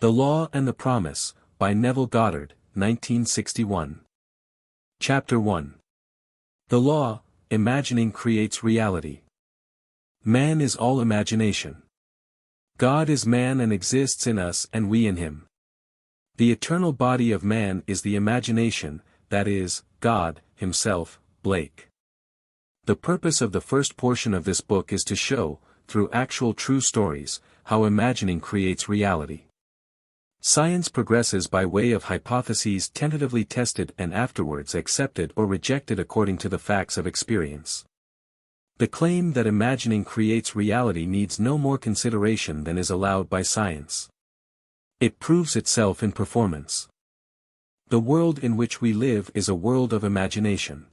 The Law and the Promise, by Neville Goddard, 1961. Chapter 1. The Law, Imagining Creates Reality. Man is all imagination. God is man and exists in us and we in him. The eternal body of man is the imagination, that is, God, himself, Blake. The purpose of the first portion of this book is to show, through actual true stories, how imagining creates reality. Science progresses by way of hypotheses tentatively tested and afterwards accepted or rejected according to the facts of experience. The claim that imagining creates reality needs no more consideration than is allowed by science. It proves itself in performance. The world in which we live is a world of imagination.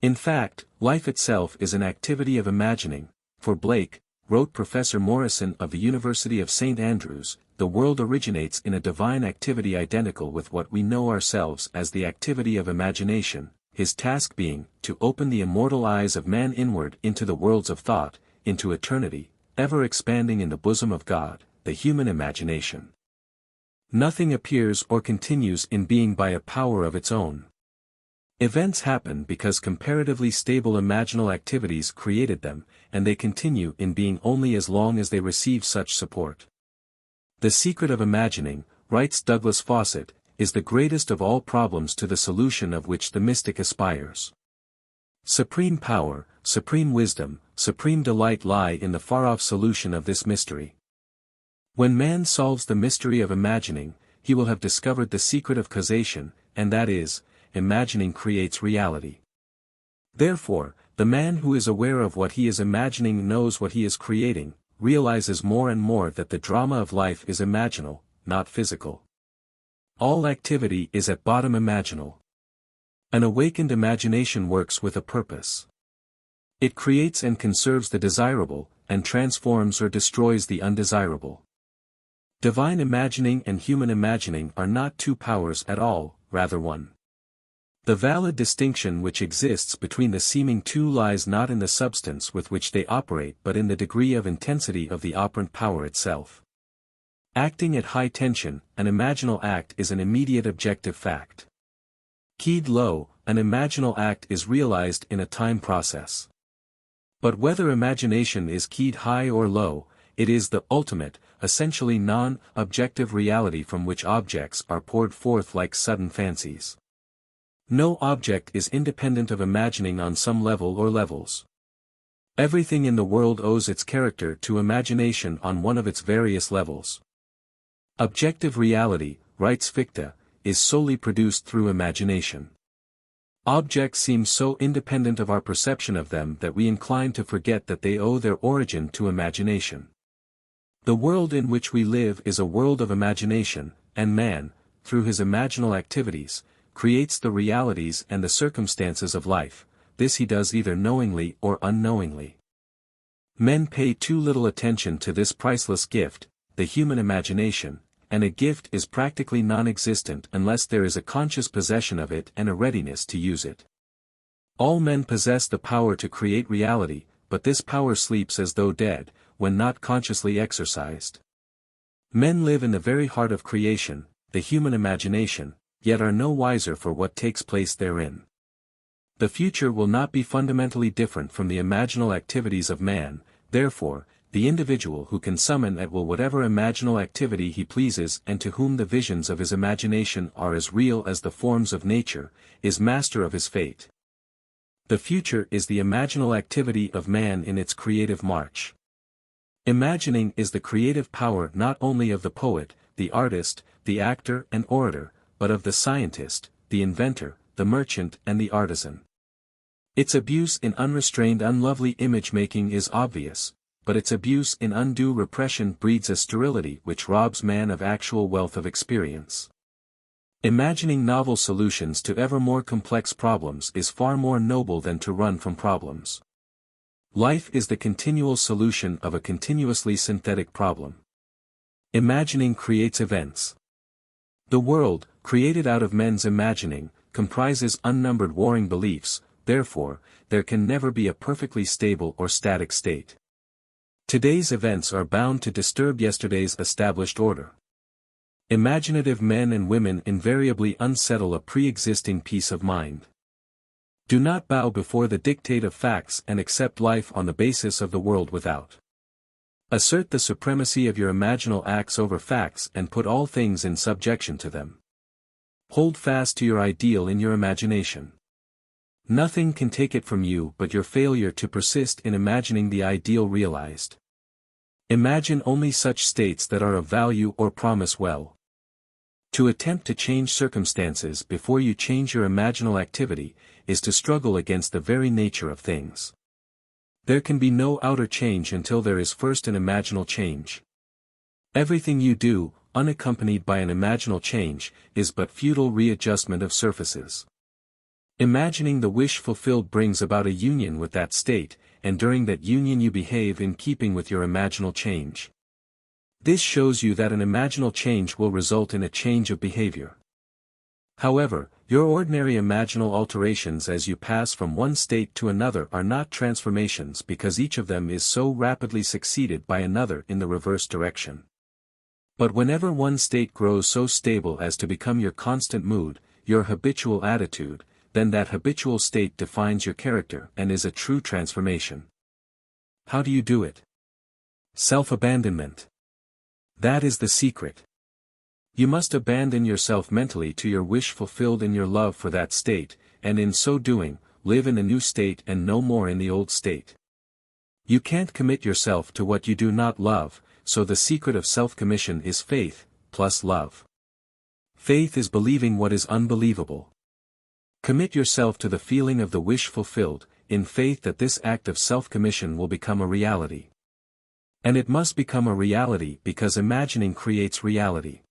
In fact, life itself is an activity of imagining. For Blake, wrote Professor Morrison of the University of St. Andrews, the world originates in a divine activity identical with what we know ourselves as the activity of imagination, his task being, to open the immortal eyes of man inward into the worlds of thought, into eternity, ever expanding in the bosom of God, the human imagination. Nothing appears or continues in being by a power of its own. Events happen because comparatively stable imaginal activities created them, and they continue in being only as long as they receive such support. The secret of imagining, writes Douglas Fawcett, is the greatest of all problems to the solution of which the mystic aspires. Supreme power, supreme wisdom, supreme delight lie in the far-off solution of this mystery. When man solves the mystery of imagining, he will have discovered the secret of causation, and that is, imagining creates reality. Therefore, the man who is aware of what he is imagining knows what he is creating, realizes more and more that the drama of life is imaginal, not physical. All activity is at bottom imaginal. An awakened imagination works with a purpose. It creates and conserves the desirable, and transforms or destroys the undesirable. Divine imagining and human imagining are not two powers at all, rather one. The valid distinction which exists between the seeming two lies not in the substance with which they operate but in the degree of intensity of the operant power itself. Acting at high tension, an imaginal act is an immediate objective fact. Keyed low, an imaginal act is realized in a time process. But whether imagination is keyed high or low, it is the ultimate, essentially non-objective reality from which objects are poured forth like sudden fancies. No object is independent of imagining on some level or levels. Everything in the world owes its character to imagination on one of its various levels. Objective reality, writes Fichte, is solely produced through imagination. Objects seem so independent of our perception of them that we incline to forget that they owe their origin to imagination. The world in which we live is a world of imagination, and man, through his imaginal activities, creates the realities and the circumstances of life. This he does either knowingly or unknowingly. Men pay too little attention to this priceless gift, the human imagination, and a gift is practically non-existent unless there is a conscious possession of it and a readiness to use it. All men possess the power to create reality, but this power sleeps as though dead, when not consciously exercised. Men live in the very heart of creation, the human imagination, yet are no wiser for what takes place therein. The future will not be fundamentally different from the imaginal activities of man, therefore, the individual who can summon at will whatever imaginal activity he pleases and to whom the visions of his imagination are as real as the forms of nature, is master of his fate. The future is the imaginal activity of man in its creative march. Imagining is the creative power not only of the poet, the artist, the actor and orator, but of the scientist, the inventor, the merchant and the artisan. Its abuse in unrestrained unlovely image-making is obvious, but its abuse in undue repression breeds a sterility which robs man of actual wealth of experience. Imagining novel solutions to ever more complex problems is far more noble than to run from problems. Life is the continual solution of a continuously synthetic problem. Imagining creates events. The world, created out of men's imagining, comprises unnumbered warring beliefs, therefore, there can never be a perfectly stable or static state. Today's events are bound to disturb yesterday's established order. Imaginative men and women invariably unsettle a pre-existing peace of mind. Do not bow before the dictate of facts and accept life on the basis of the world without. Assert the supremacy of your imaginal acts over facts and put all things in subjection to them. Hold fast to your ideal in your imagination. Nothing can take it from you but your failure to persist in imagining the ideal realized. Imagine only such states that are of value or promise well. To attempt to change circumstances before you change your imaginal activity, is to struggle against the very nature of things. There can be no outer change until there is first an imaginal change. Everything you do, unaccompanied by an imaginal change, is but futile readjustment of surfaces. Imagining the wish fulfilled brings about a union with that state, and during that union you behave in keeping with your imaginal change. This shows you that an imaginal change will result in a change of behavior. However, your ordinary imaginal alterations as you pass from one state to another are not transformations because each of them is so rapidly succeeded by another in the reverse direction. But whenever one state grows so stable as to become your constant mood, your habitual attitude, then that habitual state defines your character and is a true transformation. How do you do it? Self-abandonment. That is the secret. You must abandon yourself mentally to your wish fulfilled in your love for that state, and in so doing, live in a new state and no more in the old state. You can't commit yourself to what you do not love, so the secret of self-commission is faith, plus love. Faith is believing what is unbelievable. Commit yourself to the feeling of the wish fulfilled, in faith that this act of self-commission will become a reality. And it must become a reality because imagining creates reality.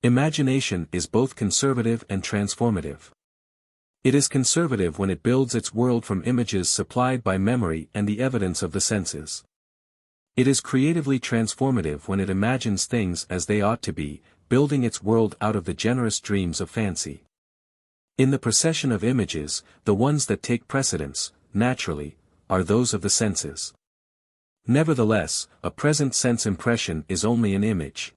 Imagination is both conservative and transformative. It is conservative when it builds its world from images supplied by memory and the evidence of the senses. It is creatively transformative when it imagines things as they ought to be, building its world out of the generous dreams of fancy. In the procession of images, the ones that take precedence, naturally, are those of the senses. Nevertheless, a present sense impression is only an image.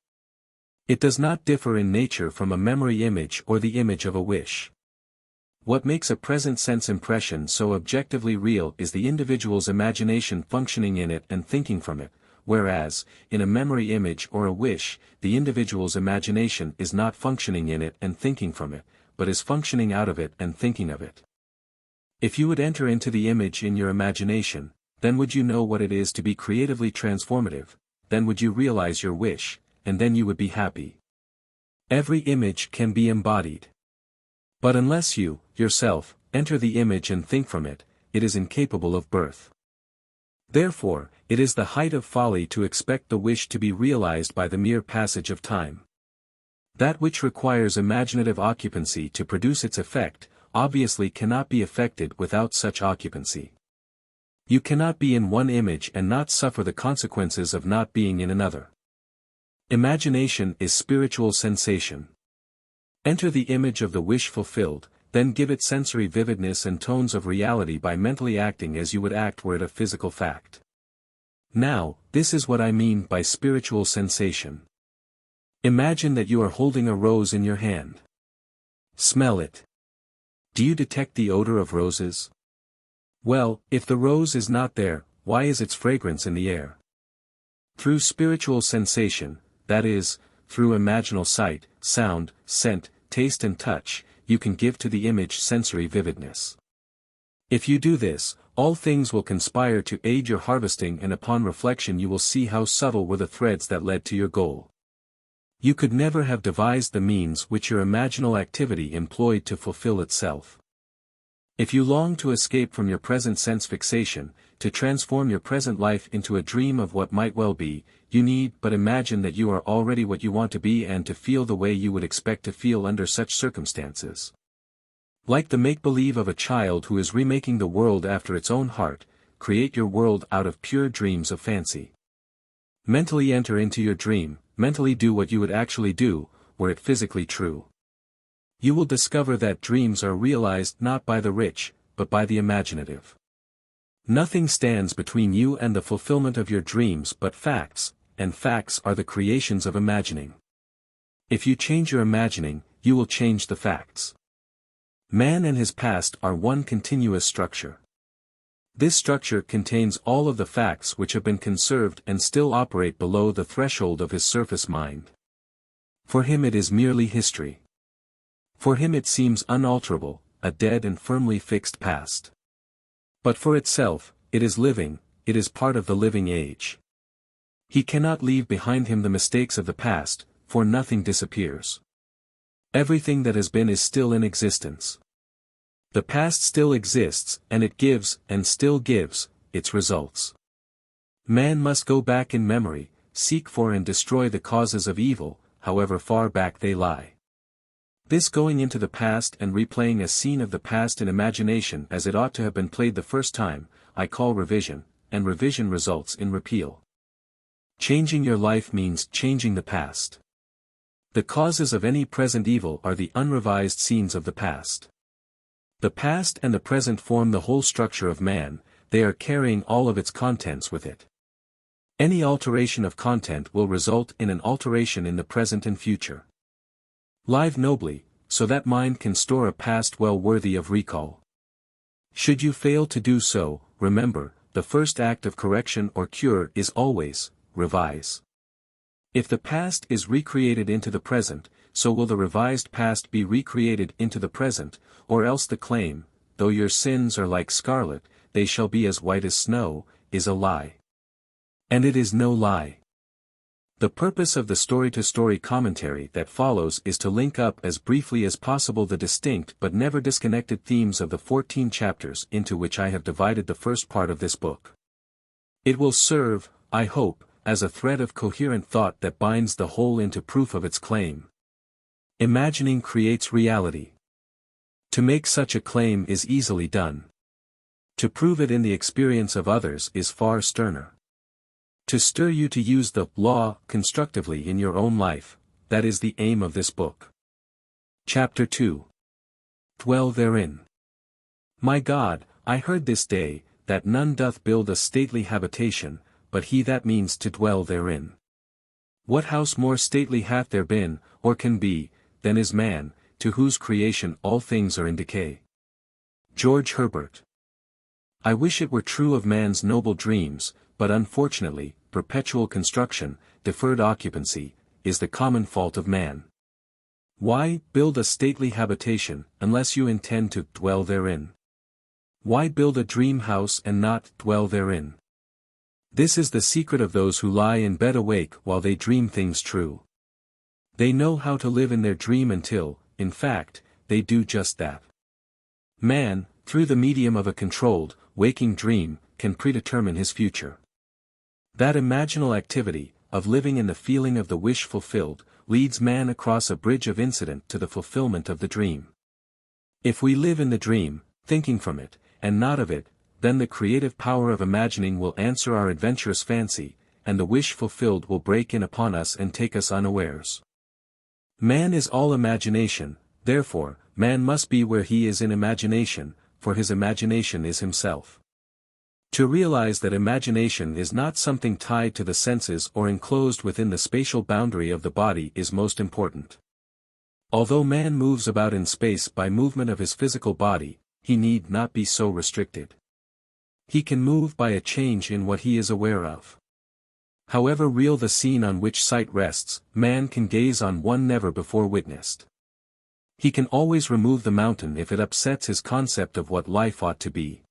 It does not differ in nature from a memory image or the image of a wish. What makes a present sense impression so objectively real is the individual's imagination functioning in it and thinking from it, whereas, in a memory image or a wish, the individual's imagination is not functioning in it and thinking from it, but is functioning out of it and thinking of it. If you would enter into the image in your imagination, then would you know what it is to be creatively transformative, then would you realize your wish, and then you would be happy. Every image can be embodied. But unless you, yourself, enter the image and think from it, it is incapable of birth. Therefore, it is the height of folly to expect the wish to be realized by the mere passage of time. That which requires imaginative occupancy to produce its effect, obviously cannot be effected without such occupancy. You cannot be in one image and not suffer the consequences of not being in another. Imagination is spiritual sensation. Enter the image of the wish fulfilled, then give it sensory vividness and tones of reality by mentally acting as you would act were it a physical fact. Now, this is what I mean by spiritual sensation. Imagine that you are holding a rose in your hand. Smell it. Do you detect the odor of roses? Well, if the rose is not there, why is its fragrance in the air? Through spiritual sensation, that is, through imaginal sight, sound, scent, taste and touch, you can give to the image sensory vividness. If you do this, all things will conspire to aid your harvesting, and upon reflection you will see how subtle were the threads that led to your goal. You could never have devised the means which your imaginal activity employed to fulfill itself. If you long to escape from your present sense fixation, to transform your present life into a dream of what might well be, you need but imagine that you are already what you want to be and to feel the way you would expect to feel under such circumstances. Like the make-believe of a child who is remaking the world after its own heart, create your world out of pure dreams of fancy. Mentally enter into your dream, mentally do what you would actually do, were it physically true. You will discover that dreams are realized not by the rich, but by the imaginative. Nothing stands between you and the fulfillment of your dreams but facts, and facts are the creations of imagining. If you change your imagining, you will change the facts. Man and his past are one continuous structure. This structure contains all of the facts which have been conserved and still operate below the threshold of his surface mind. For him it is merely history. For him it seems unalterable, a dead and firmly fixed past. But for itself, it is living, it is part of the living age. He cannot leave behind him the mistakes of the past, for nothing disappears. Everything that has been is still in existence. The past still exists, and it gives, and still gives, its results. Man must go back in memory, seek for and destroy the causes of evil, however far back they lie. This going into the past and replaying a scene of the past in imagination as it ought to have been played the first time, I call revision, and revision results in repeal. Changing your life means changing the past. The causes of any present evil are the unrevised scenes of the past. The past and the present form the whole structure of man, they are carrying all of its contents with it. Any alteration of content will result in an alteration in the present and future. Live nobly, so that mind can store a past well worthy of recall. Should you fail to do so, remember, the first act of correction or cure is always, revise. If the past is recreated into the present, so will the revised past be recreated into the present, or else the claim, though your sins are like scarlet, they shall be as white as snow, is a lie. And it is no lie. The purpose of the story-to-story commentary that follows is to link up as briefly as possible the distinct but never disconnected themes of the 14 chapters into which I have divided the first part of this book. It will serve, I hope, as a thread of coherent thought that binds the whole into proof of its claim. Imagining creates reality. To make such a claim is easily done. To prove it in the experience of others is far sterner. To stir you to use the law constructively in your own life, that is the aim of this book. Chapter 2. Dwell therein. My God, I heard this day, that none doth build a stately habitation, but he that means to dwell therein. What house more stately hath there been, or can be, than is man, to whose creation all things are in decay? George Herbert. I wish it were true of man's noble dreams, but unfortunately, perpetual construction, deferred occupancy, is the common fault of man. Why build a stately habitation, unless you intend to dwell therein? Why build a dream house and not dwell therein? This is the secret of those who lie in bed awake while they dream things true. They know how to live in their dream until, in fact, they do just that. Man, through the medium of a controlled, waking dream, can predetermine his future. That imaginal activity, of living in the feeling of the wish fulfilled, leads man across a bridge of incident to the fulfillment of the dream. If we live in the dream, thinking from it, and not of it, then the creative power of imagining will answer our adventurous fancy, and the wish fulfilled will break in upon us and take us unawares. Man is all imagination, therefore, man must be where he is in imagination, for his imagination is himself. To realize that imagination is not something tied to the senses or enclosed within the spatial boundary of the body is most important. Although man moves about in space by movement of his physical body, he need not be so restricted. He can move by a change in what he is aware of. However real the scene on which sight rests, man can gaze on one never before witnessed. He can always remove the mountain if it upsets his concept of what life ought to be.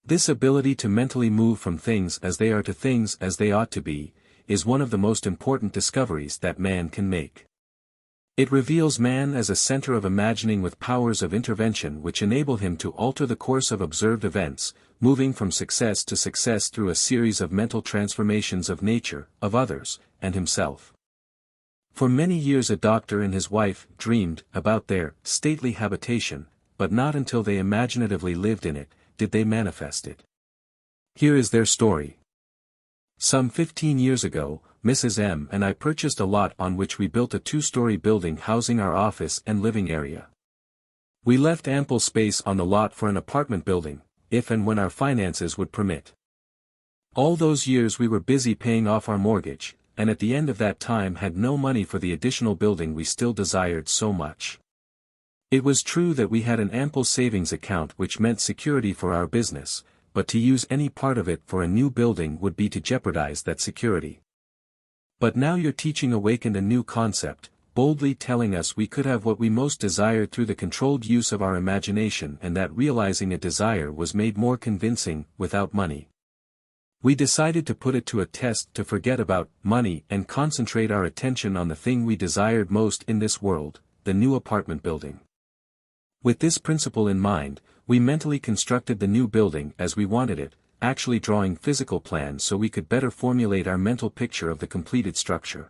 This ability to mentally move from things as they are to things as they ought to be, is one of the most important discoveries that man can make. It reveals man as a center of imagining with powers of intervention which enable him to alter the course of observed events, moving from success to success through a series of mental transformations of nature, of others, and himself. For many years a doctor and his wife dreamed about their stately habitation, but not until they imaginatively lived in it, did they manifest it. Here is their story. Some 15 years ago, Mrs. M and I purchased a lot on which we built a 2-story building housing our office and living area. We left ample space on the lot for an apartment building, if and when our finances would permit. All those years we were busy paying off our mortgage, and at the end of that time had no money for the additional building we still desired so much. It was true that we had an ample savings account which meant security for our business, but to use any part of it for a new building would be to jeopardize that security. But now your teaching awakened a new concept, boldly telling us we could have what we most desired through the controlled use of our imagination, and that realizing a desire was made more convincing without money. We decided to put it to a test, to forget about money and concentrate our attention on the thing we desired most in this world, the new apartment building. With this principle in mind, we mentally constructed the new building as we wanted it, actually drawing physical plans so we could better formulate our mental picture of the completed structure.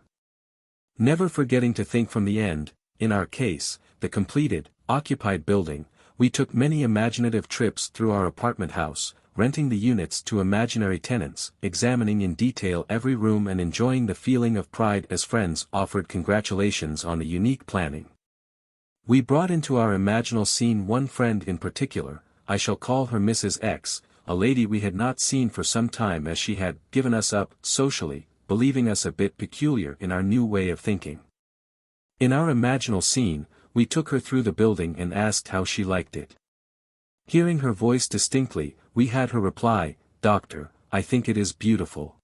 Never forgetting to think from the end, in our case, the completed, occupied building, we took many imaginative trips through our apartment house, renting the units to imaginary tenants, examining in detail every room and enjoying the feeling of pride as friends offered congratulations on the unique planning. We brought into our imaginal scene one friend in particular, I shall call her Mrs. X, a lady we had not seen for some time as she had given us up socially, believing us a bit peculiar in our new way of thinking. In our imaginal scene, we took her through the building and asked how she liked it. Hearing her voice distinctly, we had her reply, "Doctor, I think it is beautiful."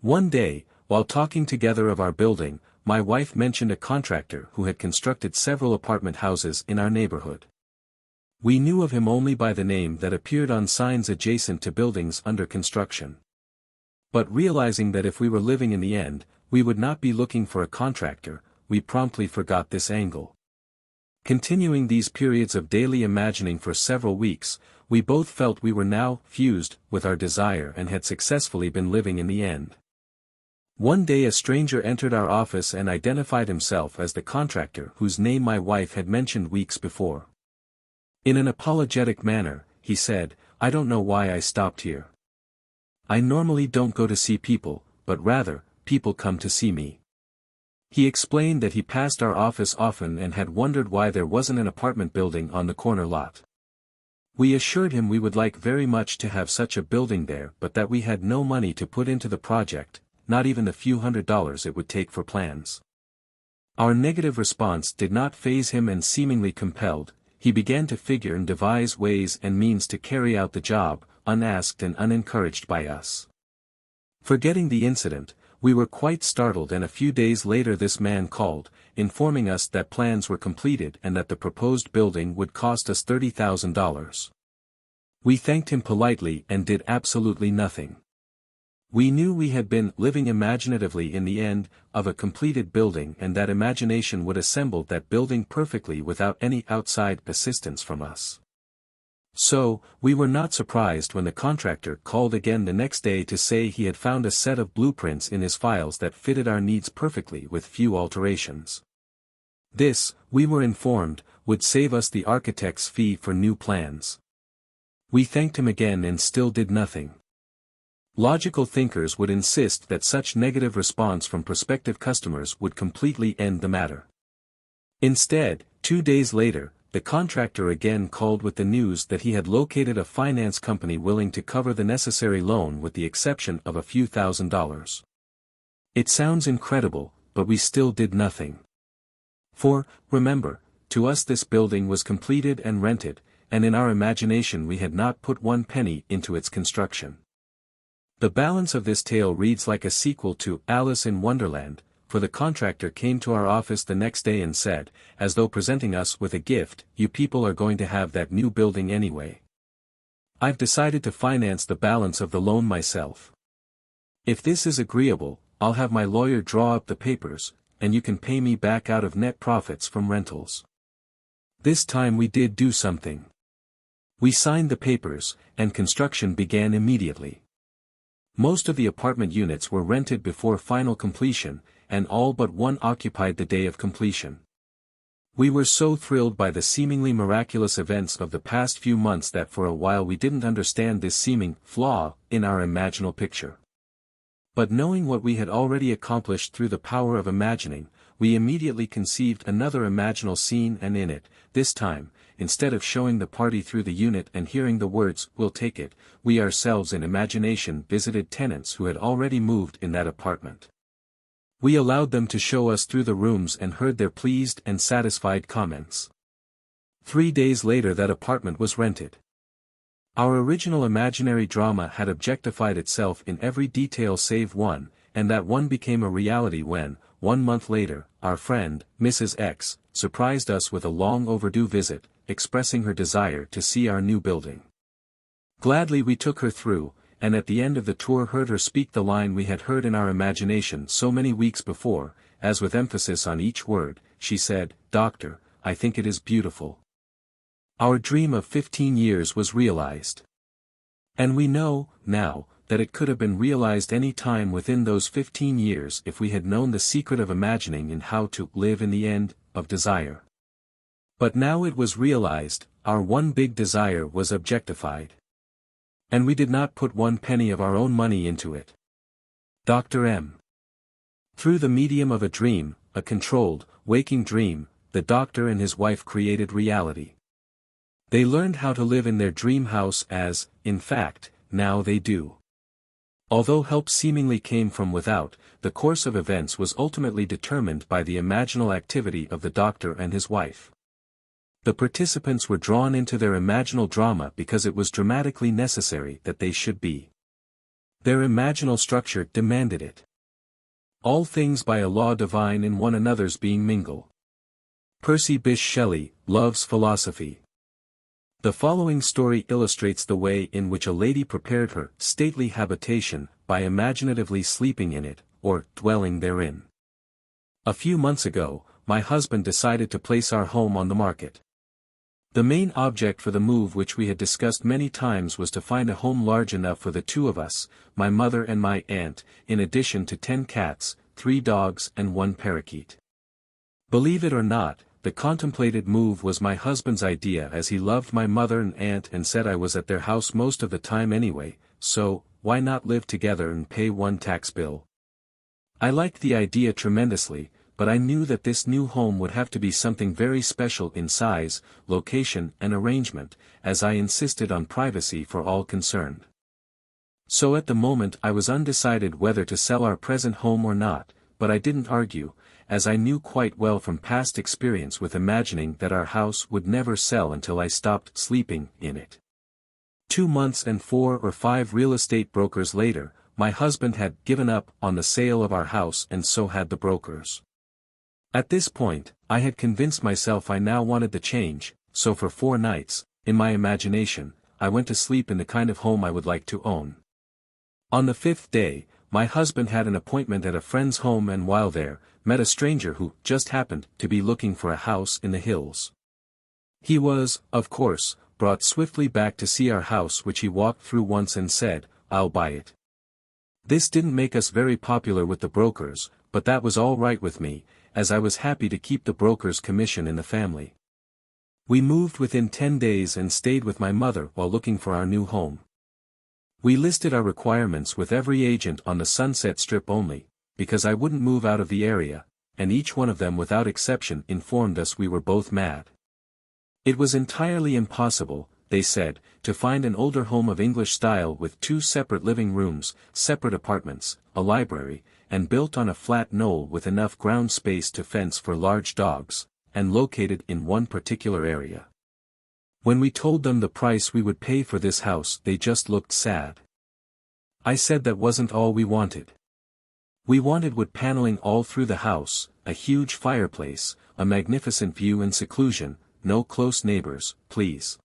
One day, while talking together of our building, my wife mentioned a contractor who had constructed several apartment houses in our neighborhood. We knew of him only by the name that appeared on signs adjacent to buildings under construction. But realizing that if we were living in the end, we would not be looking for a contractor, we promptly forgot this angle. Continuing these periods of daily imagining for several weeks, we both felt we were now fused with our desire and had successfully been living in the end. One day a stranger entered our office and identified himself as the contractor whose name my wife had mentioned weeks before. In an apologetic manner, he said, "I don't know why I stopped here. I normally don't go to see people, but rather, people come to see me." He explained that he passed our office often and had wondered why there wasn't an apartment building on the corner lot. We assured him we would like very much to have such a building there, but that we had no money to put into the project, not even the few $100s it would take for plans. Our negative response did not faze him, and seemingly compelled, he began to figure and devise ways and means to carry out the job, unasked and unencouraged by us. Forgetting the incident, we were quite startled, and a few days later this man called, informing us that plans were completed and that the proposed building would cost us $30,000. We thanked him politely and did absolutely nothing. We knew we had been living imaginatively in the end of a completed building, and that imagination would assemble that building perfectly without any outside assistance from us. So, we were not surprised when the contractor called again the next day to say he had found a set of blueprints in his files that fitted our needs perfectly with few alterations. This, we were informed, would save us the architect's fee for new plans. We thanked him again and still did nothing. Logical thinkers would insist that such negative response from prospective customers would completely end the matter. Instead, 2 days later, the contractor again called with the news that he had located a finance company willing to cover the necessary loan with the exception of a few $1,000s. It sounds incredible, but we still did nothing. For, remember, to us this building was completed and rented, and in our imagination we had not put one penny into its construction. The balance of this tale reads like a sequel to Alice in Wonderland, for the contractor came to our office the next day and said, as though presenting us with a gift, "You people are going to have that new building anyway. I've decided to finance the balance of the loan myself. If this is agreeable, I'll have my lawyer draw up the papers, and you can pay me back out of net profits from rentals." This time we did do something. We signed the papers, and construction began immediately. Most of the apartment units were rented before final completion, and all but one occupied the day of completion. We were so thrilled by the seemingly miraculous events of the past few months that for a while we didn't understand this seeming flaw in our imaginal picture. But knowing what we had already accomplished through the power of imagining, we immediately conceived another imaginal scene, and in it, this time, instead of showing the party through the unit and hearing the words, "We'll take it," we ourselves in imagination visited tenants who had already moved in that apartment. We allowed them to show us through the rooms and heard their pleased and satisfied comments. 3 days later that apartment was rented. Our original imaginary drama had objectified itself in every detail save one, and that one became a reality when, 1 month later, our friend, Mrs. X, surprised us with a long overdue visit, expressing her desire to see our new building. Gladly we took her through, and at the end of the tour heard her speak the line we had heard in our imagination so many weeks before, as with emphasis on each word, she said, "Doctor, I think it is beautiful." Our dream of 15 years was realized. And we know, now, that it could have been realized any time within those 15 years if we had known the secret of imagining and how to live in the end of desire. But now it was realized, our one big desire was objectified. And we did not put 1 penny of our own money into it. Dr. M. Through the medium of a dream, a controlled, waking dream, the doctor and his wife created reality. They learned how to live in their dream house as, in fact, now they do. Although help seemingly came from without, the course of events was ultimately determined by the imaginal activity of the doctor and his wife. The participants were drawn into their imaginal drama because it was dramatically necessary that they should be. Their imaginal structure demanded it. All things by a law divine in one another's being mingle. Percy Bysshe Shelley, Love's Philosophy. The following story illustrates the way in which a lady prepared her stately habitation by imaginatively sleeping in it, or dwelling therein. A few months ago, my husband decided to place our home on the market. The main object for the move which we had discussed many times was to find a home large enough for the 2 of us, my mother and my aunt, in addition to 10 cats, 3 dogs and 1 parakeet. Believe it or not, the contemplated move was my husband's idea as he loved my mother and aunt and said I was at their house most of the time anyway, so, why not live together and pay 1 tax bill? I liked the idea tremendously, but I knew that this new home would have to be something very special in size, location and arrangement, as I insisted on privacy for all concerned. So at the moment I was undecided whether to sell our present home or not, but I didn't argue, as I knew quite well from past experience with imagining that our house would never sell until I stopped sleeping in it. 2 months and 4 or 5 real estate brokers later, my husband had given up on the sale of our house and so had the brokers. At this point, I had convinced myself I now wanted the change, so for 4 nights, in my imagination, I went to sleep in the kind of home I would like to own. On the 5th day, my husband had an appointment at a friend's home and while there, met a stranger who just happened to be looking for a house in the hills. He was, of course, brought swiftly back to see our house which he walked through once and said, "I'll buy it." This didn't make us very popular with the brokers, but that was all right with me, as I was happy to keep the broker's commission in the family. We moved within 10 days and stayed with my mother while looking for our new home. We listed our requirements with every agent on the Sunset Strip only, because I wouldn't move out of the area, and each one of them without exception informed us we were both mad. It was entirely impossible, they said, to find an older home of English style with 2 separate living rooms, separate apartments, a library, and built on a flat knoll with enough ground space to fence for large dogs, and located in one particular area. When we told them the price we would pay for this house they just looked sad. I said that wasn't all we wanted. We wanted wood paneling all through the house, a huge fireplace, a magnificent view and seclusion, no close neighbors, please.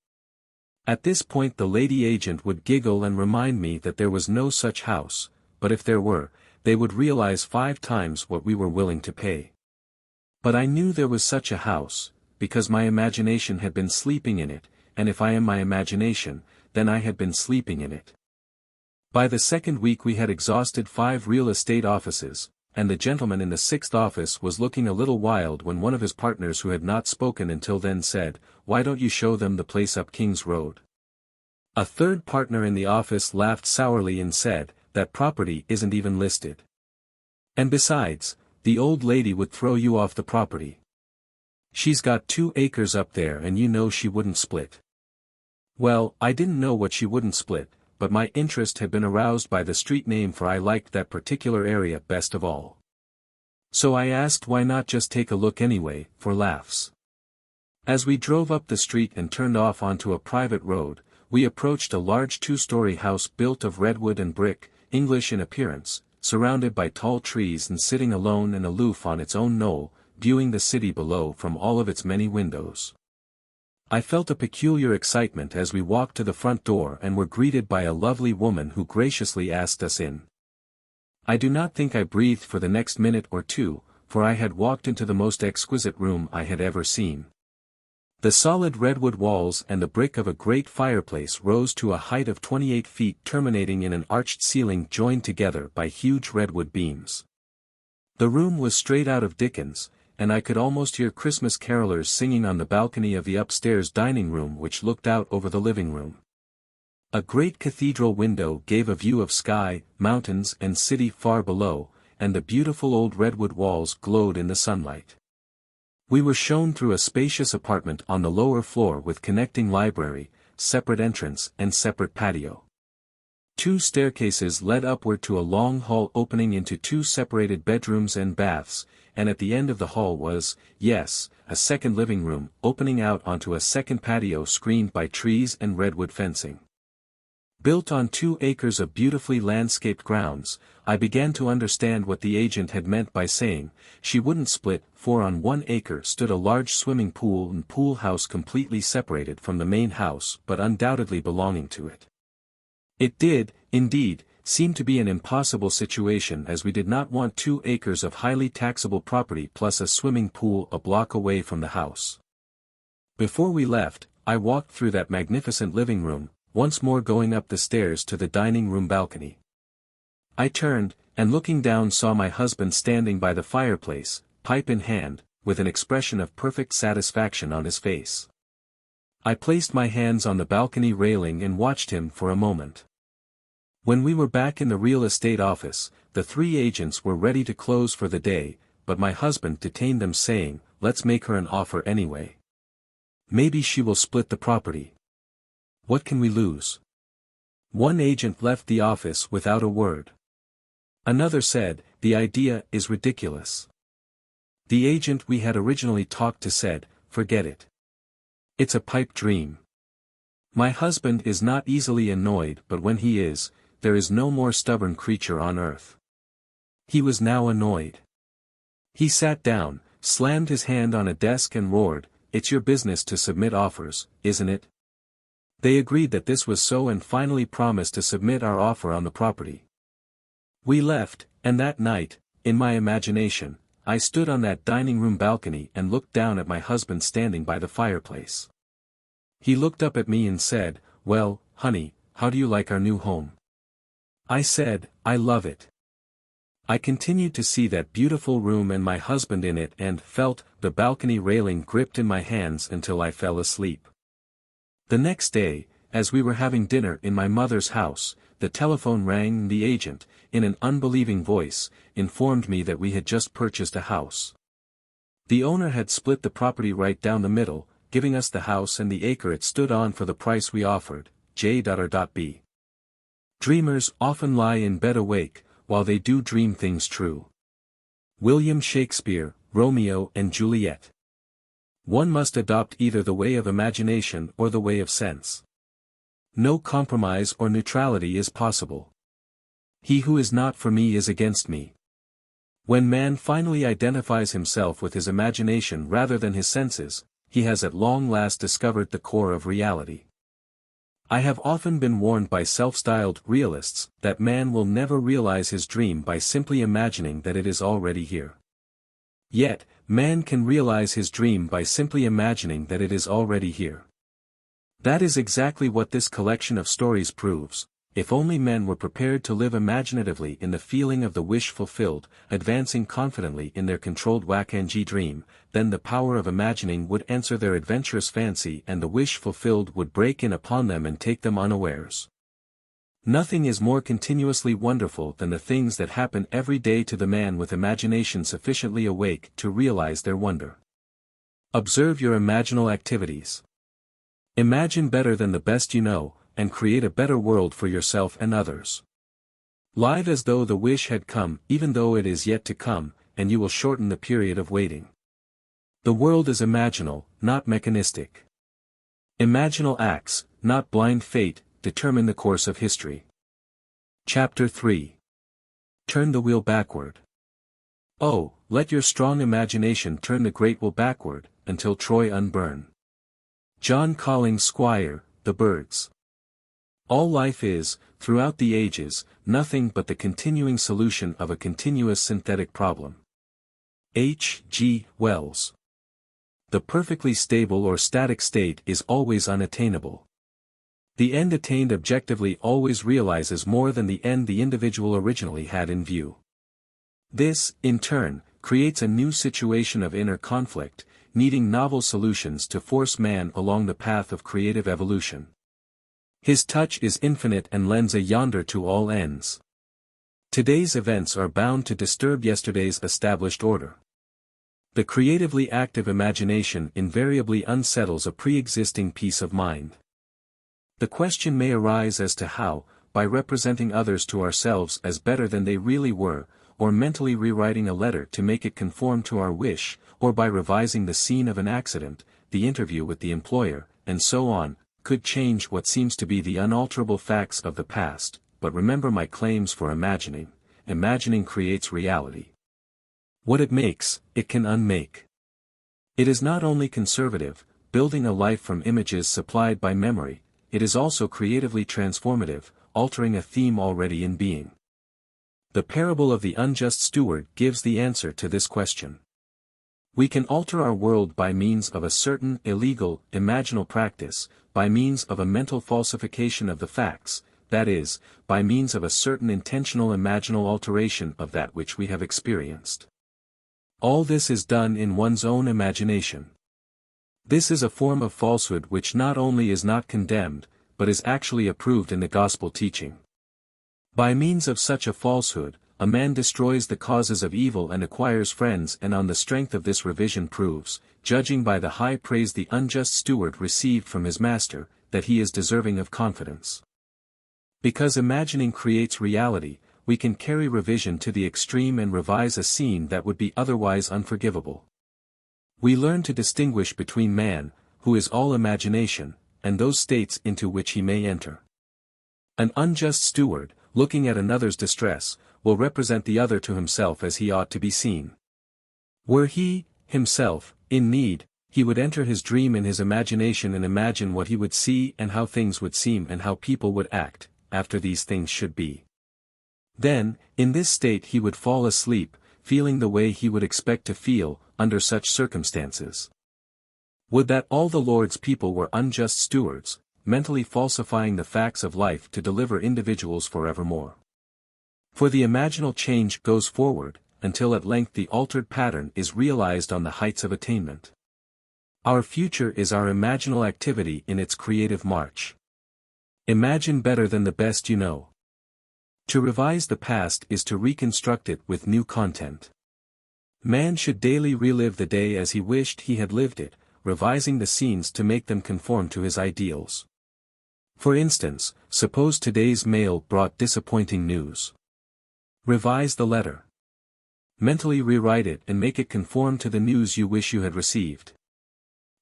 At this point the lady agent would giggle and remind me that there was no such house, but if there were, they would realize 5 times what we were willing to pay. But I knew there was such a house, because my imagination had been sleeping in it, and if I am my imagination, then I had been sleeping in it. By the 2nd week we had exhausted 5 real estate offices, and the gentleman in the 6th office was looking a little wild when one of his partners who had not spoken until then said, "Why don't you show them the place up King's Road?" A 3rd partner in the office laughed sourly and said, "That property isn't even listed. And besides, the old lady would throw you off the property. She's got 2 acres up there and you know she wouldn't split." Well, I didn't know what she wouldn't split, but my interest had been aroused by the street name for I liked that particular area best of all. So I asked why not just take a look anyway, for laughs. As we drove up the street and turned off onto a private road, we approached a large two-story house built of redwood and brick, English in appearance, surrounded by tall trees and sitting alone and aloof on its own knoll, viewing the city below from all of its many windows. I felt a peculiar excitement as we walked to the front door and were greeted by a lovely woman who graciously asked us in. I do not think I breathed for the next minute or two, for I had walked into the most exquisite room I had ever seen. The solid redwood walls and the brick of a great fireplace rose to a height of 28 feet, terminating in an arched ceiling joined together by huge redwood beams. The room was straight out of Dickens, and I could almost hear Christmas carolers singing on the balcony of the upstairs dining room which looked out over the living room. A great cathedral window gave a view of sky, mountains and city far below, and the beautiful old redwood walls glowed in the sunlight. We were shown through a spacious apartment on the lower floor with connecting library, separate entrance and separate patio. 2 staircases led upward to a long hall opening into 2 separated bedrooms and baths, and at the end of the hall was, yes, a second living room opening out onto a second patio screened by trees and redwood fencing. Built on 2 acres of beautifully landscaped grounds, I began to understand what the agent had meant by saying, she wouldn't split, for on 1 acre stood a large swimming pool and pool house completely separated from the main house but undoubtedly belonging to it. It did, indeed, seem to be an impossible situation as we did not want 2 acres of highly taxable property plus a swimming pool a block away from the house. Before we left, I walked through that magnificent living room, once more going up the stairs to the dining room balcony. I turned, and looking down saw my husband standing by the fireplace, pipe in hand, with an expression of perfect satisfaction on his face. I placed my hands on the balcony railing and watched him for a moment. When we were back in the real estate office, the 3 agents were ready to close for the day, but my husband detained them saying, "Let's make her an offer anyway. Maybe she will split the property. What can we lose?" 1 agent left the office without a word. Another said, "The idea is ridiculous." The agent we had originally talked to said, "Forget it. It's a pipe dream." My husband is not easily annoyed, but when he is, there is no more stubborn creature on earth. He was now annoyed. He sat down, slammed his hand on a desk and roared, "It's your business to submit offers, isn't it?" They agreed that this was so and finally promised to submit our offer on the property. We left, and that night, in my imagination, I stood on that dining room balcony and looked down at my husband standing by the fireplace. He looked up at me and said, "Well, honey, how do you like our new home?" I said, "I love it." I continued to see that beautiful room and my husband in it and felt the balcony railing gripped in my hands until I fell asleep. The next day, as we were having dinner in my mother's house, the telephone rang and the agent, in an unbelieving voice, informed me that we had just purchased a house. The owner had split the property right down the middle, giving us the house and the acre it stood on for the price we offered. J.R.B. Dreamers often lie in bed awake, while they do dream things true. William Shakespeare, Romeo and Juliet. One must adopt either the way of imagination or the way of sense. No compromise or neutrality is possible. He who is not for me is against me. When man finally identifies himself with his imagination rather than his senses, he has at long last discovered the core of reality. I have often been warned by self-styled realists that man will never realize his dream by simply imagining that it is already here. Yet, man can realize his dream by simply imagining that it is already here. That is exactly what this collection of stories proves. If only men were prepared to live imaginatively in the feeling of the wish fulfilled, advancing confidently in their controlled Wak-Ng dream, then the power of imagining would answer their adventurous fancy and the wish fulfilled would break in upon them and take them unawares. Nothing is more continuously wonderful than the things that happen every day to the man with imagination sufficiently awake to realize their wonder. Observe your imaginal activities. Imagine better than the best you know, and create a better world for yourself and others. Live as though the wish had come, even though it is yet to come, and you will shorten the period of waiting. The world is imaginal, not mechanistic. Imaginal acts, not blind fate, determine the course of history. Chapter 3. Turn the wheel backward. Oh, let your strong imagination turn the great wheel backward, until Troy unburn. John Collins Squire, The Birds. All life is, throughout the ages, nothing but the continuing solution of a continuous synthetic problem. H. G. Wells. The perfectly stable or static state is always unattainable. The end attained objectively always realizes more than the end the individual originally had in view. This, in turn, creates a new situation of inner conflict, needing novel solutions to force man along the path of creative evolution. His touch is infinite and lends a yonder to all ends. Today's events are bound to disturb yesterday's established order. The creatively active imagination invariably unsettles a pre-existing peace of mind. The question may arise as to how, by representing others to ourselves as better than they really were, or mentally rewriting a letter to make it conform to our wish, or by revising the scene of an accident, the interview with the employer, and so on, could change what seems to be the unalterable facts of the past. But remember my claims for imagining. Imagining creates reality. What it makes, it can unmake. It is not only conservative, building a life from images supplied by memory, it is also creatively transformative, altering a theme already in being. The parable of the unjust steward gives the answer to this question. We can alter our world by means of a certain illegal, imaginal practice, by means of a mental falsification of the facts, that is, by means of a certain intentional imaginal alteration of that which we have experienced. All this is done in one's own imagination. This is a form of falsehood which not only is not condemned, but is actually approved in the gospel teaching. By means of such a falsehood, a man destroys the causes of evil and acquires friends, and on the strength of this revision proves, judging by the high praise the unjust steward received from his master, that he is deserving of confidence. Because imagining creates reality, we can carry revision to the extreme and revise a scene that would be otherwise unforgivable. We learn to distinguish between man, who is all imagination, and those states into which he may enter. An unjust steward, looking at another's distress, will represent the other to himself as he ought to be seen. Were he, himself, in need, he would enter his dream in his imagination and imagine what he would see and how things would seem and how people would act, after these things should be. Then, in this state he would fall asleep, feeling the way he would expect to feel, under such circumstances. Would that all the Lord's people were unjust stewards, mentally falsifying the facts of life to deliver individuals forevermore. For the imaginal change goes forward, until at length the altered pattern is realized on the heights of attainment. Our future is our imaginal activity in its creative march. Imagine better than the best you know. To revise the past is to reconstruct it with new content. Man should daily relive the day as he wished he had lived it, revising the scenes to make them conform to his ideals. For instance, suppose today's mail brought disappointing news. Revise the letter. Mentally rewrite it and make it conform to the news you wish you had received.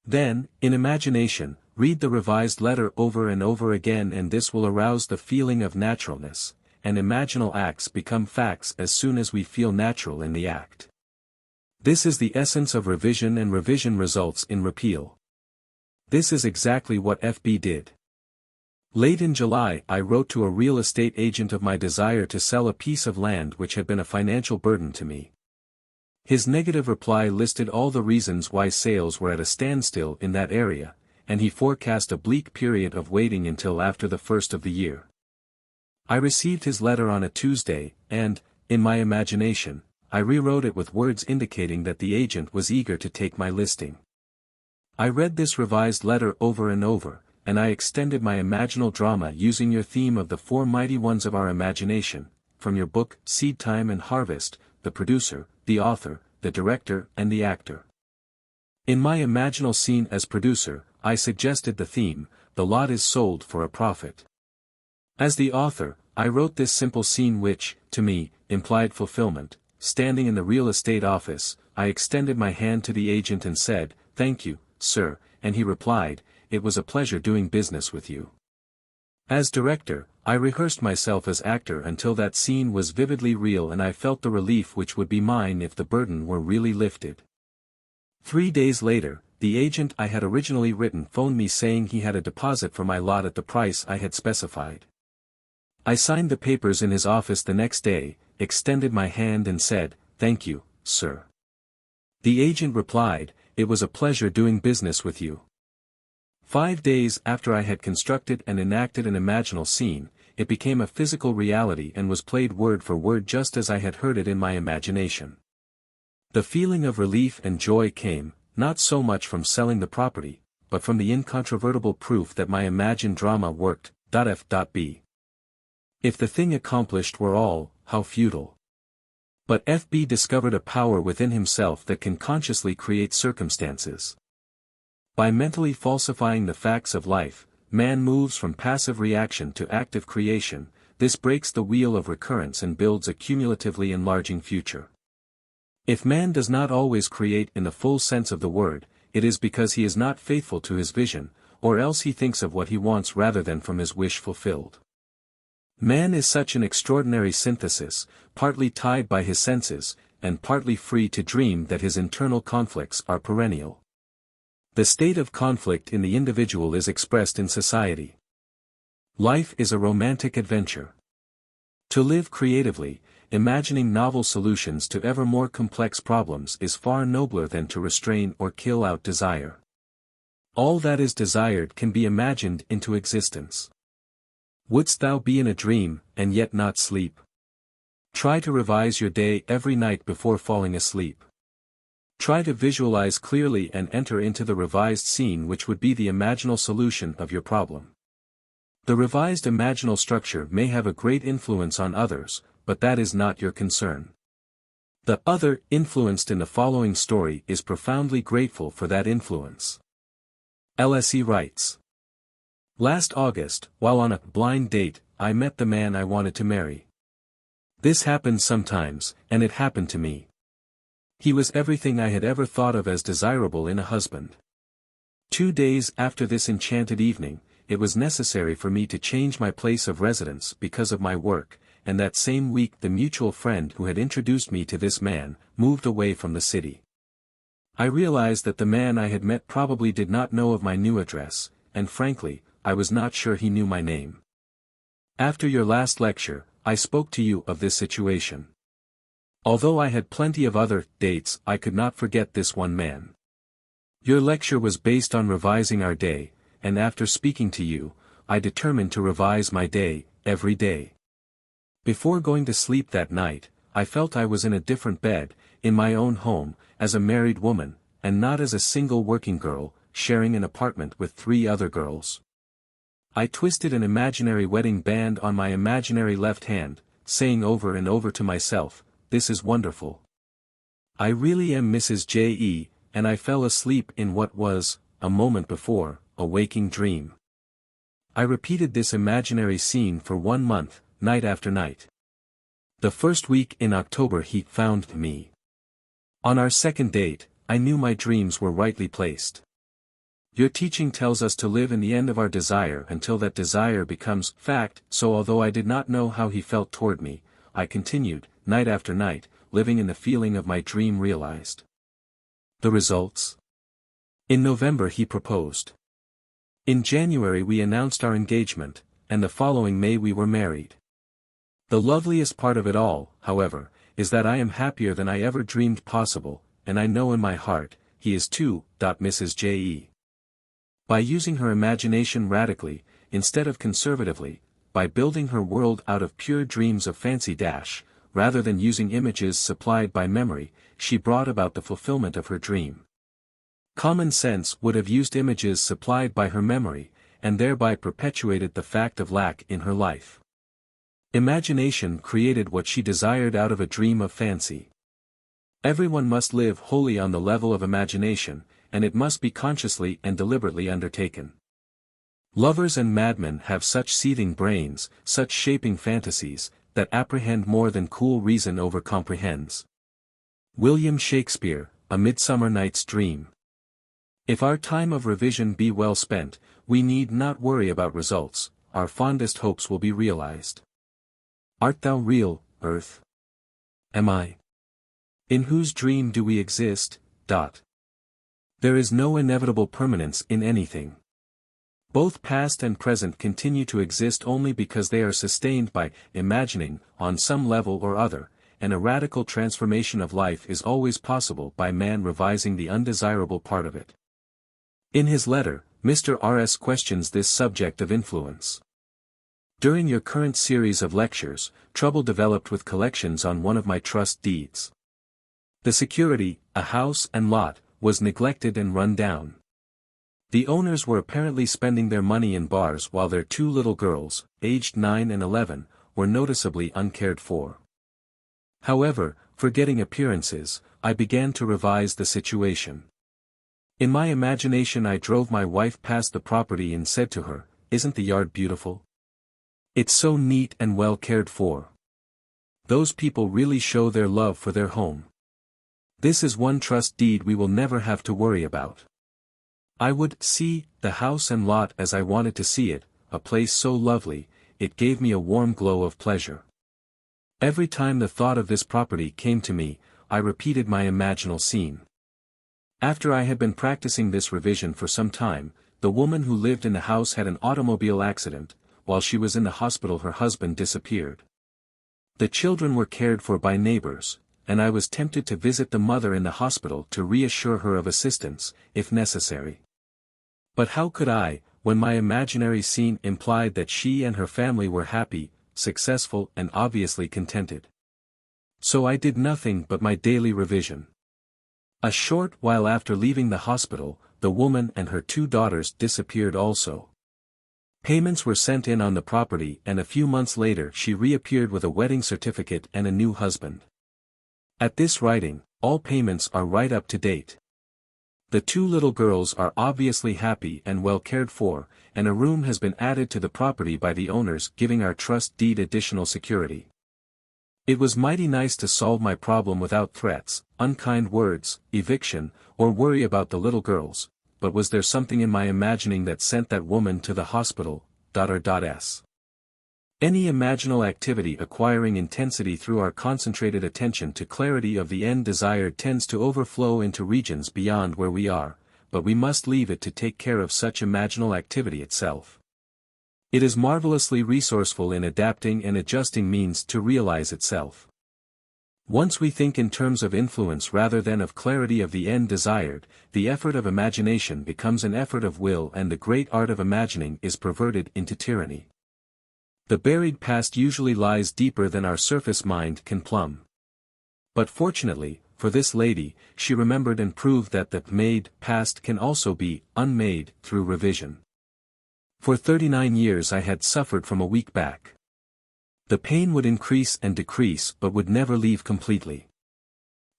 Then, in imagination, read the revised letter over and over again, and this will arouse the feeling of naturalness, and imaginal acts become facts as soon as we feel natural in the act. This is the essence of revision, and revision results in repeal. This is exactly what FB did. Late in July I wrote to a real estate agent of my desire to sell a piece of land which had been a financial burden to me. His negative reply listed all the reasons why sales were at a standstill in that area, and he forecast a bleak period of waiting until after the first of the year. I received his letter on a Tuesday, and, in my imagination, I rewrote it with words indicating that the agent was eager to take my listing. I read this revised letter over and over, and I extended my imaginal drama using your theme of the four mighty ones of our imagination, from your book Seed Time and Harvest, the producer, the author, the director, and the actor. In my imaginal scene as producer, I suggested the theme, the lot is sold for a profit. As the author, I wrote this simple scene which, to me, implied fulfillment, standing in the real estate office, I extended my hand to the agent and said, "Thank you, sir," and he replied, "It was a pleasure doing business with you." As director, I rehearsed myself as actor until that scene was vividly real and I felt the relief which would be mine if the burden were really lifted. 3 days later, the agent I had originally written phoned me saying he had a deposit for my lot at the price I had specified. I signed the papers in his office the next day, extended my hand and said, "Thank you, sir." The agent replied, "It was a pleasure doing business with you." 5 days after I had constructed and enacted an imaginal scene, it became a physical reality and was played word for word just as I had heard it in my imagination. The feeling of relief and joy came, not so much from selling the property, but from the incontrovertible proof that my imagined drama worked. F.B. If the thing accomplished were all, how futile. But F.B. discovered a power within himself that can consciously create circumstances. By mentally falsifying the facts of life, man moves from passive reaction to active creation. This breaks the wheel of recurrence and builds a cumulatively enlarging future. If man does not always create in the full sense of the word, it is because he is not faithful to his vision, or else he thinks of what he wants rather than from his wish fulfilled. Man is such an extraordinary synthesis, partly tied by his senses, and partly free to dream that his internal conflicts are perennial. The state of conflict in the individual is expressed in society. Life is a romantic adventure. To live creatively, imagining novel solutions to ever more complex problems is far nobler than to restrain or kill out desire. All that is desired can be imagined into existence. Wouldst thou be in a dream, and yet not sleep? Try to revise your day every night before falling asleep. Try to visualize clearly and enter into the revised scene which would be the imaginal solution of your problem. The revised imaginal structure may have a great influence on others, but that is not your concern. The other, influenced in the following story, is profoundly grateful for that influence. LSE writes, "Last August, while on a blind date, I met the man I wanted to marry. This happens sometimes, and it happened to me. He was everything I had ever thought of as desirable in a husband. 2 days after this enchanted evening, it was necessary for me to change my place of residence because of my work, and that same week the mutual friend who had introduced me to this man, moved away from the city. I realized that the man I had met probably did not know of my new address, and frankly, I was not sure he knew my name. After your last lecture, I spoke to you of this situation. Although I had plenty of other dates, I could not forget this one man. Your lecture was based on revising our day, and after speaking to you, I determined to revise my day, every day. Before going to sleep that night, I felt I was in a different bed, in my own home, as a married woman, and not as a single working girl, sharing an apartment with 3 other girls. I twisted an imaginary wedding band on my imaginary left hand, saying over and over to myself, 'This is wonderful. I really am Mrs. J.E., and I fell asleep in what was, a moment before, a waking dream.' I repeated this imaginary scene for 1 month, night after night. The first week in October he found me. On our second date, I knew my dreams were rightly placed. Your teaching tells us to live in the end of our desire until that desire becomes fact, so although I did not know how he felt toward me, I continued, night after night, living in the feeling of my dream realized. The results? In November he proposed. In January we announced our engagement, and the following May we were married. The loveliest part of it all, however, is that I am happier than I ever dreamed possible, and I know in my heart, he is too. Mrs. J.E. By using her imagination radically, instead of conservatively, by building her world out of pure dreams of fancy rather than using images supplied by memory, she brought about the fulfillment of her dream. Common sense would have used images supplied by her memory, and thereby perpetuated the fact of lack in her life. Imagination created what she desired out of a dream of fancy. Everyone must live wholly on the level of imagination, and it must be consciously and deliberately undertaken. Lovers and madmen have such seething brains, such shaping fantasies, that apprehend more than cool reason over comprehends. William Shakespeare, A Midsummer Night's Dream. If our time of revision be well spent, we need not worry about results, our fondest hopes will be realized. Art thou real, earth? Am I? In whose dream do we exist? There is no inevitable permanence in anything. Both past and present continue to exist only because they are sustained by imagining, on some level or other, and a radical transformation of life is always possible by man revising the undesirable part of it. In his letter, Mr. R.S. questions this subject of influence. During your current series of lectures, trouble developed with collections on one of my trust deeds. The security, a house and lot, was neglected and run down. The owners were apparently spending their money in bars while their two little girls, aged 9 and 11, were noticeably uncared for. However, forgetting appearances, I began to revise the situation. In my imagination I drove my wife past the property and said to her, "Isn't the yard beautiful? It's so neat and well cared for. Those people really show their love for their home. This is one trust deed we will never have to worry about." I would see the house and lot as I wanted to see it, a place so lovely, it gave me a warm glow of pleasure. Every time the thought of this property came to me, I repeated my imaginal scene. After I had been practicing this revision for some time, the woman who lived in the house had an automobile accident. While she was in the hospital her husband disappeared. The children were cared for by neighbors, and I was tempted to visit the mother in the hospital to reassure her of assistance, if necessary. But how could I, when my imaginary scene implied that she and her family were happy, successful and obviously contented? So I did nothing but my daily revision. A short while after leaving the hospital, the woman and her two daughters disappeared also. Payments were sent in on the property and a few months later she reappeared with a wedding certificate and a new husband. At this writing, all payments are right up to date. The two little girls are obviously happy and well cared for, and a room has been added to the property by the owners giving our trust deed additional security. It was mighty nice to solve my problem without threats, unkind words, eviction, or worry about the little girls. But was there something in my imagining that sent that woman to the hospital? Any imaginal activity acquiring intensity through our concentrated attention to clarity of the end desired tends to overflow into regions beyond where we are, but we must leave it to take care of such imaginal activity itself. It is marvelously resourceful in adapting and adjusting means to realize itself. Once we think in terms of influence rather than of clarity of the end desired, the effort of imagination becomes an effort of will and the great art of imagining is perverted into tyranny. The buried past usually lies deeper than our surface mind can plumb. But fortunately, for this lady, she remembered and proved that the made past can also be unmade through revision. For 39 years I had suffered from a weak back. The pain would increase and decrease but would never leave completely.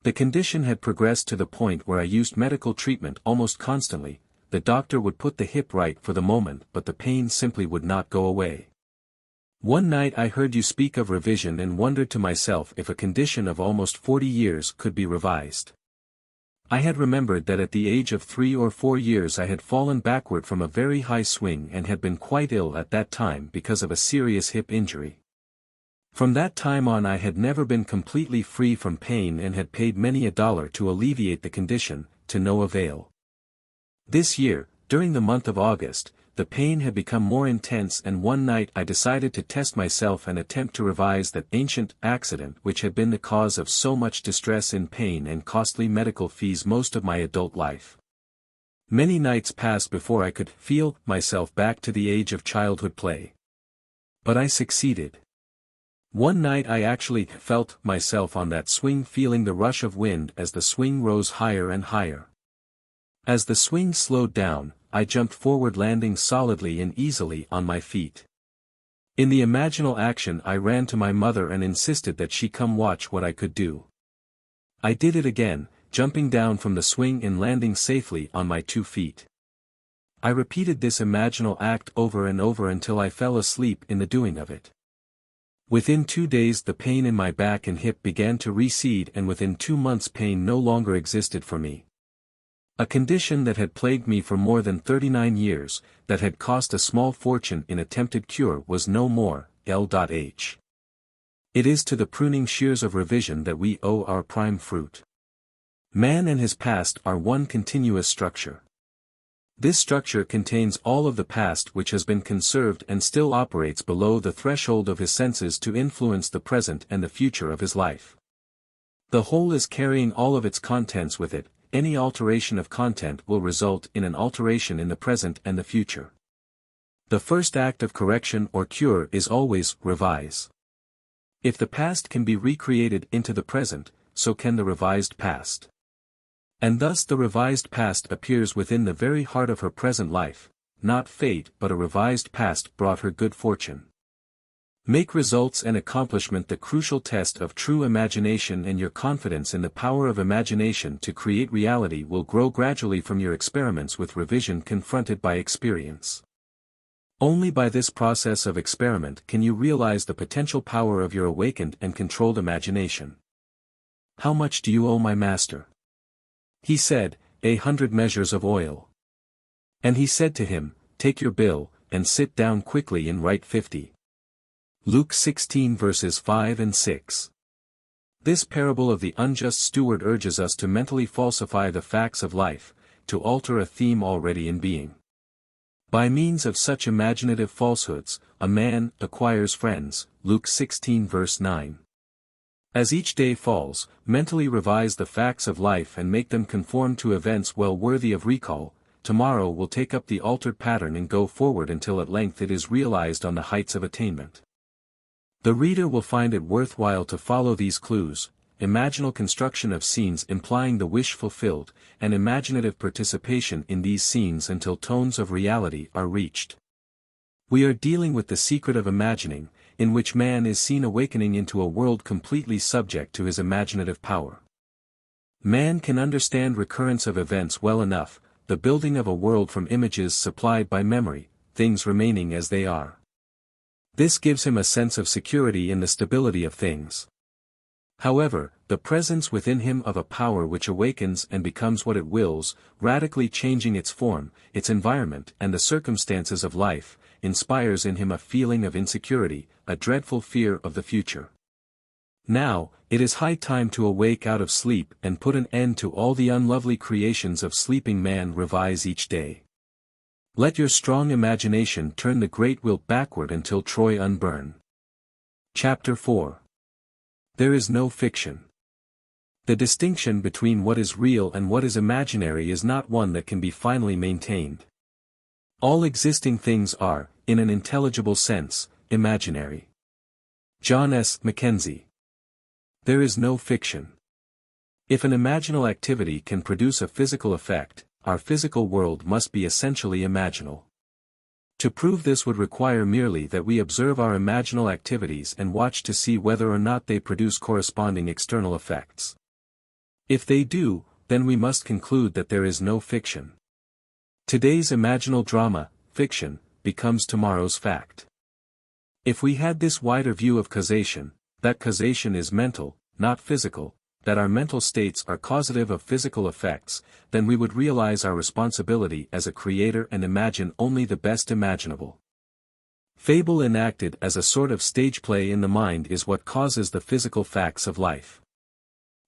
The condition had progressed to the point where I used medical treatment almost constantly. The doctor would put the hip right for the moment but the pain simply would not go away. One night I heard you speak of revision and wondered to myself if a condition of almost 40 years could be revised. I had remembered that at the age of 3 or 4 years I had fallen backward from a very high swing and had been quite ill at that time because of a serious hip injury. From that time on I had never been completely free from pain and had paid many a dollar to alleviate the condition, to no avail. This year, during the month of August, the pain had become more intense and one night I decided to test myself and attempt to revise that ancient accident which had been the cause of so much distress in pain and costly medical fees most of my adult life. Many nights passed before I could feel myself back to the age of childhood play. But I succeeded. One night I actually felt myself on that swing feeling the rush of wind as the swing rose higher and higher. As the swing slowed down, I jumped forward landing solidly and easily on my feet. In the imaginal action I ran to my mother and insisted that she come watch what I could do. I did it again, jumping down from the swing and landing safely on my 2 feet. I repeated this imaginal act over and over until I fell asleep in the doing of it. Within 2 days the pain in my back and hip began to recede, and within 2 months pain no longer existed for me. A condition that had plagued me for more than 39 years, that had cost a small fortune in attempted cure, was no more. L.H. It is to the pruning shears of revision that we owe our prime fruit. Man and his past are one continuous structure. This structure contains all of the past which has been conserved and still operates below the threshold of his senses to influence the present and the future of his life. The whole is carrying all of its contents with it. Any alteration of content will result in an alteration in the present and the future. The first act of correction or cure is always revise. If the past can be recreated into the present, so can the revised past. And thus the revised past appears within the very heart of her present life. Not fate but a revised past brought her good fortune. Make results and accomplishment the crucial test of true imagination, and your confidence in the power of imagination to create reality will grow gradually from your experiments with revision confronted by experience. Only by this process of experiment can you realize the potential power of your awakened and controlled imagination. How much do you owe my master? He said, 100 measures of oil. And he said to him, take your bill, and sit down quickly and write 50. Luke 16 verses 5 and 6. This parable of the unjust steward urges us to mentally falsify the facts of life, to alter a theme already in being. By means of such imaginative falsehoods, a man acquires friends, Luke 16 verse 9. As each day falls, mentally revise the facts of life and make them conform to events well worthy of recall. Tomorrow will take up the altered pattern and go forward until at length it is realized on the heights of attainment. The reader will find it worthwhile to follow these clues: imaginal construction of scenes implying the wish fulfilled, and imaginative participation in these scenes until tones of reality are reached. We are dealing with the secret of imagining, in which man is seen awakening into a world completely subject to his imaginative power. Man can understand recurrence of events well enough, the building of a world from images supplied by memory, things remaining as they are. This gives him a sense of security in the stability of things. However, the presence within him of a power which awakens and becomes what it wills, radically changing its form, its environment and the circumstances of life, inspires in him a feeling of insecurity, a dreadful fear of the future. Now, it is high time to awake out of sleep and put an end to all the unlovely creations of sleeping man. Revise each day. Let your strong imagination turn the great will backward until Troy unburn. Chapter 4. There is no fiction. The distinction between what is real and what is imaginary is not one that can be finally maintained. All existing things are, in an intelligible sense, imaginary. John S. Mackenzie. There is no fiction. If an imaginal activity can produce a physical effect, our physical world must be essentially imaginal. To prove this would require merely that we observe our imaginal activities and watch to see whether or not they produce corresponding external effects. If they do, then we must conclude that there is no fiction. Today's imaginal drama, fiction, becomes tomorrow's fact. If we had this wider view of causation, that causation is mental, not physical, that our mental states are causative of physical effects, then we would realize our responsibility as a creator and imagine only the best imaginable. Fable enacted as a sort of stage play in the mind is what causes the physical facts of life.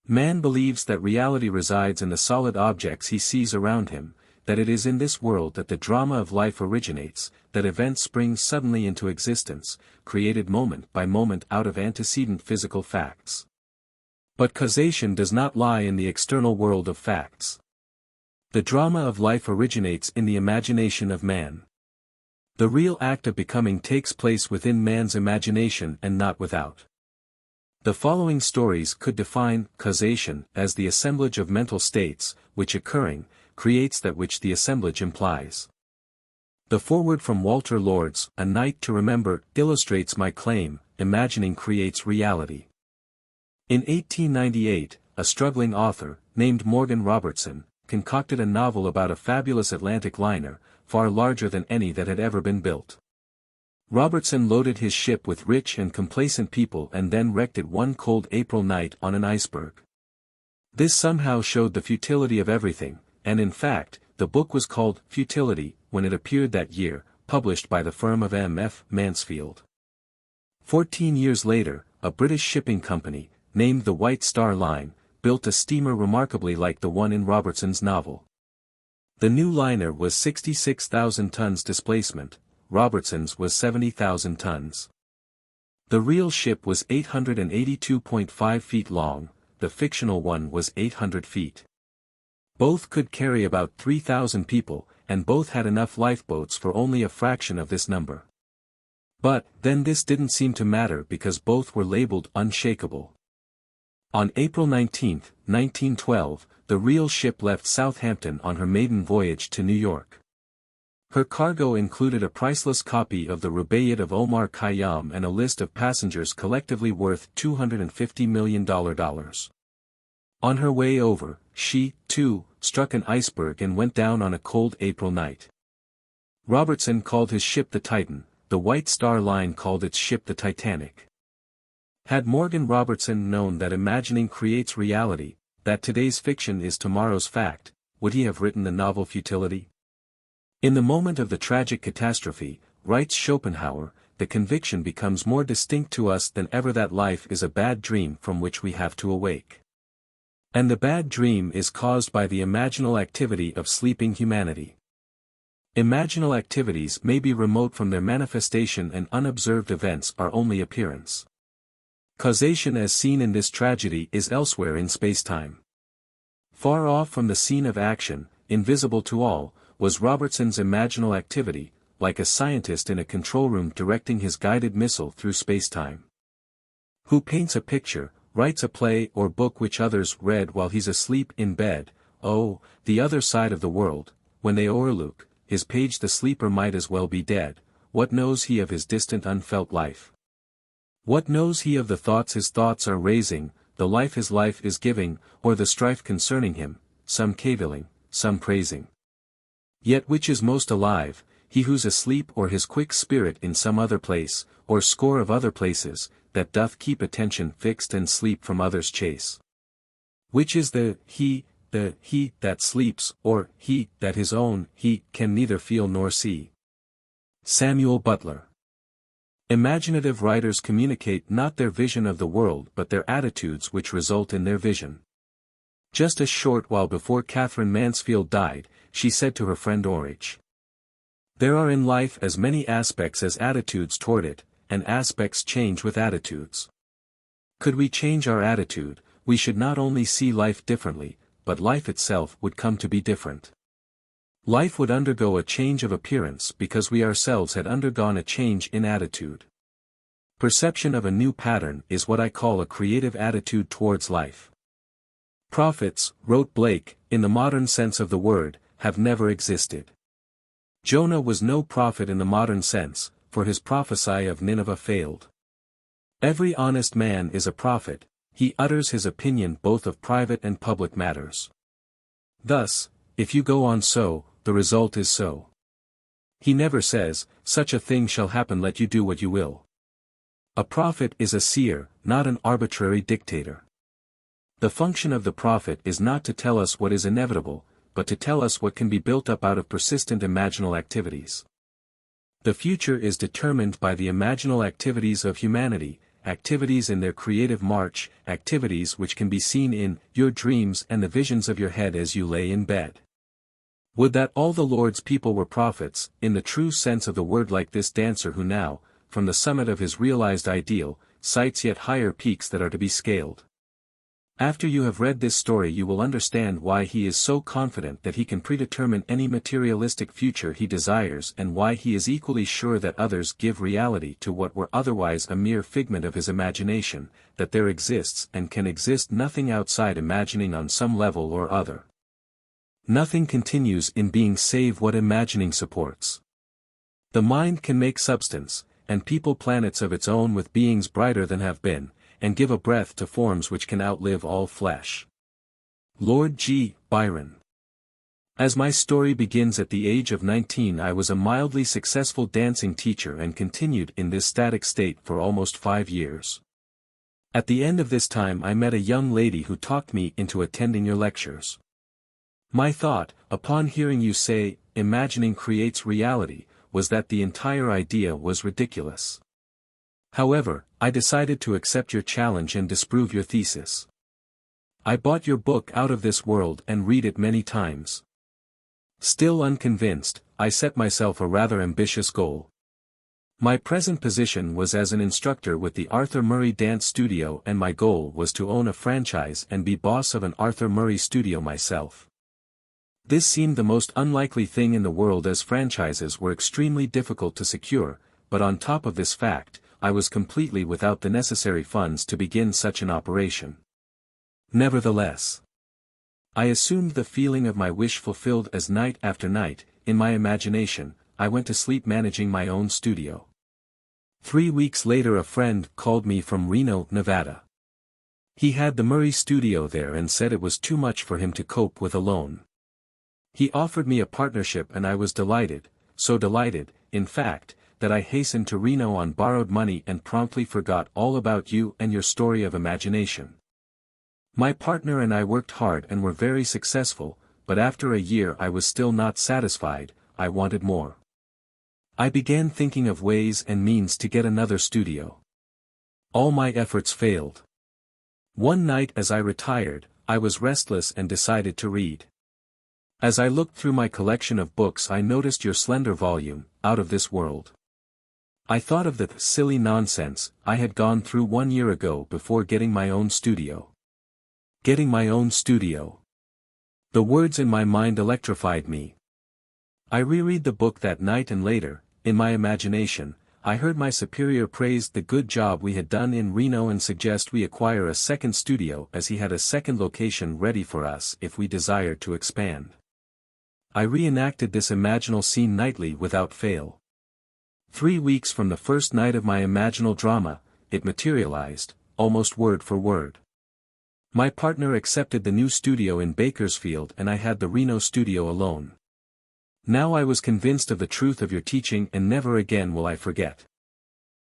Man believes that reality resides in the solid objects he sees around him, that it is in this world that the drama of life originates, that events spring suddenly into existence, created moment by moment out of antecedent physical facts. But causation does not lie in the external world of facts. The drama of life originates in the imagination of man. The real act of becoming takes place within man's imagination and not without. The following stories could define causation as the assemblage of mental states, which occurring, creates that which the assemblage implies. The foreword from Walter Lord's A Night to Remember illustrates my claim: imagining creates reality. In 1898, a struggling author, named Morgan Robertson, concocted a novel about a fabulous Atlantic liner, far larger than any that had ever been built. Robertson loaded his ship with rich and complacent people and then wrecked it one cold April night on an iceberg. This somehow showed the futility of everything, and in fact, the book was called Futility when it appeared that year, published by the firm of M.F. Mansfield. 14 years later, a British shipping company, named the White Star Line, built a steamer remarkably like the one in Robertson's novel. The new liner was 66,000 tons displacement, Robertson's was 70,000 tons. The real ship was 882.5 feet long, the fictional one was 800 feet. Both could carry about 3,000 people, and both had enough lifeboats for only a fraction of this number. But, then this didn't seem to matter because both were labeled unshakable. On April 19, 1912, the real ship left Southampton on her maiden voyage to New York. Her cargo included a priceless copy of the Rubaiyat of Omar Khayyam and a list of passengers collectively worth $250 million. On her way over, she, too, struck an iceberg and went down on a cold April night. Robertson called his ship the Titan, the White Star Line called its ship the Titanic. Had Morgan Robertson known that imagining creates reality, that today's fiction is tomorrow's fact, would he have written the novel Futility? In the moment of the tragic catastrophe, writes Schopenhauer, the conviction becomes more distinct to us than ever that life is a bad dream from which we have to awake. And the bad dream is caused by the imaginal activity of sleeping humanity. Imaginal activities may be remote from their manifestation and unobserved events are only appearance. Causation as seen in this tragedy is elsewhere in spacetime. Far off from the scene of action, invisible to all, was Robertson's imaginal activity, like a scientist in a control room directing his guided missile through spacetime. Who paints a picture, writes a play or book which others read while he's asleep in bed, oh, the other side of the world, when they o'erlook his page the sleeper might as well be dead, what knows he of his distant unfelt life? What knows he of the thoughts his thoughts are raising, the life his life is giving, or the strife concerning him, some cavilling, some praising? Yet which is most alive, he who's asleep or his quick spirit in some other place, or score of other places, that doth keep attention fixed and sleep from others' chase? Which is the he that sleeps, or he that his own he can neither feel nor see? Samuel Butler. Imaginative writers communicate not their vision of the world but their attitudes which result in their vision. Just a short while before Catherine Mansfield died, she said to her friend Orridge, "There are in life as many aspects as attitudes toward it, and aspects change with attitudes. Could we change our attitude, we should not only see life differently, but life itself would come to be different. Life would undergo a change of appearance because we ourselves had undergone a change in attitude. Perception of a new pattern is what I call a creative attitude towards life. Prophets, wrote Blake, in the modern sense of the word, have never existed. Jonah was no prophet in the modern sense, for his prophecy of Nineveh failed. Every honest man is a prophet, he utters his opinion both of private and public matters. Thus, if you go on so, the result is so. He never says, such a thing shall happen, let you do what you will. A prophet is a seer, not an arbitrary dictator. The function of the prophet is not to tell us what is inevitable, but to tell us what can be built up out of persistent imaginal activities. The future is determined by the imaginal activities of humanity, activities in their creative march, activities which can be seen in your dreams and the visions of your head as you lay in bed. Would that all the Lord's people were prophets, in the true sense of the word, like this dancer who now, from the summit of his realized ideal, sights yet higher peaks that are to be scaled. After you have read this story you will understand why he is so confident that he can predetermine any materialistic future he desires, and why he is equally sure that others give reality to what were otherwise a mere figment of his imagination, that there exists and can exist nothing outside imagining on some level or other. Nothing continues in being save what imagining supports. The mind can make substance, and people planets of its own with beings brighter than have been, and give a breath to forms which can outlive all flesh. Lord G. Byron. As my story begins, at the age of 19 I was a mildly successful dancing teacher and continued in this static state for almost 5 years. At the end of this time I met a young lady who talked me into attending your lectures. My thought, upon hearing you say, imagining creates reality, was that the entire idea was ridiculous. However, I decided to accept your challenge and disprove your thesis. I bought your book Out of This World and read it many times. Still unconvinced, I set myself a rather ambitious goal. My present position was as an instructor with the Arthur Murray Dance Studio, and my goal was to own a franchise and be boss of an Arthur Murray studio myself. This seemed the most unlikely thing in the world, as franchises were extremely difficult to secure, but on top of this fact, I was completely without the necessary funds to begin such an operation. Nevertheless, I assumed the feeling of my wish fulfilled as night after night, in my imagination, I went to sleep managing my own studio. 3 weeks later a friend called me from Reno, Nevada. He had the Murray studio there and said it was too much for him to cope with alone. He offered me a partnership and I was delighted, so delighted, in fact, that I hastened to Reno on borrowed money and promptly forgot all about you and your story of imagination. My partner and I worked hard and were very successful, but after a year I was still not satisfied, I wanted more. I began thinking of ways and means to get another studio. All my efforts failed. One night as I retired, I was restless and decided to read. As I looked through my collection of books I noticed your slender volume, Out of This World. I thought of the silly nonsense I had gone through 1 year ago before getting my own studio. Getting my own studio. The words in my mind electrified me. I reread the book that night and later, in my imagination, I heard my superior praise the good job we had done in Reno and suggest we acquire a second studio as he had a second location ready for us if we desired to expand. I reenacted this imaginal scene nightly without fail. 3 weeks from the first night of my imaginal drama, it materialized, almost word for word. My partner accepted the new studio in Bakersfield and I had the Reno studio alone. Now I was convinced of the truth of your teaching and never again will I forget.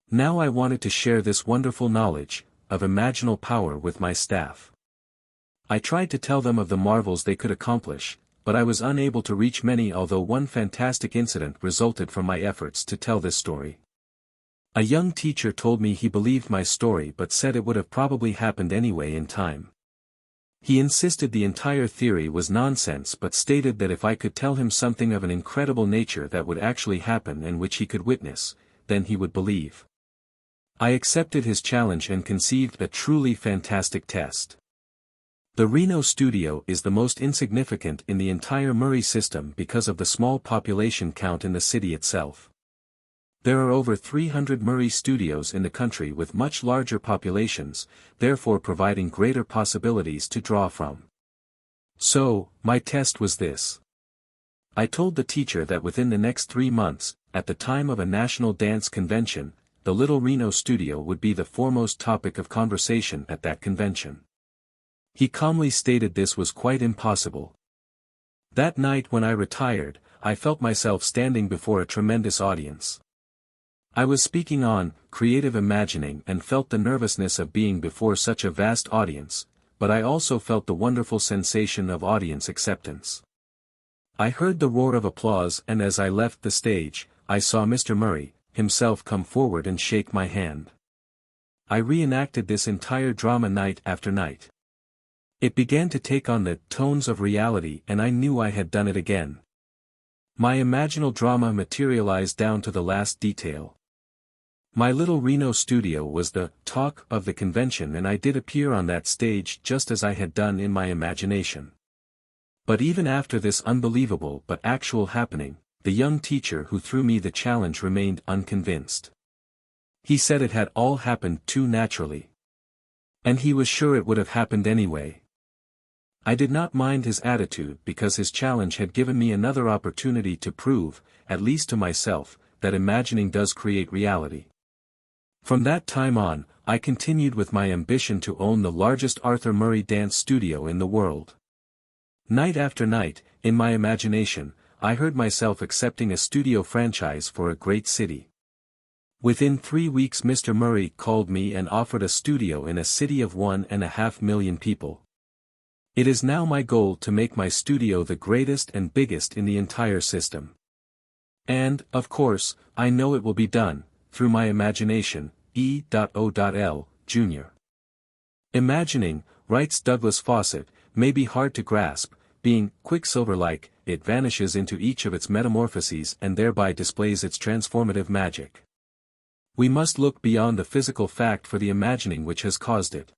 Now I wanted to share this wonderful knowledge, of imaginal power with my staff. I tried to tell them of the marvels they could accomplish, but I was unable to reach many, although one fantastic incident resulted from my efforts to tell this story. A young teacher told me he believed my story but said it would have probably happened anyway in time. He insisted the entire theory was nonsense but stated that if I could tell him something of an incredible nature that would actually happen and which he could witness, then he would believe. I accepted his challenge and conceived a truly fantastic test. The Reno studio is the most insignificant in the entire Murray system because of the small population count in the city itself. There are over 300 Murray studios in the country with much larger populations, therefore providing greater possibilities to draw from. So, my test was this. I told the teacher that within the next 3 months, at the time of a national dance convention, the Little Reno studio would be the foremost topic of conversation at that convention. He calmly stated this was quite impossible. That night when I retired, I felt myself standing before a tremendous audience. I was speaking on creative imagining and felt the nervousness of being before such a vast audience, but I also felt the wonderful sensation of audience acceptance. I heard the roar of applause and as I left the stage, I saw Mr. Murray, himself come forward and shake my hand. I reenacted this entire drama night after night. It began to take on the tones of reality and I knew I had done it again. My imaginal drama materialized down to the last detail. My Little Reno studio was the talk of the convention and I did appear on that stage just as I had done in my imagination. But even after this unbelievable but actual happening, the young teacher who threw me the challenge remained unconvinced. He said it had all happened too naturally. And he was sure it would have happened anyway. I did not mind his attitude because his challenge had given me another opportunity to prove, at least to myself, that imagining does create reality. From that time on, I continued with my ambition to own the largest Arthur Murray dance studio in the world. Night after night, in my imagination, I heard myself accepting a studio franchise for a great city. Within 3 weeks Mr. Murray called me and offered a studio in a city of 1.5 million people. It is now my goal to make my studio the greatest and biggest in the entire system. And, of course, I know it will be done, through my imagination, E.O.L., Jr. Imagining, writes Douglas Fawcett, may be hard to grasp, being quicksilver-like, it vanishes into each of its metamorphoses and thereby displays its transformative magic. We must look beyond the physical fact for the imagining which has caused it.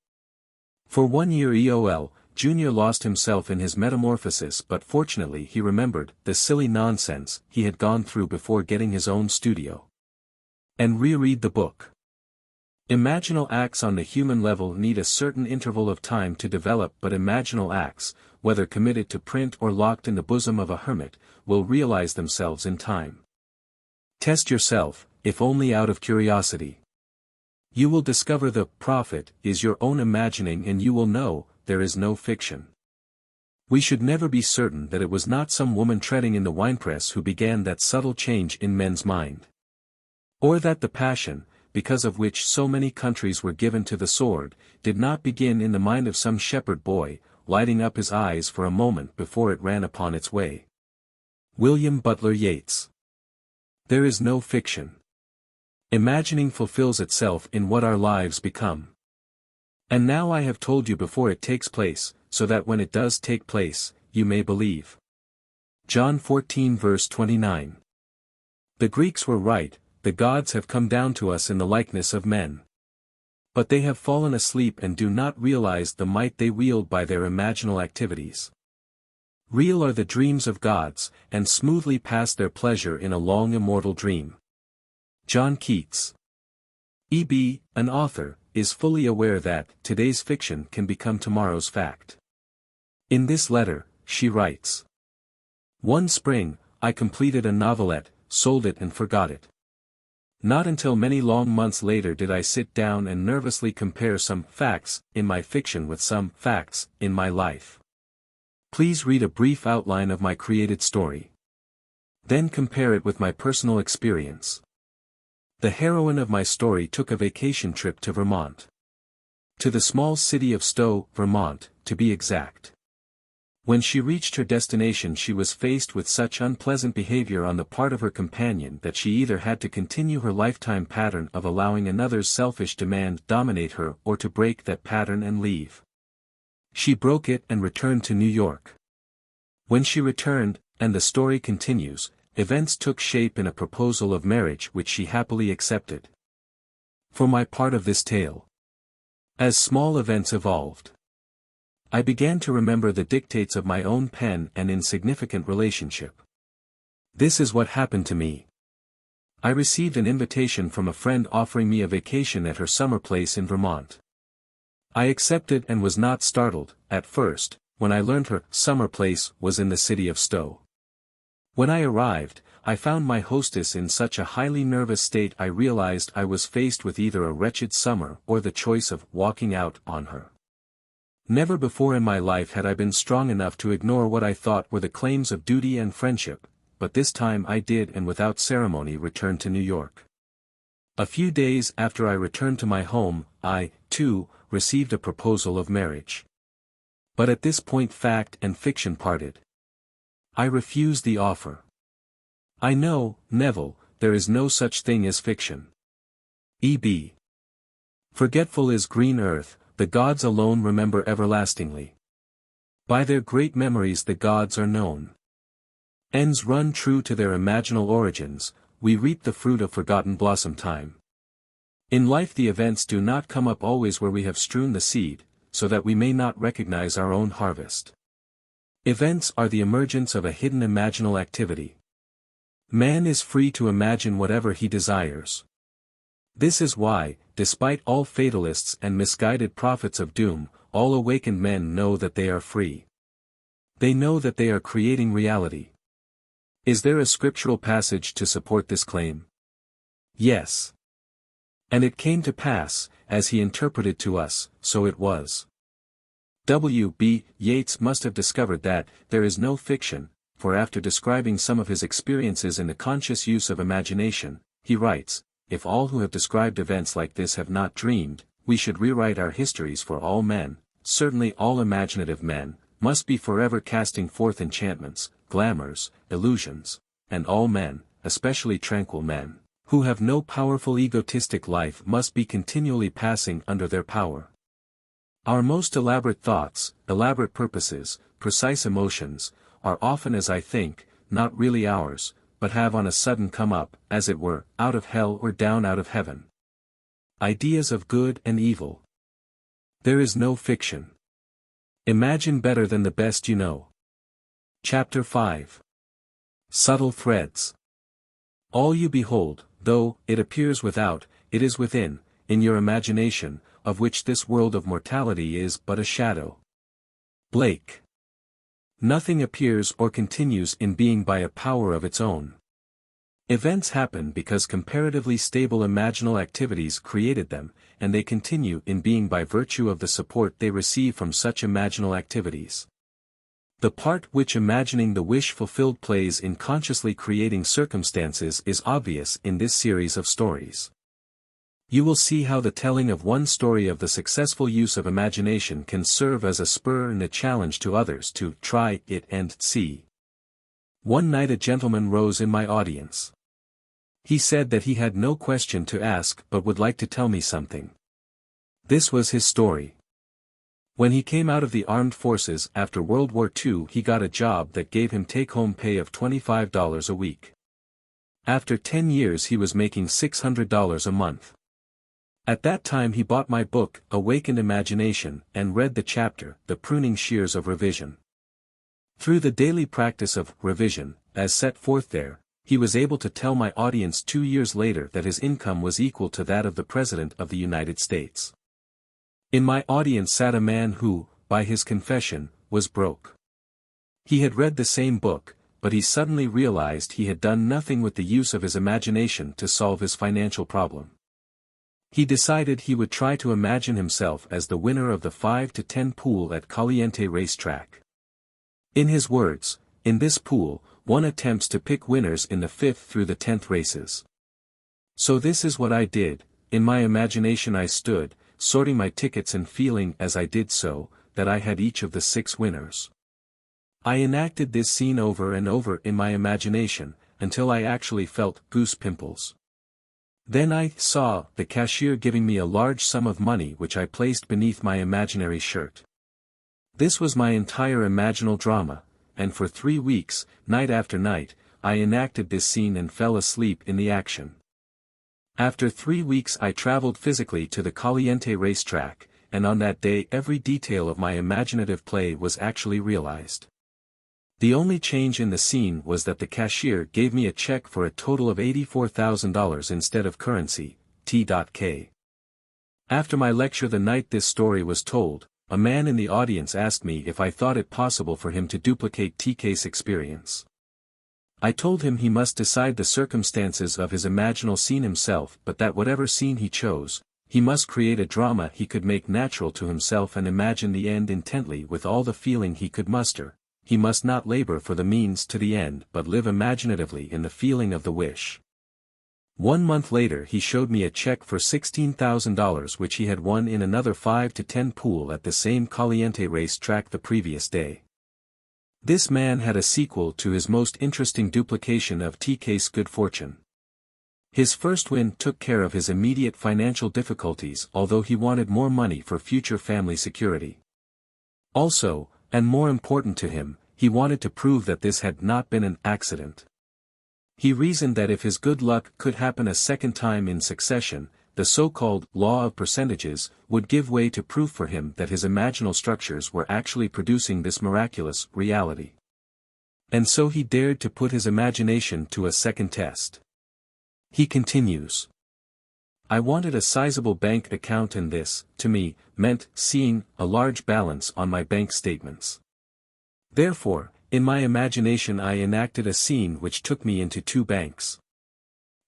For 1 year E.O.L., Jr. lost himself in his metamorphosis, but fortunately he remembered the silly nonsense he had gone through before getting his own studio. And reread the book. Imaginal acts on the human level need a certain interval of time to develop, but imaginal acts, whether committed to print or locked in the bosom of a hermit, will realize themselves in time. Test yourself, if only out of curiosity. You will discover the profit is your own imagining, and you will know there is no fiction. We should never be certain that it was not some woman treading in the winepress who began that subtle change in men's mind. Or that the passion, because of which so many countries were given to the sword, did not begin in the mind of some shepherd boy, lighting up his eyes for a moment before it ran upon its way. William Butler Yeats. There is no fiction. Imagining fulfills itself in what our lives become. And now I have told you before it takes place, so that when it does take place, you may believe. John 14 verse 29. The Greeks were right, the gods have come down to us in the likeness of men. But they have fallen asleep and do not realize the might they wield by their imaginal activities. Real are the dreams of gods, and smoothly pass their pleasure in a long immortal dream. John Keats. E.B., an author, is fully aware that today's fiction can become tomorrow's fact. In this letter, she writes, "One spring, I completed a novelette, sold it and forgot it. Not until many long months later did I sit down and nervously compare some facts in my fiction with some facts in my life. Please read a brief outline of my created story. Then compare it with my personal experience. The heroine of my story took a vacation trip to Vermont. To the small city of Stowe, Vermont, to be exact. When she reached her destination she was faced with such unpleasant behavior on the part of her companion that she either had to continue her lifetime pattern of allowing another's selfish demand dominate her or to break that pattern and leave. She broke it and returned to New York. When she returned, and the story continues, events took shape in a proposal of marriage which she happily accepted. For my part of this tale. As small events evolved, I began to remember the dictates of my own pen and insignificant relationship. This is what happened to me. I received an invitation from a friend offering me a vacation at her summer place in Vermont. I accepted and was not startled, at first, when I learned her summer place was in the city of Stowe. When I arrived, I found my hostess in such a highly nervous state I realized I was faced with either a wretched summer or the choice of walking out on her. Never before in my life had I been strong enough to ignore what I thought were the claims of duty and friendship, but this time I did and without ceremony returned to New York. A few days after I returned to my home, I, too, received a proposal of marriage. But at this point fact and fiction parted. I refused the offer. I know, Neville, there is no such thing as fiction. E.B. Forgetful is green earth, the gods alone remember everlastingly. By their great memories the gods are known. Ends run true to their imaginal origins, we reap the fruit of forgotten blossom time. In life the events do not come up always where we have strewn the seed, so that we may not recognize our own harvest. Events are the emergence of a hidden imaginal activity. Man is free to imagine whatever he desires. This is why, despite all fatalists and misguided prophets of doom, all awakened men know that they are free. They know that they are creating reality. Is there a scriptural passage to support this claim? Yes. And it came to pass, as he interpreted to us, so it was. W. B. Yeats must have discovered that there is no fiction, for after describing some of his experiences in the conscious use of imagination, he writes, "If all who have described events like this have not dreamed, we should rewrite our histories, for all men, certainly all imaginative men, must be forever casting forth enchantments, glamours, illusions, and all men, especially tranquil men, who have no powerful egotistic life, must be continually passing under their power. Our most elaborate thoughts, elaborate purposes, precise emotions, are often, as I think, not really ours, but have on a sudden come up, as it were, out of hell or down out of heaven. Ideas of good and evil. There is no fiction. Imagine better than the best you know." Chapter 5. Subtle Threads. "All you behold, though it appears without, it is within, in your imagination, of which this world of mortality is but a shadow." Blake. Nothing appears or continues in being by a power of its own. Events happen because comparatively stable imaginal activities created them, and they continue in being by virtue of the support they receive from such imaginal activities. The part which imagining the wish fulfilled plays in consciously creating circumstances is obvious in this series of stories. You will see how the telling of one story of the successful use of imagination can serve as a spur and a challenge to others to try it and see. One night a gentleman rose in my audience. He said that he had no question to ask but would like to tell me something. This was his story. When he came out of the armed forces after World War II, he got a job that gave him take-home pay of $25 a week. After 10 years he was making $600 a month. At that time he bought my book, Awakened Imagination, and read the chapter, The Pruning Shears of Revision. Through the daily practice of revision, as set forth there, he was able to tell my audience 2 years later that his income was equal to that of the President of the United States. In my audience sat a man who, by his confession, was broke. He had read the same book, but he suddenly realized he had done nothing with the use of his imagination to solve his financial problem. He decided he would try to imagine himself as the winner of the 5 to 10 pool at Caliente racetrack. In his words, "In this pool, one attempts to pick winners in the 5th through the 10th races. So this is what I did. In my imagination I stood, sorting my tickets and feeling as I did so, that I had each of the 6 winners. I enacted this scene over and over in my imagination, until I actually felt goose pimples. Then I saw the cashier giving me a large sum of money which I placed beneath my imaginary shirt. This was my entire imaginal drama, and for 3 weeks, night after night, I enacted this scene and fell asleep in the action. After 3 weeks I traveled physically to the Caliente racetrack, and on that day every detail of my imaginative play was actually realized. The only change in the scene was that the cashier gave me a check for a total of $84,000 instead of currency, T.K. After my lecture the night this story was told, a man in the audience asked me if I thought it possible for him to duplicate TK's experience. I told him he must decide the circumstances of his imaginal scene himself, but that whatever scene he chose, he must create a drama he could make natural to himself and imagine the end intently with all the feeling he could muster. He must not labor for the means to the end but live imaginatively in the feeling of the wish. 1 month later he showed me a check for $16,000 which he had won in another 5 to 10 pool at the same Caliente race track the previous day. This man had a sequel to his most interesting duplication of TK's good fortune. His first win took care of his immediate financial difficulties, although he wanted more money for future family security. Also, and more important to him, he wanted to prove that this had not been an accident. He reasoned that if his good luck could happen a second time in succession, the so-called law of percentages would give way to proof for him that his imaginal structures were actually producing this miraculous reality. And so he dared to put his imagination to a second test. He continues. I wanted a sizable bank account, and this, to me, meant seeing a large balance on my bank statements. Therefore, in my imagination I enacted a scene which took me into 2 banks.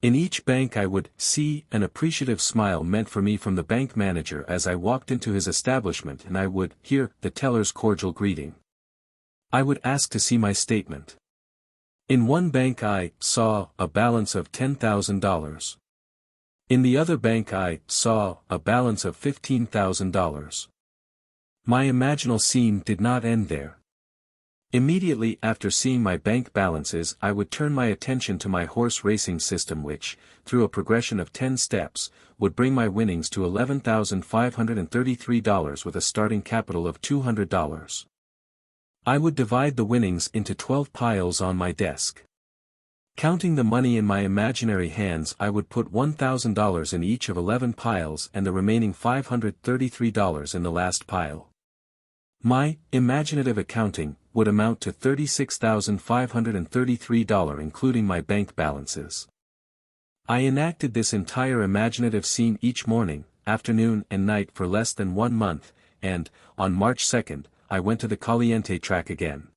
In each bank I would see an appreciative smile meant for me from the bank manager as I walked into his establishment, and I would hear the teller's cordial greeting. I would ask to see my statement. In one bank I saw a balance of $10,000. In the other bank I saw a balance of $15,000. My imaginal scene did not end there. Immediately after seeing my bank balances, I would turn my attention to my horse racing system, which, through a progression of 10 steps, would bring my winnings to $11,533 with a starting capital of $200. I would divide the winnings into 12 piles on my desk. Counting the money in my imaginary hands, I would put $1,000 in each of 11 piles and the remaining $533 in the last pile. My imaginative accounting would amount to $36,533 including my bank balances. I enacted this entire imaginative scene each morning, afternoon and night for less than 1 month, and, on March 2nd, I went to the Caliente track again.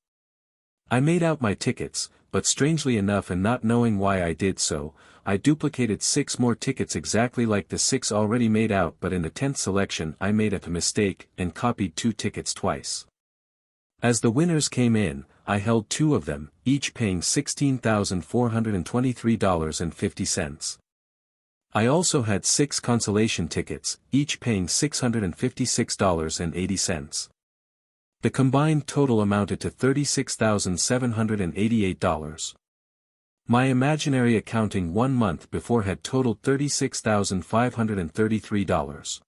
I made out my tickets, but strangely enough, and not knowing why I did so, I duplicated 6 more tickets exactly like the 6 already made out, but in the 10th selection I made a mistake and copied 2 tickets twice. As the winners came in, I held 2 of them, each paying $16,423.50. I also had 6 consolation tickets, each paying $656.80. The combined total amounted to $36,788. My imaginary accounting 1 month before had totaled $36,533.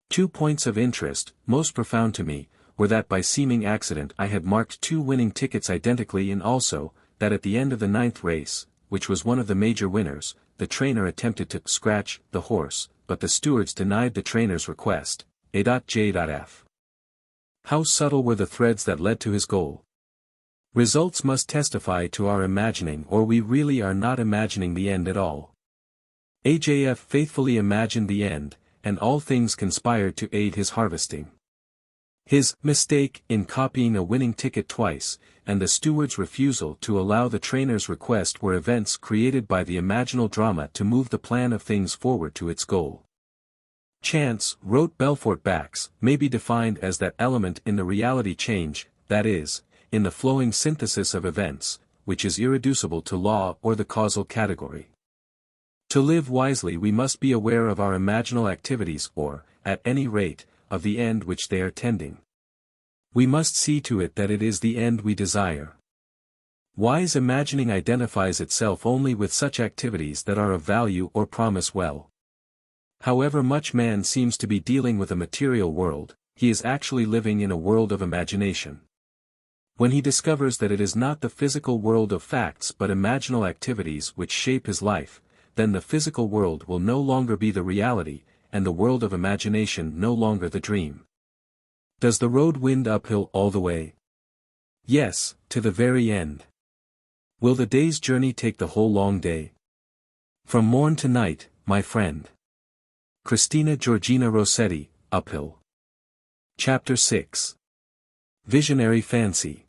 2 points of interest, most profound to me, were that by seeming accident I had marked 2 winning tickets identically, and also, that at the end of the 9th race, which was one of the major winners, the trainer attempted to scratch the horse, but the stewards denied the trainer's request. A.J.F. How subtle were the threads that led to his goal. Results must testify to our imagining, or we really are not imagining the end at all. AJF faithfully imagined the end, and all things conspired to aid his harvesting. His mistake in copying a winning ticket twice, and the steward's refusal to allow the trainer's request were events created by the imaginal drama to move the plan of things forward to its goal. Chance, wrote Belfort Bax, may be defined as that element in the reality change, that is, in the flowing synthesis of events, which is irreducible to law or the causal category. To live wisely we must be aware of our imaginal activities, or, at any rate, of the end which they are tending. We must see to it that it is the end we desire. Wise imagining identifies itself only with such activities that are of value or promise well. However much man seems to be dealing with a material world, he is actually living in a world of imagination. When he discovers that it is not the physical world of facts but imaginal activities which shape his life, then the physical world will no longer be the reality, and the world of imagination no longer the dream. Does the road wind uphill all the way? Yes, to the very end. Will the day's journey take the whole long day? From morn to night, my friend. Christina Georgina Rossetti, Uphill. Chapter 6. Visionary Fancy.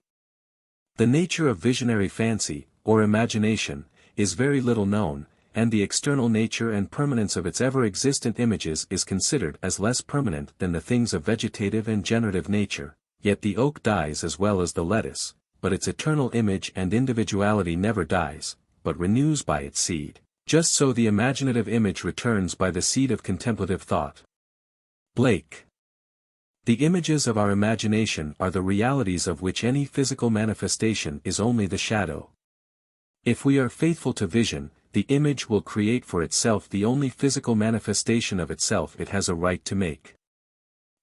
The nature of visionary fancy, or imagination, is very little known, and the external nature and permanence of its ever-existent images is considered as less permanent than the things of vegetative and generative nature. Yet the oak dies as well as the lettuce, but its eternal image and individuality never dies, but renews by its seed. Just so the imaginative image returns by the seed of contemplative thought. Blake. The images of our imagination are the realities of which any physical manifestation is only the shadow. If we are faithful to vision, the image will create for itself the only physical manifestation of itself it has a right to make.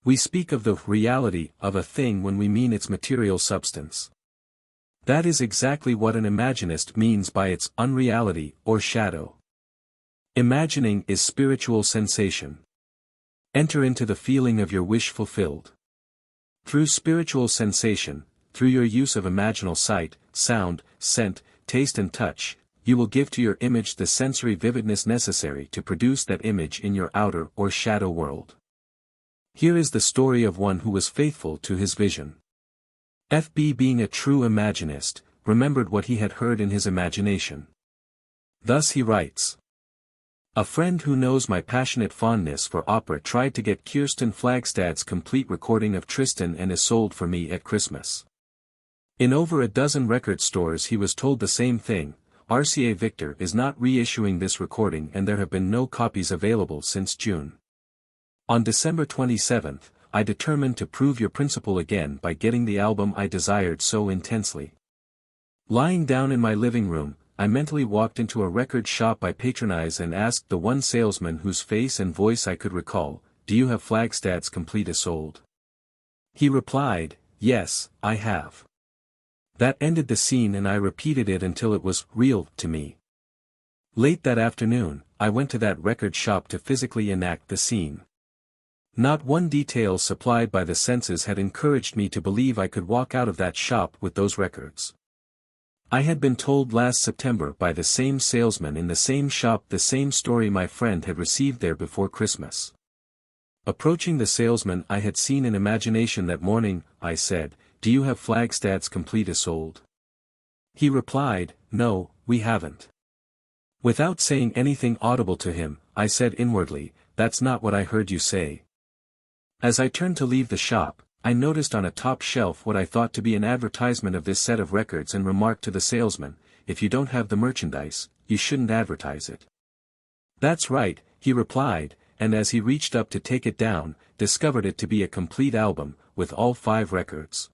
We speak of the reality of a thing when we mean its material substance. That is exactly what an imaginist means by its unreality or shadow. Imagining is spiritual sensation. Enter into the feeling of your wish fulfilled. Through spiritual sensation, through your use of imaginal sight, sound, scent, taste and touch, you will give to your image the sensory vividness necessary to produce that image in your outer or shadow world. Here is the story of one who was faithful to his vision. F.B. being a true imaginist, remembered what he had heard in his imagination. Thus he writes. A friend who knows my passionate fondness for opera tried to get Kirsten Flagstad's complete recording of Tristan and Isolde for me at Christmas. In over a dozen record stores he was told the same thing. RCA Victor is not reissuing this recording and there have been no copies available since June. On December 27, I determined to prove your principle again by getting the album I desired so intensely. Lying down in my living room, I mentally walked into a record shop I patronize and asked the one salesman whose face and voice I could recall, "Do you have Flagstad's Complete Sold?" He replied, "Yes, I have." That ended the scene and I repeated it until it was real to me. Late that afternoon, I went to that record shop to physically enact the scene. Not one detail supplied by the senses had encouraged me to believe I could walk out of that shop with those records. I had been told last September by the same salesman in the same shop the same story my friend had received there before Christmas. Approaching the salesman I had seen in imagination that morning, I said, "Do you have Flagstad's Complete Sold?" He replied, "No, we haven't." Without saying anything audible to him, I said inwardly, "That's not what I heard you say." As I turned to leave the shop, I noticed on a top shelf what I thought to be an advertisement of this set of records and remarked to the salesman, "If you don't have the merchandise, you shouldn't advertise it." "That's right," he replied, and as he reached up to take it down, discovered it to be a complete album, with all 5 records.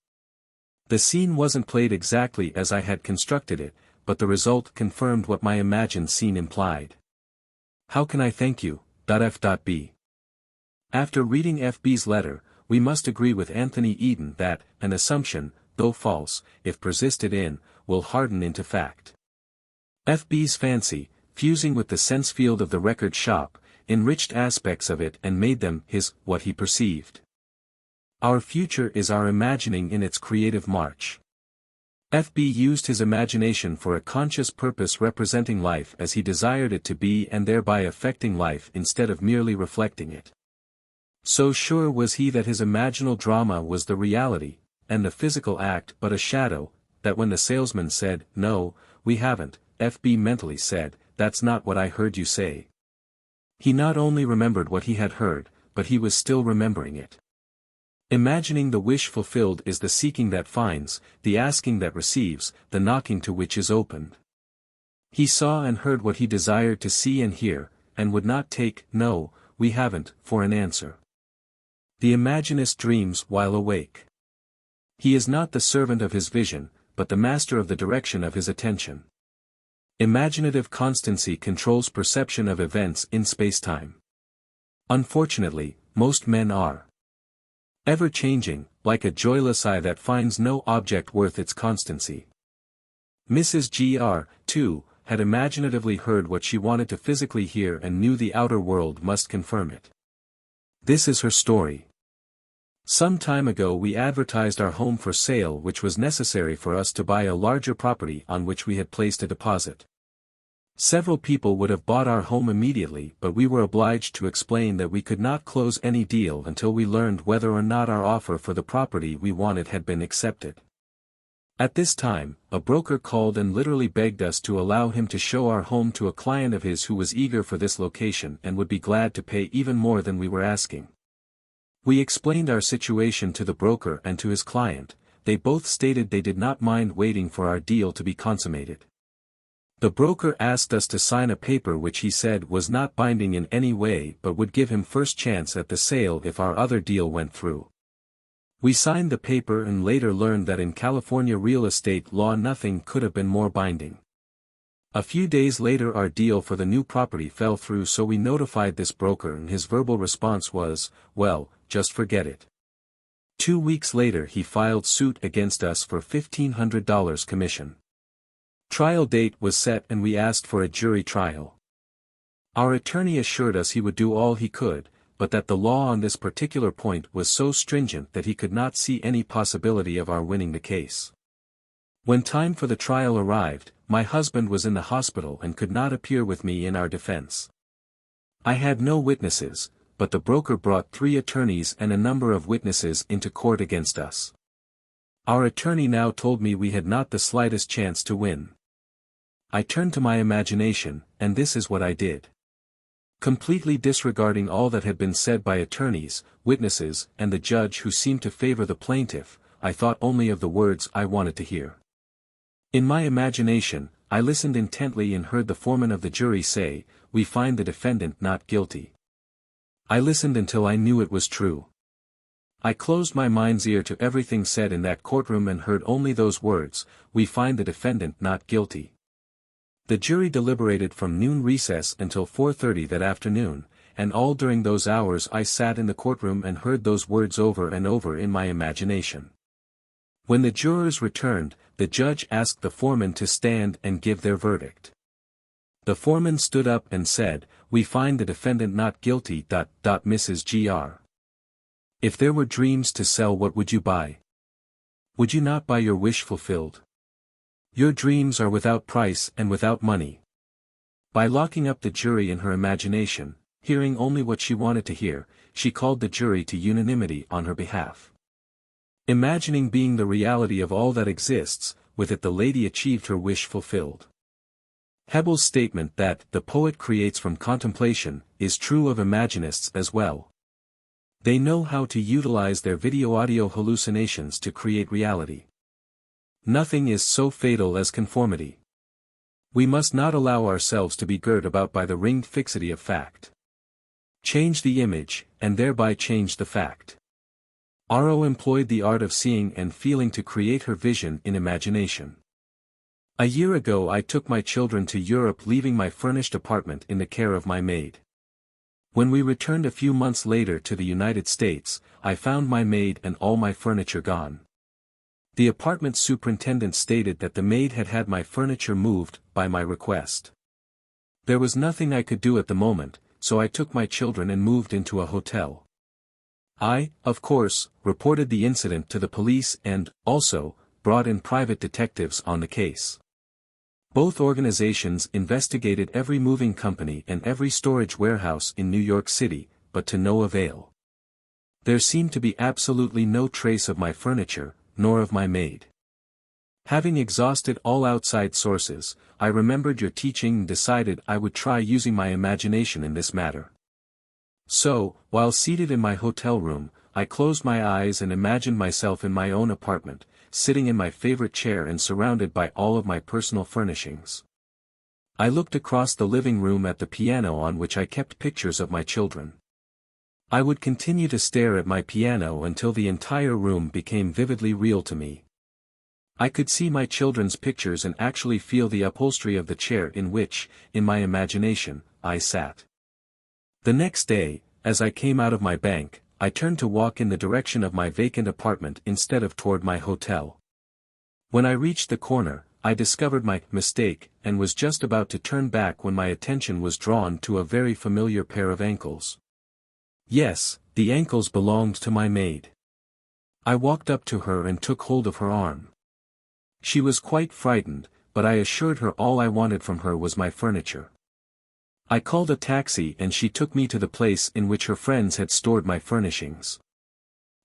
The scene wasn't played exactly as I had constructed it, but the result confirmed what my imagined scene implied. How can I thank you, F.B. After reading F.B.'s letter, we must agree with Anthony Eden that, an assumption, though false, if persisted in, will harden into fact. F.B.'s fancy, fusing with the sense field of the record shop, enriched aspects of it and made them his, what he perceived. Our future is our imagining in its creative march. F.B. used his imagination for a conscious purpose representing life as he desired it to be and thereby affecting life instead of merely reflecting it. So sure was he that his imaginal drama was the reality, and the physical act but a shadow, that when the salesman said, "No, we haven't," F.B. mentally said, "That's not what I heard you say." He not only remembered what he had heard, but he was still remembering it. Imagining the wish fulfilled is the seeking that finds, the asking that receives, the knocking to which is opened. He saw and heard what he desired to see and hear, and would not take, "No, we haven't," for an answer. The Imaginist dreams while awake. He is not the servant of his vision, but the master of the direction of his attention. Imaginative constancy controls perception of events in spacetime. Unfortunately, most men are ever-changing, like a joyless eye that finds no object worth its constancy. Mrs. Gr. too, had imaginatively heard what she wanted to physically hear and knew the outer world must confirm it. This is her story. Some time ago we advertised our home for sale, which was necessary for us to buy a larger property on which we had placed a deposit. Several people would have bought our home immediately, but we were obliged to explain that we could not close any deal until we learned whether or not our offer for the property we wanted had been accepted. At this time, a broker called and literally begged us to allow him to show our home to a client of his who was eager for this location and would be glad to pay even more than we were asking. We explained our situation to the broker and to his client. They both stated they did not mind waiting for our deal to be consummated. The broker asked us to sign a paper which he said was not binding in any way but would give him first chance at the sale if our other deal went through. We signed the paper and later learned that in California real estate law nothing could have been more binding. A few days later our deal for the new property fell through, so we notified this broker and his verbal response was, "Well, just forget it." 2 weeks later he filed suit against us for $1,500 commission. Trial date was set and we asked for a jury trial. Our attorney assured us he would do all he could, but that the law on this particular point was so stringent that he could not see any possibility of our winning the case. When time for the trial arrived, my husband was in the hospital and could not appear with me in our defense. I had no witnesses, but the broker brought 3 attorneys and a number of witnesses into court against us. Our attorney now told me we had not the slightest chance to win. I turned to my imagination, and this is what I did. Completely disregarding all that had been said by attorneys, witnesses, and the judge who seemed to favor the plaintiff, I thought only of the words I wanted to hear. In my imagination, I listened intently and heard the foreman of the jury say, "We find the defendant not guilty." I listened until I knew it was true. I closed my mind's ear to everything said in that courtroom and heard only those words, "We find the defendant not guilty." The jury deliberated from noon recess until 4:30 that afternoon, and all during those hours I sat in the courtroom and heard those words over and over in my imagination. When the jurors returned, the judge asked the foreman to stand and give their verdict. The foreman stood up and said, "We find the defendant not guilty. Mrs. Gr. If there were dreams to sell, what would you buy? Would you not buy your wish fulfilled? Your dreams are without price and without money." By locking up the jury in her imagination, hearing only what she wanted to hear, she called the jury to unanimity on her behalf. Imagining being the reality of all that exists, with it the lady achieved her wish fulfilled. Hebel's statement that the poet creates from contemplation is true of imaginists as well. They know how to utilize their video-audio hallucinations to create reality. Nothing is so fatal as conformity. We must not allow ourselves to be girt about by the ringed fixity of fact. Change the image, and thereby change the fact. R.O. employed the art of seeing and feeling to create her vision in imagination. A year ago I took my children to Europe, leaving my furnished apartment in the care of my maid. When we returned a few months later to the United States, I found my maid and all my furniture gone. The apartment superintendent stated that the maid had had my furniture moved, by my request. There was nothing I could do at the moment, so I took my children and moved into a hotel. I, of course, reported the incident to the police and, also, brought in private detectives on the case. Both organizations investigated every moving company and every storage warehouse in New York City, but to no avail. There seemed to be absolutely no trace of my furniture, nor of my maid. Having exhausted all outside sources, I remembered your teaching and decided I would try using my imagination in this matter. So, while seated in my hotel room, I closed my eyes and imagined myself in my own apartment, sitting in my favorite chair and surrounded by all of my personal furnishings. I looked across the living room at the piano on which I kept pictures of my children. I would continue to stare at my piano until the entire room became vividly real to me. I could see my children's pictures and actually feel the upholstery of the chair in which, in my imagination, I sat. The next day, as I came out of my bank, I turned to walk in the direction of my vacant apartment instead of toward my hotel. When I reached the corner, I discovered my mistake and was just about to turn back when my attention was drawn to a very familiar pair of ankles. Yes, the ankles belonged to my maid. I walked up to her and took hold of her arm. She was quite frightened, but I assured her all I wanted from her was my furniture. I called a taxi and she took me to the place in which her friends had stored my furnishings.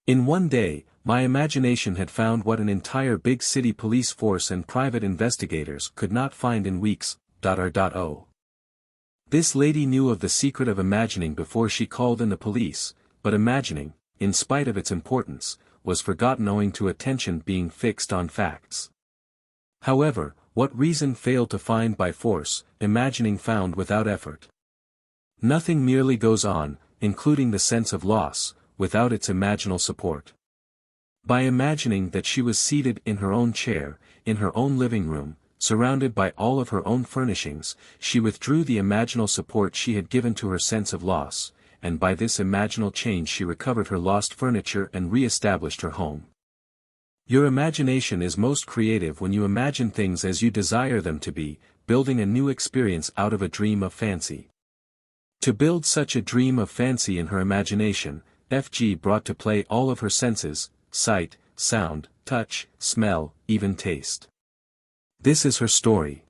In one day, my imagination had found what an entire big city police force and private investigators could not find in weeks. This lady knew of the secret of imagining before she called in the police, but imagining, in spite of its importance, was forgotten owing to attention being fixed on facts. However, what reason failed to find by force, imagining found without effort. Nothing merely goes on, including the sense of loss, without its imaginal support. By imagining that she was seated in her own chair, in her own living room, surrounded by all of her own furnishings, she withdrew the imaginal support she had given to her sense of loss, and by this imaginal change she recovered her lost furniture and re-established her home. Your imagination is most creative when you imagine things as you desire them to be, building a new experience out of a dream of fancy. To build such a dream of fancy in her imagination, F.G. brought to play all of her senses: sight, sound, touch, smell, even taste. This is her story.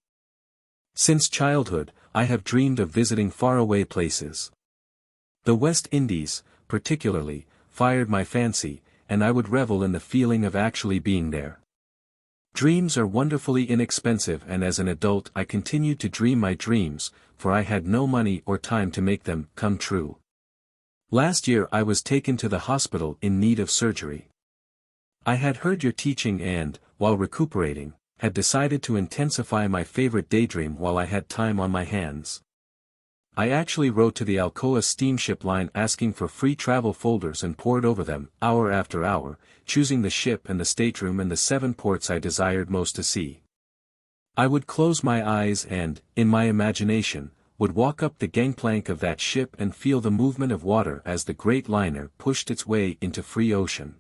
Since childhood, I have dreamed of visiting faraway places. The West Indies, particularly, fired my fancy, and I would revel in the feeling of actually being there. Dreams are wonderfully inexpensive, and as an adult I continued to dream my dreams, for I had no money or time to make them come true. Last year I was taken to the hospital in need of surgery. I had heard your teaching and, while recuperating, had decided to intensify my favorite daydream while I had time on my hands. I actually wrote to the Alcoa steamship line asking for free travel folders and pored over them, hour after hour, choosing the ship and the stateroom and the 7 ports I desired most to see. I would close my eyes and, in my imagination, would walk up the gangplank of that ship and feel the movement of water as the great liner pushed its way into free ocean.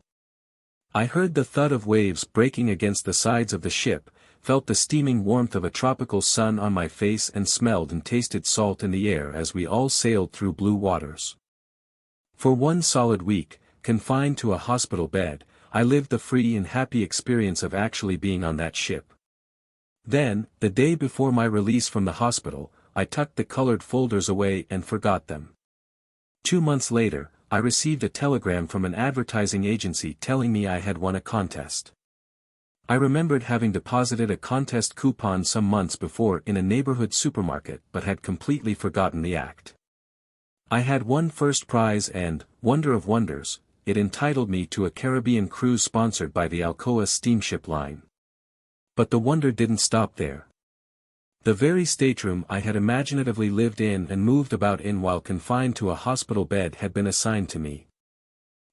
I heard the thud of waves breaking against the sides of the ship, felt the steaming warmth of a tropical sun on my face and smelled and tasted salt in the air as we all sailed through blue waters. For 1 solid week, confined to a hospital bed, I lived the free and happy experience of actually being on that ship. Then, the day before my release from the hospital, I tucked the colored folders away and forgot them. 2 months later, I received a telegram from an advertising agency telling me I had won a contest. I remembered having deposited a contest coupon some months before in a neighborhood supermarket but had completely forgotten the act. I had won first prize and, wonder of wonders, it entitled me to a Caribbean cruise sponsored by the Alcoa steamship line. But the wonder didn't stop there. The very stateroom I had imaginatively lived in and moved about in while confined to a hospital bed had been assigned to me.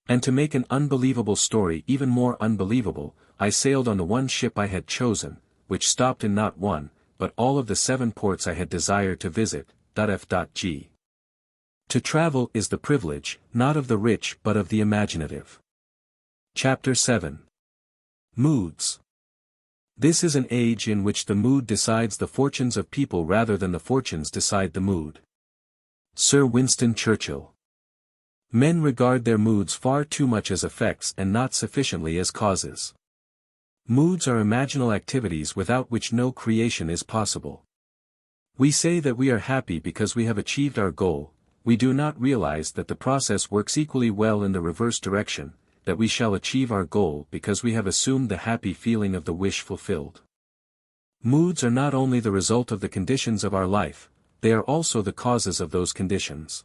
And to make an unbelievable story even more unbelievable, I sailed on the one ship I had chosen, which stopped in not one, but all of the 7 ports I had desired to visit. F.G. To travel is the privilege, not of the rich but of the imaginative. Chapter 7. Moods. This is an age in which the mood decides the fortunes of people rather than the fortunes decide the mood. Sir Winston Churchill. Men regard their moods far too much as effects and not sufficiently as causes. Moods are imaginal activities without which no creation is possible. We say that we are happy because we have achieved our goal, we do not realize that the process works equally well in the reverse direction, that we shall achieve our goal because we have assumed the happy feeling of the wish fulfilled. Moods are not only the result of the conditions of our life, they are also the causes of those conditions.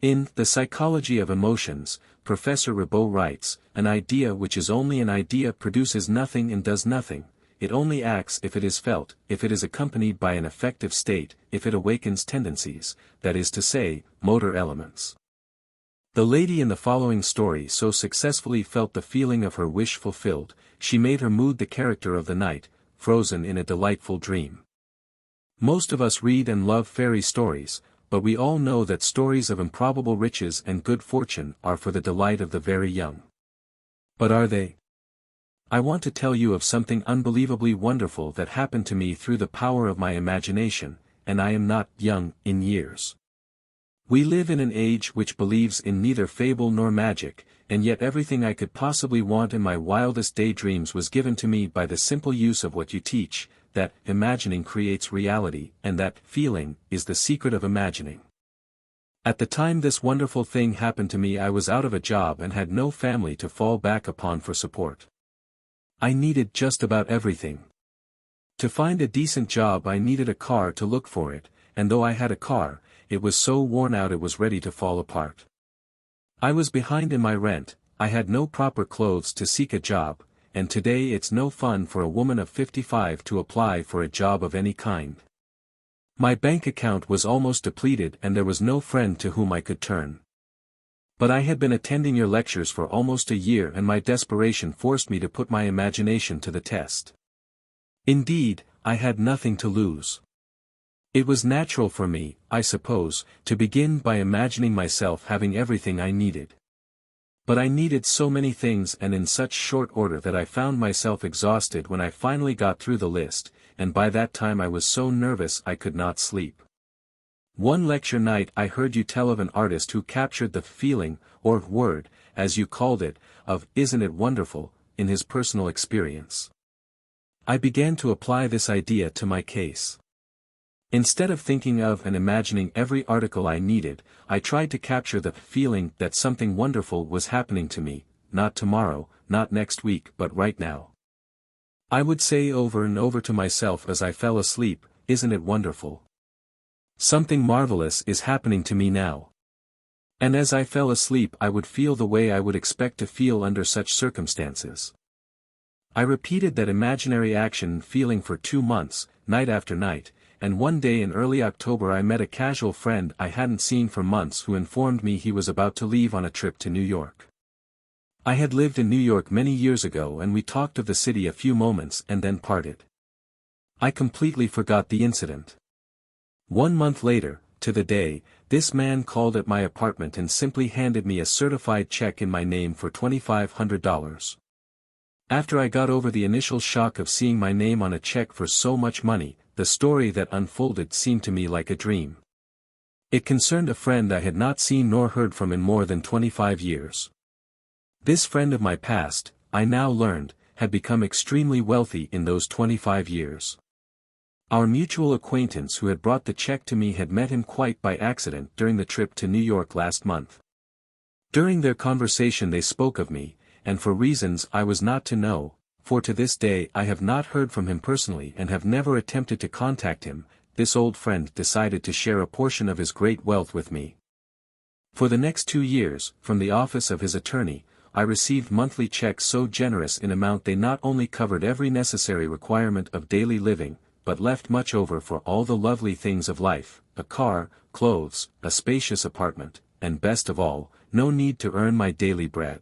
In The Psychology of Emotions, Professor Ribot writes, an idea which is only an idea produces nothing and does nothing, it only acts if it is felt, if it is accompanied by an affective state, if it awakens tendencies, that is to say, motor elements. The lady in the following story so successfully felt the feeling of her wish fulfilled, she made her mood the character of the night, frozen in a delightful dream. Most of us read and love fairy stories, but we all know that stories of improbable riches and good fortune are for the delight of the very young. But are they? I want to tell you of something unbelievably wonderful that happened to me through the power of my imagination, and I am not young in years. We live in an age which believes in neither fable nor magic, and yet everything I could possibly want in my wildest daydreams was given to me by the simple use of what you teach, that imagining creates reality, and that feeling is the secret of imagining. At the time this wonderful thing happened to me I was out of a job and had no family to fall back upon for support. I needed just about everything. To find a decent job I needed a car to look for it, and though I had a car, it was so worn out it was ready to fall apart. I was behind in my rent, I had no proper clothes to seek a job, and today it's no fun for a woman of 55 to apply for a job of any kind. My bank account was almost depleted and there was no friend to whom I could turn. But I had been attending your lectures for almost a year and my desperation forced me to put my imagination to the test. Indeed, I had nothing to lose. It was natural for me, I suppose, to begin by imagining myself having everything I needed. But I needed so many things and in such short order that I found myself exhausted when I finally got through the list, and by that time I was so nervous I could not sleep. One lecture night I heard you tell of an artist who captured the feeling, or word, as you called it, of "Isn't it wonderful," in his personal experience. I began to apply this idea to my case. Instead of thinking of and imagining every article I needed, I tried to capture the feeling that something wonderful was happening to me, not tomorrow, not next week but right now. I would say over and over to myself as I fell asleep, "Isn't it wonderful? Something marvelous is happening to me now." And as I fell asleep I would feel the way I would expect to feel under such circumstances. I repeated that imaginary action and feeling for 2 months, night after night, and one day in early October I met a casual friend I hadn't seen for months who informed me he was about to leave on a trip to New York. I had lived in New York many years ago and we talked of the city a few moments and then parted. I completely forgot the incident. 1 month later, to the day, this man called at my apartment and simply handed me a certified check in my name for $2,500. After I got over the initial shock of seeing my name on a check for so much money, the story that unfolded seemed to me like a dream. It concerned a friend I had not seen nor heard from in more than 25 years. This friend of my past, I now learned, had become extremely wealthy in those 25 years. Our mutual acquaintance who had brought the check to me had met him quite by accident during the trip to New York last month. During their conversation they spoke of me, and for reasons I was not to know, for to this day I have not heard from him personally and have never attempted to contact him, this old friend decided to share a portion of his great wealth with me. For the next 2 years, from the office of his attorney, I received monthly checks so generous in amount they not only covered every necessary requirement of daily living, but left much over for all the lovely things of life, a car, clothes, a spacious apartment, and best of all, no need to earn my daily bread.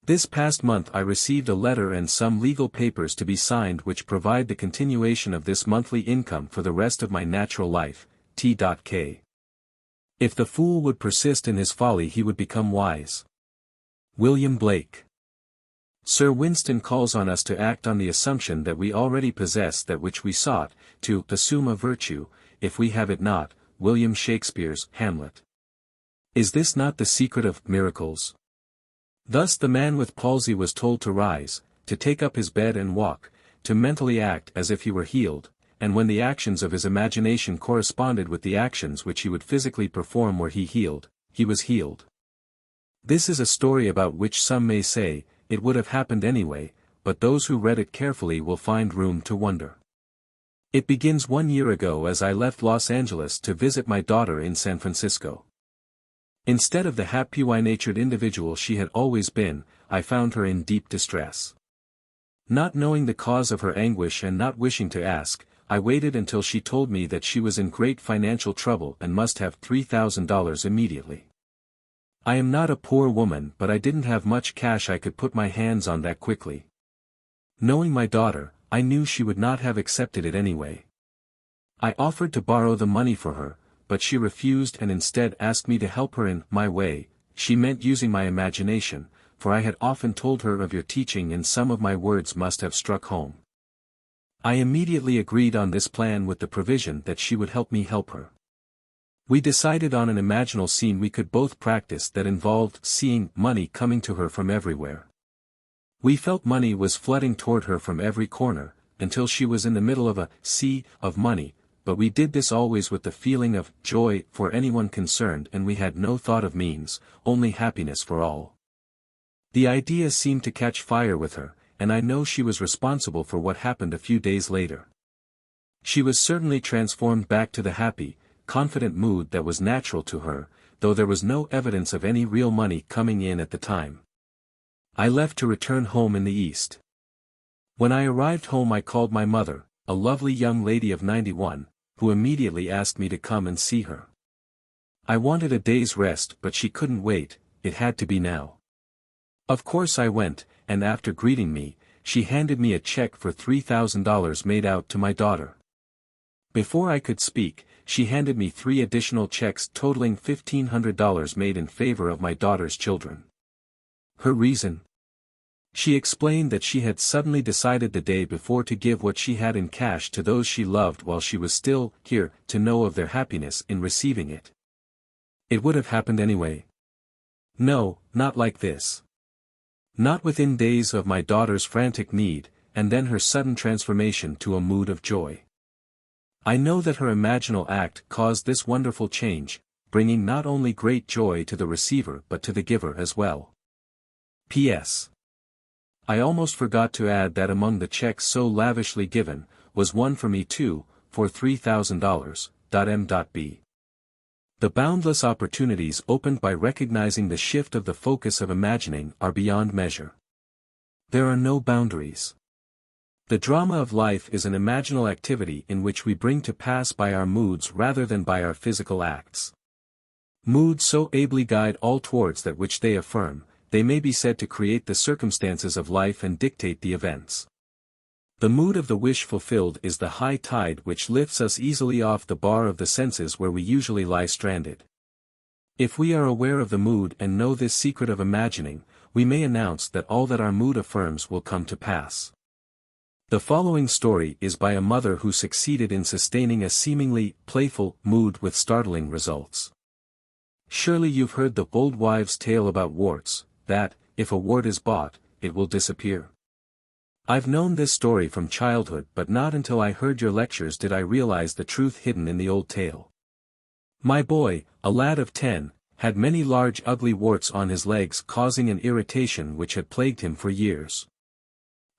This past month I received a letter and some legal papers to be signed which provide the continuation of this monthly income for the rest of my natural life, T.K. If the fool would persist in his folly he would become wise. William Blake. Sir Winston calls on us to act on the assumption that we already possess that which we sought, to assume a virtue, if we have it not, William Shakespeare's Hamlet. Is this not the secret of miracles? Thus the man with palsy was told to rise, to take up his bed and walk, to mentally act as if he were healed, and when the actions of his imagination corresponded with the actions which he would physically perform were he healed, he was healed. This is a story about which some may say, it would have happened anyway, but those who read it carefully will find room to wonder. It begins 1 year ago as I left Los Angeles to visit my daughter in San Francisco. Instead of the happy-natured individual she had always been, I found her in deep distress. Not knowing the cause of her anguish and not wishing to ask, I waited until she told me that she was in great financial trouble and must have $3,000 immediately. I am not a poor woman but I didn't have much cash I could put my hands on that quickly. Knowing my daughter, I knew she would not have accepted it anyway. I offered to borrow the money for her, but she refused and instead asked me to help her in my way. She meant using my imagination, for I had often told her of your teaching and some of my words must have struck home. I immediately agreed on this plan with the provision that she would help me help her. We decided on an imaginal scene we could both practice that involved seeing money coming to her from everywhere. We felt money was flooding toward her from every corner, until she was in the middle of a sea of money, but we did this always with the feeling of joy for anyone concerned and we had no thought of means, only happiness for all. The idea seemed to catch fire with her, and I know she was responsible for what happened a few days later. She was certainly transformed back to the happy, confident mood that was natural to her, though there was no evidence of any real money coming in at the time. I left to return home in the East. When I arrived home I called my mother, a lovely young lady of 91, who immediately asked me to come and see her. I wanted a day's rest but she couldn't wait, it had to be now. Of course I went, and after greeting me, she handed me a check for $3,000 made out to my daughter. Before I could speak, she handed me 3 additional checks totaling $1,500 made in favor of my daughter's children. Her reason? She explained that she had suddenly decided the day before to give what she had in cash to those she loved while she was still here to know of their happiness in receiving it. It would have happened anyway. No, not like this. Not within days of my daughter's frantic need, and then her sudden transformation to a mood of joy. I know that her imaginal act caused this wonderful change, bringing not only great joy to the receiver but to the giver as well. P.S. I almost forgot to add that among the checks so lavishly given, was one for me too, for $3,000, M.B. The boundless opportunities opened by recognizing the shift of the focus of imagining are beyond measure. There are no boundaries. The drama of life is an imaginal activity in which we bring to pass by our moods rather than by our physical acts. Moods so ably guide all towards that which they affirm, they may be said to create the circumstances of life and dictate the events. The mood of the wish fulfilled is the high tide which lifts us easily off the bar of the senses where we usually lie stranded. If we are aware of the mood and know this secret of imagining, we may announce that all that our mood affirms will come to pass. The following story is by a mother who succeeded in sustaining a seemingly playful mood with startling results. Surely you've heard the old wives' tale about warts, that, if a wart is bought, it will disappear. I've known this story from childhood, but not until I heard your lectures did I realize the truth hidden in the old tale. My boy, a lad of 10, had many large ugly warts on his legs, causing an irritation which had plagued him for years.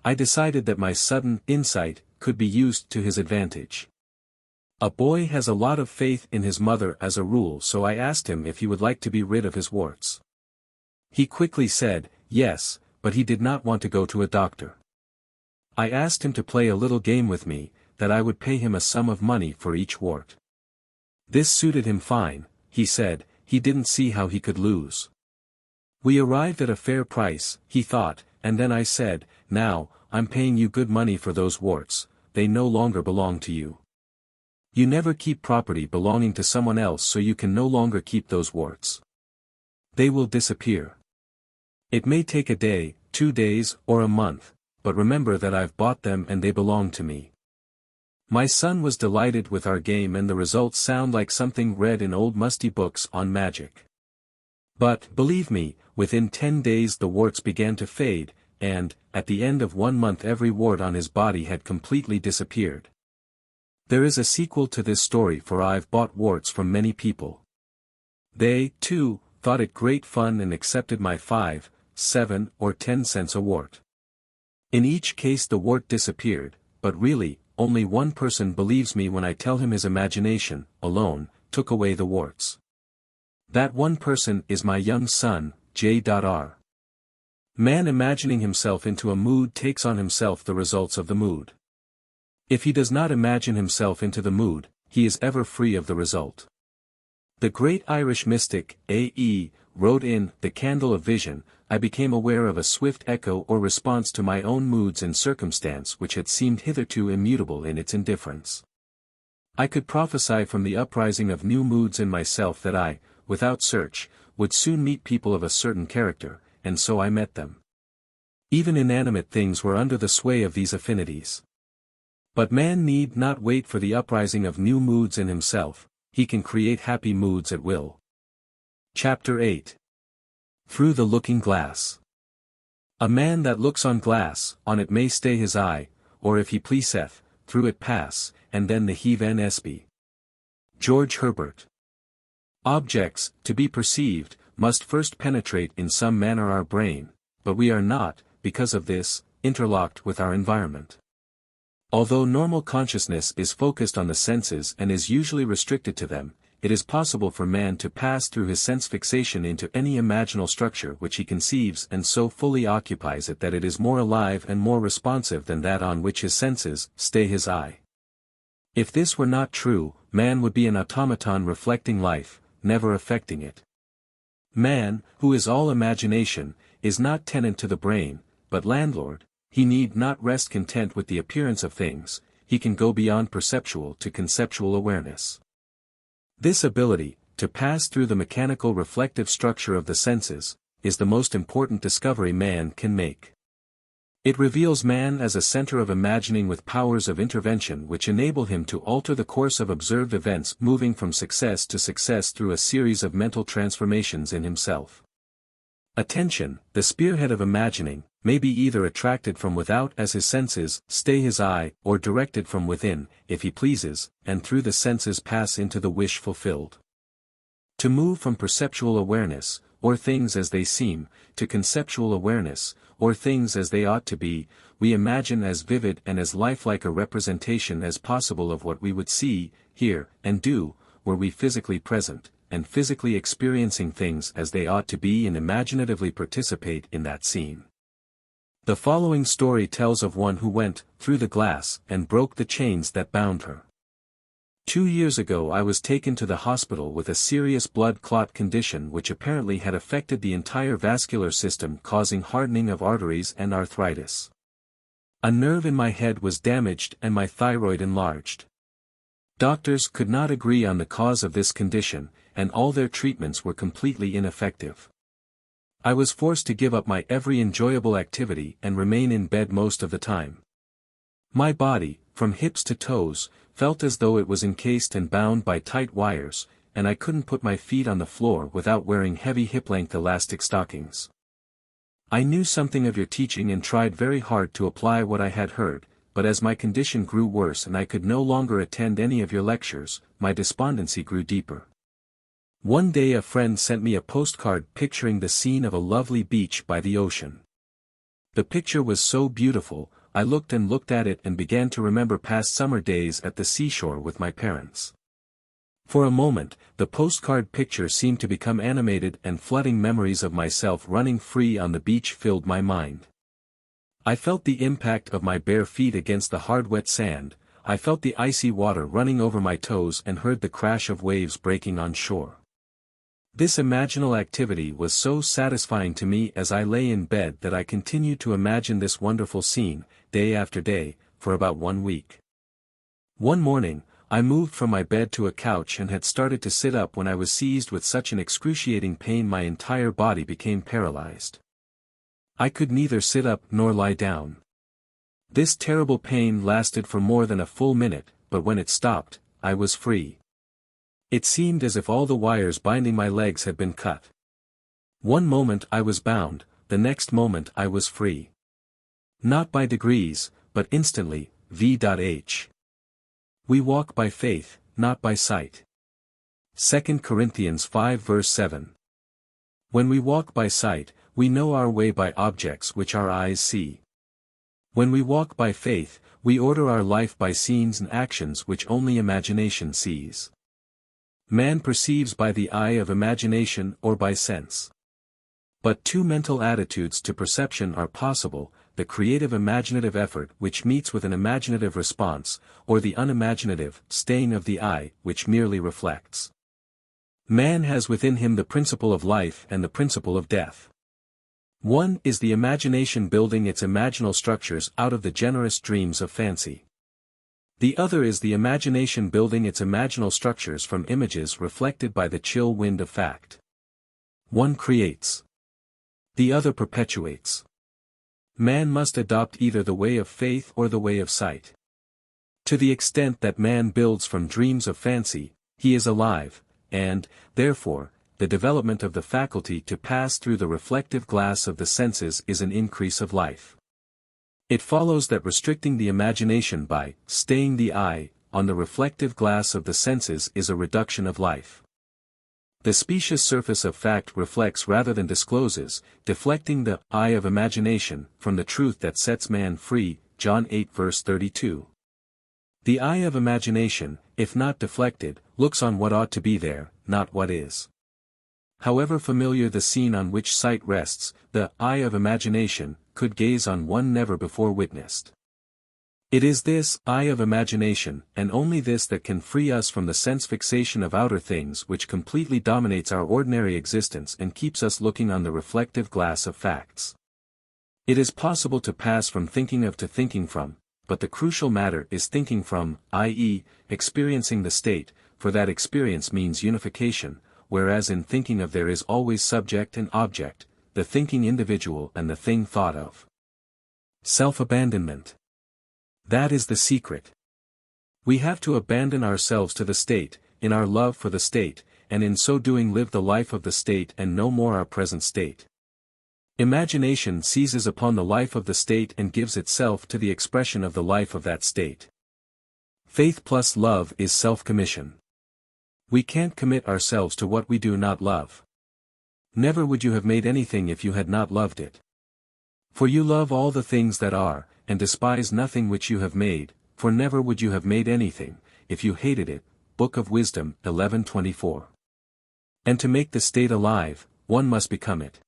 I decided that my sudden insight could be used to his advantage. A boy has a lot of faith in his mother as a rule, so I asked him if he would like to be rid of his warts. He quickly said, yes, but he did not want to go to a doctor. I asked him to play a little game with me, that I would pay him a sum of money for each wart. This suited him fine, he said, he didn't see how he could lose. We arrived at a fair price, he thought, and then I said, now, I'm paying you good money for those warts, they no longer belong to you. You never keep property belonging to someone else, so you can no longer keep those warts. They will disappear. It may take a day, 2 days, or a month, but remember that I've bought them and they belong to me. My son was delighted with our game, and the results sound like something read in old musty books on magic. But, believe me, within 10 days the warts began to fade, and, at the end of 1 month every wart on his body had completely disappeared. There is a sequel to this story, for I've bought warts from many people. They, too, thought it great fun and accepted my 5, 7, or 10 cents a wart. In each case the wart disappeared, but really, only one person believes me when I tell him his imagination, alone, took away the warts. That one person is my young son, J.R. Man imagining himself into a mood takes on himself the results of the mood. If he does not imagine himself into the mood, he is ever free of the result. The great Irish mystic, A.E., wrote in The Candle of Vision, I became aware of a swift echo or response to my own moods in circumstance which had seemed hitherto immutable in its indifference. I could prophesy from the uprising of new moods in myself that I, without search, would soon meet people of a certain character, and so I met them. Even inanimate things were under the sway of these affinities. But man need not wait for the uprising of new moods in himself, he can create happy moods at will. Chapter 8. Through the Looking Glass. A man that looks on glass, on it may stay his eye, or if he pleaseth, through it pass, and then the heave NSB. George Herbert. Objects, to be perceived, must first penetrate in some manner our brain, but we are not, because of this, interlocked with our environment. Although normal consciousness is focused on the senses and is usually restricted to them, it is possible for man to pass through his sense fixation into any imaginal structure which he conceives and so fully occupies it that it is more alive and more responsive than that on which his senses stay his eye. If this were not true, man would be an automaton reflecting life, never affecting it. Man, who is all imagination, is not tenant to the brain, but landlord. He need not rest content with the appearance of things, he can go beyond perceptual to conceptual awareness. This ability, to pass through the mechanical reflective structure of the senses, is the most important discovery man can make. It reveals man as a center of imagining with powers of intervention which enable him to alter the course of observed events, moving from success to success through a series of mental transformations in himself. Attention, the spearhead of imagining, may be either attracted from without as his senses stay his eye, or directed from within, if he pleases, and through the senses pass into the wish fulfilled. To move from perceptual awareness, or things as they seem, to conceptual awareness, or things as they ought to be, we imagine as vivid and as lifelike a representation as possible of what we would see, hear, and do, were we physically present, and physically experiencing things as they ought to be and imaginatively participate in that scene. The following story tells of one who went through the glass and broke the chains that bound her. 2 years ago I was taken to the hospital with a serious blood clot condition which apparently had affected the entire vascular system, causing hardening of arteries and arthritis. A nerve in my head was damaged and my thyroid enlarged. Doctors could not agree on the cause of this condition, and all their treatments were completely ineffective. I was forced to give up my every enjoyable activity and remain in bed most of the time. My body, from hips to toes, felt as though it was encased and bound by tight wires, and I couldn't put my feet on the floor without wearing heavy hip-length elastic stockings. I knew something of your teaching and tried very hard to apply what I had heard, but as my condition grew worse and I could no longer attend any of your lectures, my despondency grew deeper. One day a friend sent me a postcard picturing the scene of a lovely beach by the ocean. The picture was so beautiful, I looked at it and began to remember past summer days at the seashore with my parents. For a moment, the postcard picture seemed to become animated, and flooding memories of myself running free on the beach filled my mind. I felt the impact of my bare feet against the hard wet sand, I felt the icy water running over my toes and heard the crash of waves breaking on shore. This imaginal activity was so satisfying to me as I lay in bed that I continued to imagine this wonderful scene, day after day, for about 1 week. One morning, I moved from my bed to a couch and had started to sit up when I was seized with such an excruciating pain my entire body became paralyzed. I could neither sit up nor lie down. This terrible pain lasted for more than a full minute, but when it stopped, I was free. It seemed as if all the wires binding my legs had been cut. One moment I was bound, the next moment I was free. Not by degrees, but instantly, v.h. We walk by faith, not by sight. 2 Corinthians 5 verse 7. When we walk by sight, we know our way by objects which our eyes see. When we walk by faith, we order our life by scenes and actions which only imagination sees. Man perceives by the eye of imagination or by sense. But two mental attitudes to perception are possible: the creative imaginative effort which meets with an imaginative response, or the unimaginative staying of the eye which merely reflects. Man has within him the principle of life and the principle of death. One is the imagination building its imaginal structures out of the generous dreams of fancy. The other is the imagination building its imaginal structures from images reflected by the chill wind of fact. One creates. The other perpetuates. Man must adopt either the way of faith or the way of sight. To the extent that man builds from dreams of fancy, he is alive, and, therefore, the development of the faculty to pass through the reflective glass of the senses is an increase of life. It follows that restricting the imagination by staying the eye on the reflective glass of the senses is a reduction of life. The specious surface of fact reflects rather than discloses, deflecting the eye of imagination from the truth that sets man free, John 8 verse 32. The eye of imagination, if not deflected, looks on what ought to be there, not what is. However familiar the scene on which sight rests, the eye of imagination could gaze on one never before witnessed. It is this eye of imagination, and only this, that can free us from the sense fixation of outer things which completely dominates our ordinary existence and keeps us looking on the reflective glass of facts. It is possible to pass from thinking of to thinking from, but the crucial matter is thinking from, i.e., experiencing the state, for that experience means unification, whereas in thinking of there is always subject and object, the thinking individual and the thing thought of. Self-abandonment. That is the secret. We have to abandon ourselves to the state, in our love for the state, and in so doing live the life of the state and no more our present state. Imagination seizes upon the life of the state and gives itself to the expression of the life of that state. Faith plus love is self-commission. We can't commit ourselves to what we do not love. Never would you have made anything if you had not loved it. For you love all the things that are, and despise nothing which you have made, for never would you have made anything, if you hated it. Book of Wisdom 11:24. And to make the state alive, one must become it.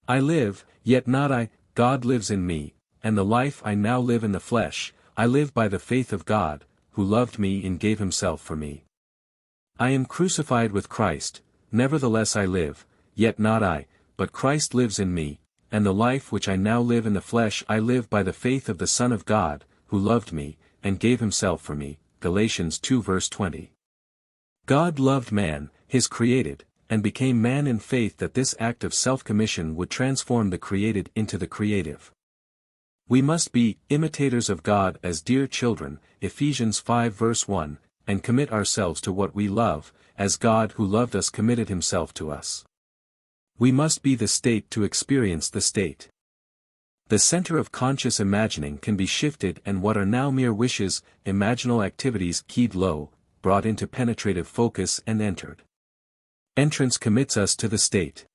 I live, yet not I, God lives in me, and the life I now live in the flesh, I live by the faith of God, who loved me and gave himself for me. I am crucified with Christ, nevertheless I live, yet not I, but Christ lives in me, and the life which I now live in the flesh I live by the faith of the Son of God, who loved me, and gave himself for me. Galatians 2 verse 20. God loved man, his created, and became man in faith that this act of self-commission would transform the created into the creative. We must be imitators of God as dear children, Ephesians 5 verse 1, and commit ourselves to what we love, as God who loved us committed himself to us. We must be the state to experience the state. The center of conscious imagining can be shifted, and what are now mere wishes, imaginal activities keyed low, brought into penetrative focus and entered. Entrance commits us to the state.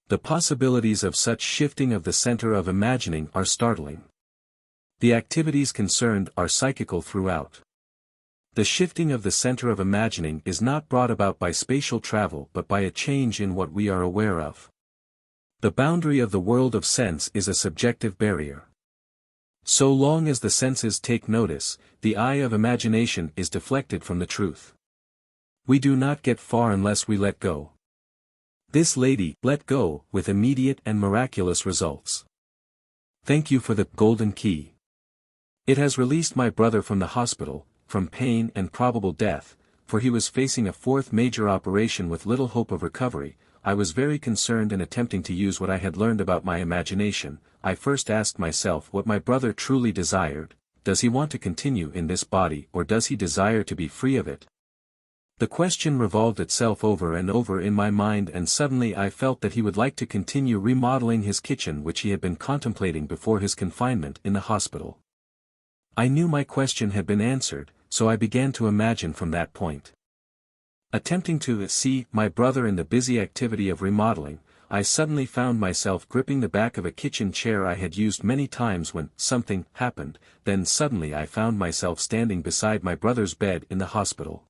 The possibilities of such shifting of the center of imagining are startling. The activities concerned are psychical throughout. The shifting of the center of imagining is not brought about by spatial travel but by a change in what we are aware of. The boundary of the world of sense is a subjective barrier. So long as the senses take notice, the eye of imagination is deflected from the truth. We do not get far unless we let go. This lady let go with immediate and miraculous results. Thank you for the golden key. It has released my brother from the hospital, from pain and probable death, for he was facing a fourth major operation with little hope of recovery. I was very concerned in attempting to use what I had learned about my imagination. I first asked myself what my brother truly desired. Does he want to continue in this body, or does he desire to be free of it? The question revolved itself over and over in my mind, and suddenly I felt that he would like to continue remodeling his kitchen, which he had been contemplating before his confinement in the hospital. I knew my question had been answered, so I began to imagine from that point. Attempting to see my brother in the busy activity of remodeling, I suddenly found myself gripping the back of a kitchen chair I had used many times when something happened. Then suddenly I found myself standing beside my brother's bed in the hospital.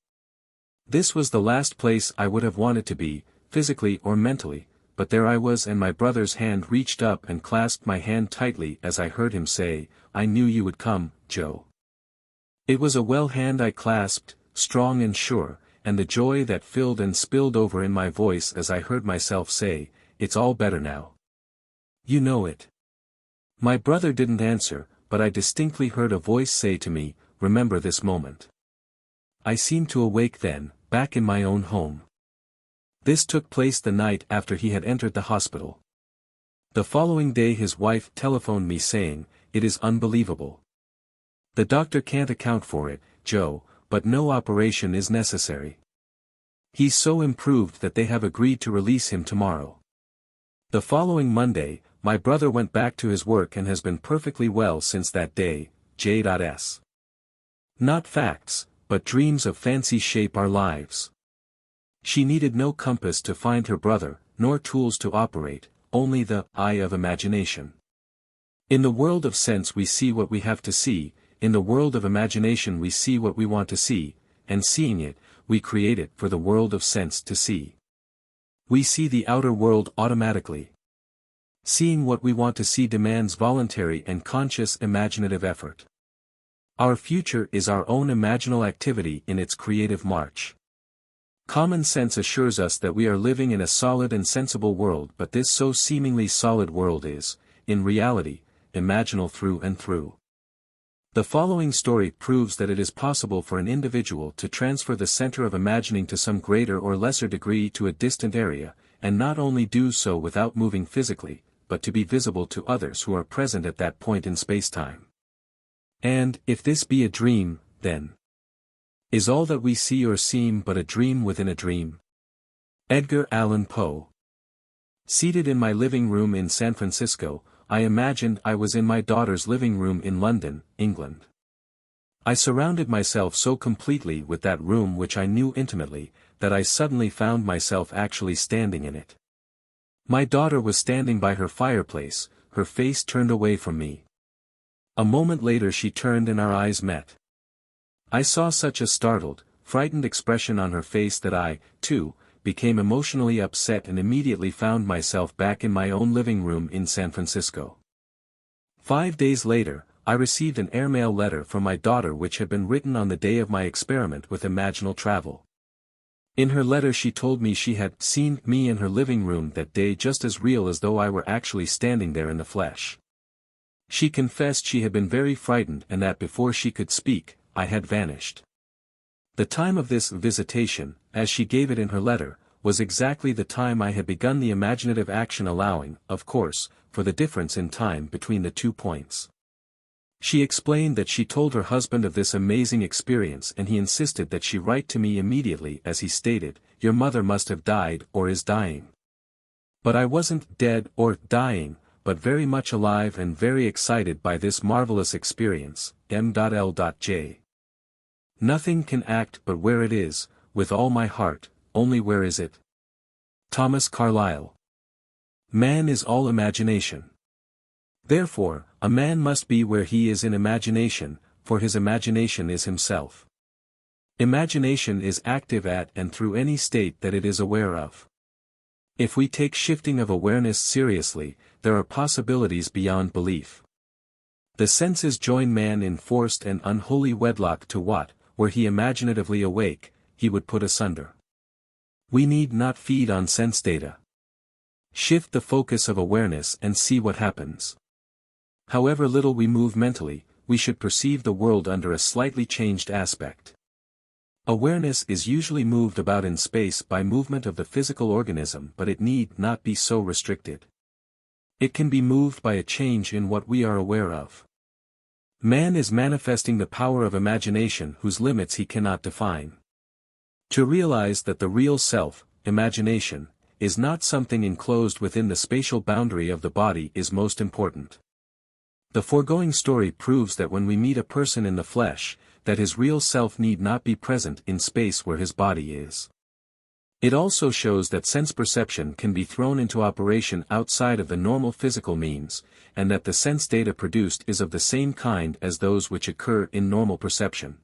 This was the last place I would have wanted to be, physically or mentally, but there I was, and my brother's hand reached up and clasped my hand tightly as I heard him say, "I knew you would come, Joe." It was a well hand I clasped, strong and sure, and the joy that filled and spilled over in my voice as I heard myself say, "It's all better now. You know it." My brother didn't answer, but I distinctly heard a voice say to me, "Remember this moment." I seemed to awake then, back in my own home. This took place the night after he had entered the hospital. The following day his wife telephoned me saying, "It is unbelievable. The doctor can't account for it, Joe, but no operation is necessary. He's so improved that they have agreed to release him tomorrow." The following Monday, my brother went back to his work and has been perfectly well since that day. J.S. Not facts, but dreams of fancy shape our lives. She needed no compass to find her brother, nor tools to operate, only the eye of imagination. In the world of sense we see what we have to see, in the world of imagination we see what we want to see, and seeing it, we create it for the world of sense to see. We see the outer world automatically. Seeing what we want to see demands voluntary and conscious imaginative effort. Our future is our own imaginal activity in its creative march. Common sense assures us that we are living in a solid and sensible world, but this so seemingly solid world is, in reality, imaginal through and through. The following story proves that it is possible for an individual to transfer the center of imagining to some greater or lesser degree to a distant area, and not only do so without moving physically, but to be visible to others who are present at that point in space-time. And, if this be a dream, then is all that we see or seem but a dream within a dream? Edgar Allan Poe. Seated in my living room in San Francisco, I imagined I was in my daughter's living room in London, England. I surrounded myself so completely with that room which I knew intimately, that I suddenly found myself actually standing in it. My daughter was standing by her fireplace, her face turned away from me. A moment later she turned and our eyes met. I saw such a startled, frightened expression on her face that I, too, became emotionally upset and immediately found myself back in my own living room in San Francisco. 5 days later, I received an airmail letter from my daughter which had been written on the day of my experiment with imaginal travel. In her letter she told me she had seen me in her living room that day just as real as though I were actually standing there in the flesh. She confessed she had been very frightened and that before she could speak, I had vanished. The time of this visitation, as she gave it in her letter, was exactly the time I had begun the imaginative action, allowing, of course, for the difference in time between the 2 points. She explained that she told her husband of this amazing experience and he insisted that she write to me immediately as he stated, "Your mother must have died or is dying." But I wasn't dead or dying, but very much alive and very excited by this marvelous experience. M.L.J. Nothing can act but where it is, with all my heart, only where is it? Thomas Carlyle. Man is all imagination. Therefore, a man must be where he is in imagination, for his imagination is himself. Imagination is active at and through any state that it is aware of. If we take shifting of awareness seriously, there are possibilities beyond belief. The senses join man in forced and unholy wedlock to what, were he imaginatively awake, he would put asunder. We need not feed on sense data. Shift the focus of awareness and see what happens. However little we move mentally, we should perceive the world under a slightly changed aspect. Awareness is usually moved about in space by movement of the physical organism, but it need not be so restricted. It can be moved by a change in what we are aware of. Man is manifesting the power of imagination whose limits he cannot define. To realize that the real self, imagination, is not something enclosed within the spatial boundary of the body is most important. The foregoing story proves that when we meet a person in the flesh, that his real self need not be present in space where his body is. It also shows that sense perception can be thrown into operation outside of the normal physical means, and that the sense data produced is of the same kind as those which occur in normal perception.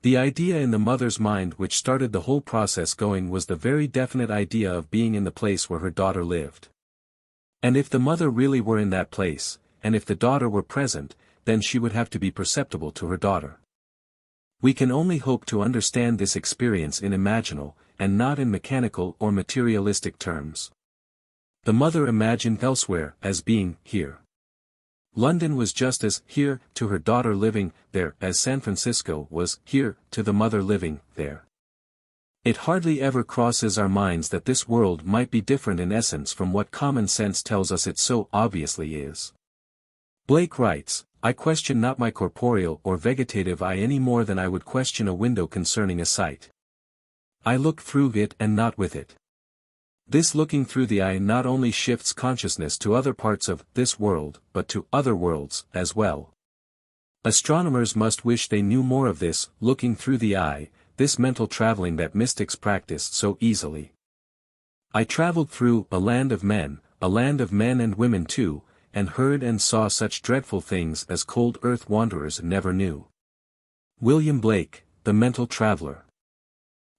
The idea in the mother's mind which started the whole process going was the very definite idea of being in the place where her daughter lived. And if the mother really were in that place, and if the daughter were present, then she would have to be perceptible to her daughter. We can only hope to understand this experience in imaginal, and not in mechanical or materialistic terms. The mother imagined elsewhere as being here. London was just as here to her daughter living there as San Francisco was here to the mother living there. It hardly ever crosses our minds that this world might be different in essence from what common sense tells us it so obviously is. Blake writes, "I question not my corporeal or vegetative eye any more than I would question a window concerning a sight. I look through it and not with it." This looking through the eye not only shifts consciousness to other parts of this world, but to other worlds as well. Astronomers must wish they knew more of this looking through the eye, this mental traveling that mystics practice so easily. I traveled through a land of men and women too, and heard and saw such dreadful things as cold earth wanderers never knew. William Blake, The Mental Traveler.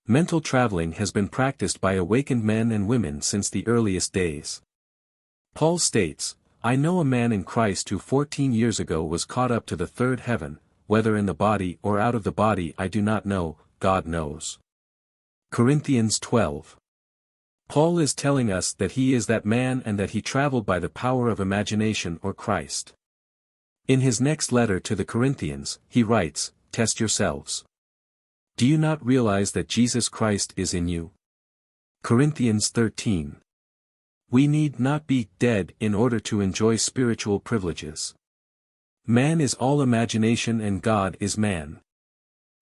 Mental traveling has been practiced by awakened men and women since the earliest days. Paul states, "I know a man in Christ who 14 years ago was caught up to the third heaven, whether in the body or out of the body I do not know, God knows." Corinthians 12. Paul is telling us that he is that man and that he traveled by the power of imagination or Christ. In his next letter to the Corinthians, he writes, "Test yourselves. Do you not realize that Jesus Christ is in you?" Corinthians 13. We need not be dead in order to enjoy spiritual privileges. Man is all imagination and God is man.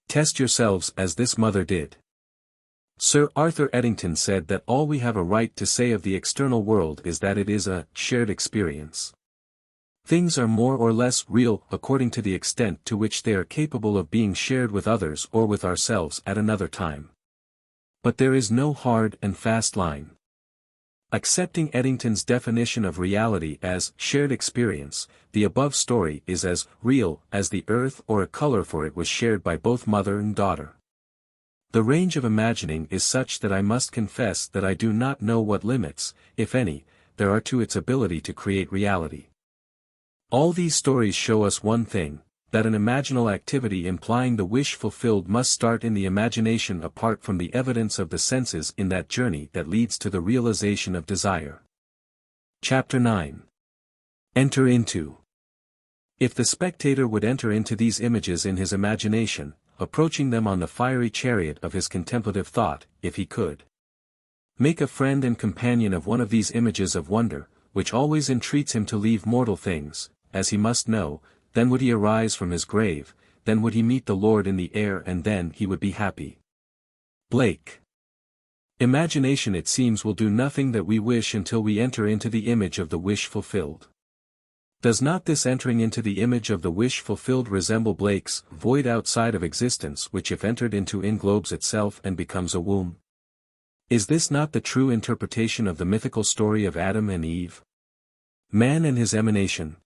Test yourselves as this mother did. Sir Arthur Eddington said that all we have a right to say of the external world is that it is a shared experience. Things are more or less real according to the extent to which they are capable of being shared with others or with ourselves at another time. But there is no hard and fast line. Accepting Eddington's definition of reality as shared experience, the above story is as real as the earth or a color, for it was shared by both mother and daughter. The range of imagining is such that I must confess that I do not know what limits, if any, there are to its ability to create reality. All these stories show us one thing, that an imaginal activity implying the wish fulfilled must start in the imagination apart from the evidence of the senses in that journey that leads to the realization of desire. Chapter 9. Enter into. If the spectator would enter into these images in his imagination, approaching them on the fiery chariot of his contemplative thought, if he could make a friend and companion of one of these images of wonder, which always entreats him to leave mortal things, as he must know, then would he arise from his grave, then would he meet the Lord in the air, and then he would be happy. Blake. Imagination, it seems, will do nothing that we wish until we enter into the image of the wish fulfilled. Does not this entering into the image of the wish fulfilled resemble Blake's void outside of existence, which if entered into englobes itself and becomes a womb? Is this not the true interpretation of the mythical story of Adam and Eve? Man and his emanation.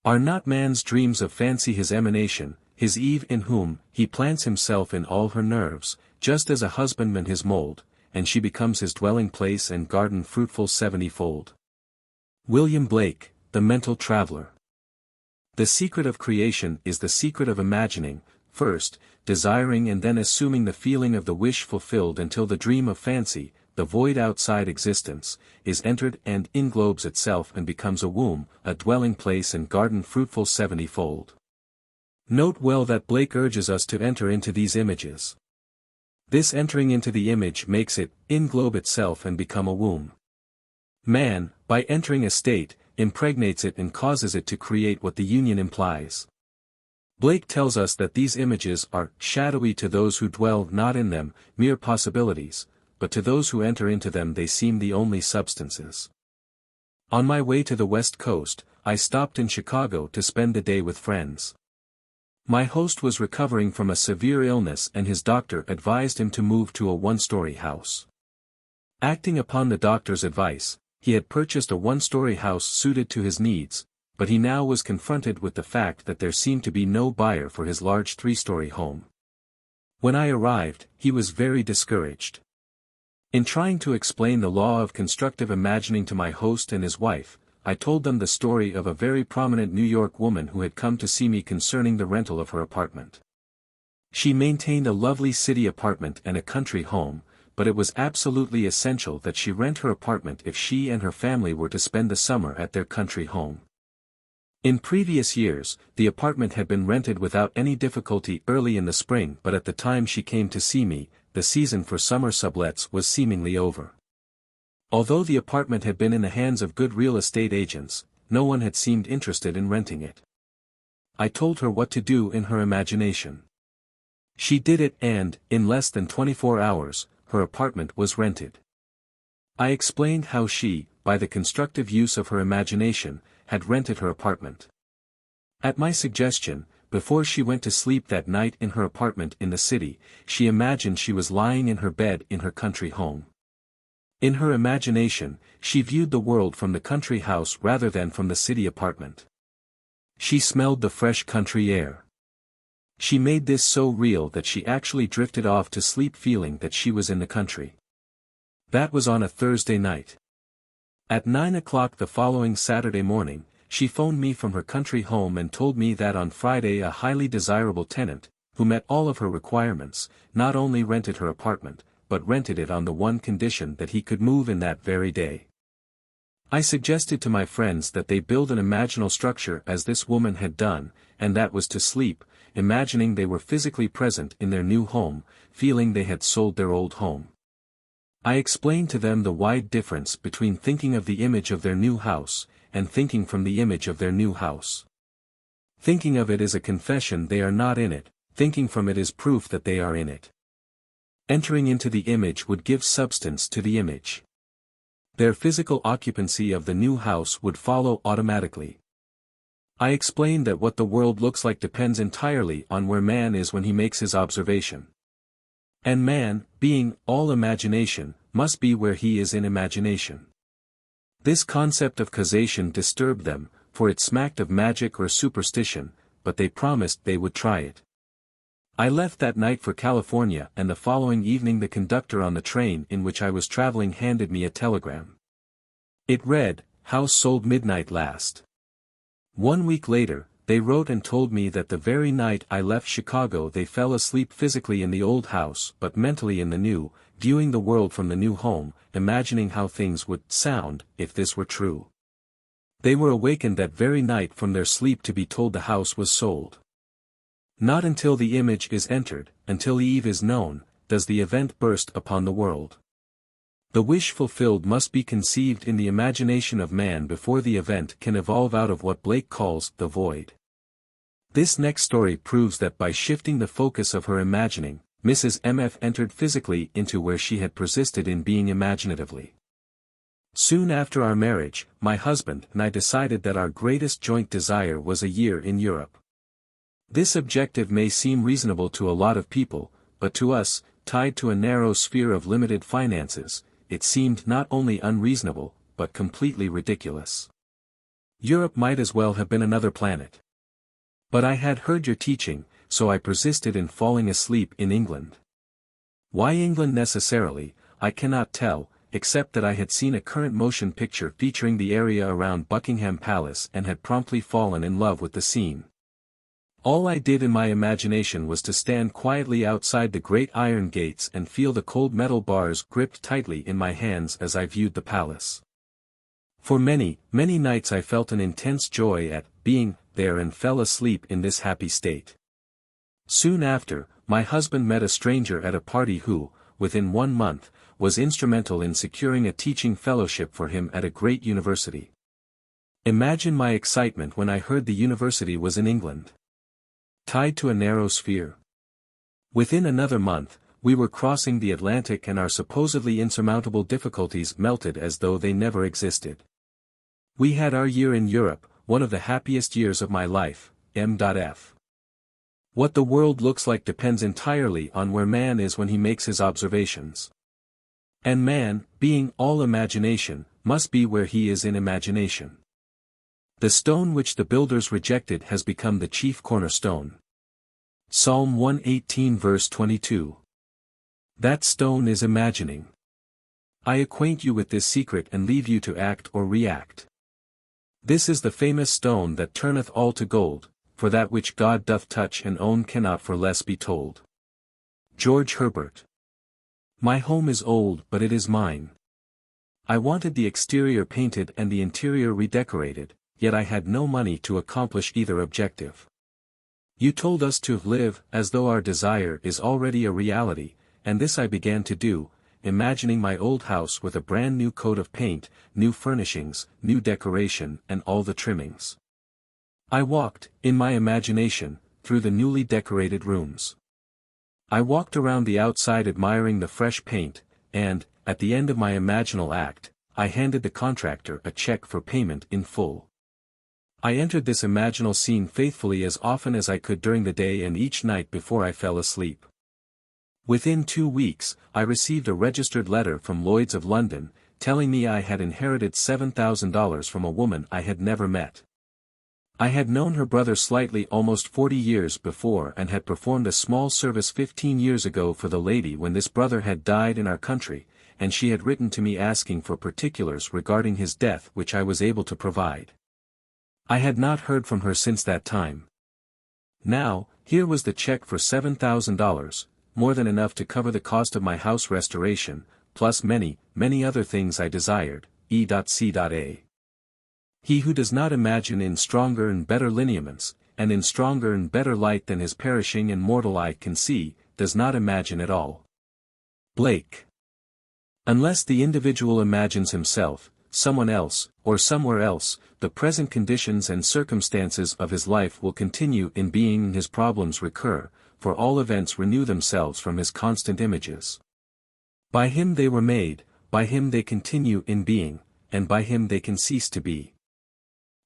Are not man's dreams of fancy his emanation, his Eve in whom he plants himself in all her nerves, just as a husbandman his mold, and she becomes his dwelling place and garden fruitful 70-fold? William Blake, The Mental Traveler. The secret of creation is the secret of imagining, first, desiring and then assuming the feeling of the wish fulfilled until the dream of fancy, the void outside existence, is entered and englobes itself and becomes a womb, a dwelling place and garden fruitful 70-fold. Note well that Blake urges us to enter into these images. This entering into the image makes it englobe itself and become a womb. Man, by entering a state, impregnates it and causes it to create what the union implies. Blake tells us that these images are shadowy to those who dwell not in them, mere possibilities, but to those who enter into them they seem the only substances. On my way to the West Coast, I stopped in Chicago to spend the day with friends. My host was recovering from a severe illness and his doctor advised him to move to a one-story house. Acting upon the doctor's advice, he had purchased a one-story house suited to his needs, but he now was confronted with the fact that there seemed to be no buyer for his large three-story home. When I arrived, he was very discouraged. In trying to explain the law of constructive imagining to my host and his wife, I told them the story of a very prominent New York woman who had come to see me concerning the rental of her apartment. She maintained a lovely city apartment and a country home, but it was absolutely essential that she rent her apartment if she and her family were to spend the summer at their country home. In previous years, the apartment had been rented without any difficulty early in the spring, but at the time she came to see me, the season for summer sublets was seemingly over. Although the apartment had been in the hands of good real estate agents, no one had seemed interested in renting it. I told her what to do in her imagination. She did it and, in less than 24 hours, her apartment was rented. I explained how she, by the constructive use of her imagination, had rented her apartment. At my suggestion, before she went to sleep that night in her apartment in the city, she imagined she was lying in her bed in her country home. In her imagination, she viewed the world from the country house rather than from the city apartment. She smelled the fresh country air. She made this so real that she actually drifted off to sleep feeling that she was in the country. That was on a Thursday night. At 9 o'clock the following Saturday morning, she phoned me from her country home and told me that on Friday a highly desirable tenant, who met all of her requirements, not only rented her apartment, but rented it on the one condition that he could move in that very day. I suggested to my friends that they build an imaginal structure as this woman had done, and that was to sleep, imagining they were physically present in their new home, feeling they had sold their old home. I explained to them the wide difference between thinking of the image of their new house, and thinking from the image of their new house. Thinking of it is a confession they are not in it, thinking from it is proof that they are in it. Entering into the image would give substance to the image. Their physical occupancy of the new house would follow automatically. I explained that what the world looks like depends entirely on where man is when he makes his observation. And man, being all imagination, must be where he is in imagination. This concept of causation disturbed them, for it smacked of magic or superstition, but they promised they would try it. I left that night for California, and the following evening the conductor on the train in which I was traveling handed me a telegram. It read, "House sold midnight last." 1 week later, they wrote and told me that the very night I left Chicago they fell asleep physically in the old house but mentally in the new, viewing the world from the new home, imagining how things would sound if this were true. They were awakened that very night from their sleep to be told the house was sold. Not until the image is entered, until Eve is known, does the event burst upon the world. The wish fulfilled must be conceived in the imagination of man before the event can evolve out of what Blake calls the void. This next story proves that by shifting the focus of her imagining, Mrs. M.F. entered physically into where she had persisted in being imaginatively. Soon after our marriage, my husband and I decided that our greatest joint desire was a year in Europe. This objective may seem reasonable to a lot of people, but to us, tied to a narrow sphere of limited finances, it seemed not only unreasonable, but completely ridiculous. Europe might as well have been another planet. But I had heard your teaching, so I persisted in falling asleep in England. Why England necessarily, I cannot tell, except that I had seen a current motion picture featuring the area around Buckingham Palace and had promptly fallen in love with the scene. All I did in my imagination was to stand quietly outside the great iron gates and feel the cold metal bars gripped tightly in my hands as I viewed the palace. For many, many nights I felt an intense joy at being there and fell asleep in this happy state. Soon after, my husband met a stranger at a party who, within 1 month, was instrumental in securing a teaching fellowship for him at a great university. Imagine my excitement when I heard the university was in England. Tied to a narrow sphere. Within another month, we were crossing the Atlantic and our supposedly insurmountable difficulties melted as though they never existed. We had our year in Europe, one of the happiest years of my life, M.F. What the world looks like depends entirely on where man is when he makes his observations. And man, being all imagination, must be where he is in imagination. The stone which the builders rejected has become the chief cornerstone. Psalm 118 verse 22. That stone is imagining. I acquaint you with this secret and leave you to act or react. This is the famous stone that turneth all to gold, for that which God doth touch and own cannot for less be told. George Herbert. My home is old but it is mine. I wanted the exterior painted and the interior redecorated, yet I had no money to accomplish either objective. You told us to live as though our desire is already a reality, and this I began to do, imagining my old house with a brand new coat of paint, new furnishings, new decoration, and all the trimmings. I walked, in my imagination, through the newly decorated rooms. I walked around the outside admiring the fresh paint, and, at the end of my imaginal act, I handed the contractor a check for payment in full. I entered this imaginal scene faithfully as often as I could during the day and each night before I fell asleep. Within 2 weeks, I received a registered letter from Lloyd's of London, telling me I had inherited $7,000 from a woman I had never met. I had known her brother slightly almost 40 years before and had performed a small service 15 years ago for the lady when this brother had died in our country, and she had written to me asking for particulars regarding his death which I was able to provide. I had not heard from her since that time. Now, here was the check for $7,000, more than enough to cover the cost of my house restoration, plus many, many other things I desired, e.c.a. He who does not imagine in stronger and better lineaments, and in stronger and better light than his perishing and mortal eye can see, does not imagine at all. Blake. Unless the individual imagines himself, someone else, or somewhere else, the present conditions and circumstances of his life will continue in being and his problems recur, for all events renew themselves from his constant images. By him they were made, by him they continue in being, and by him they can cease to be.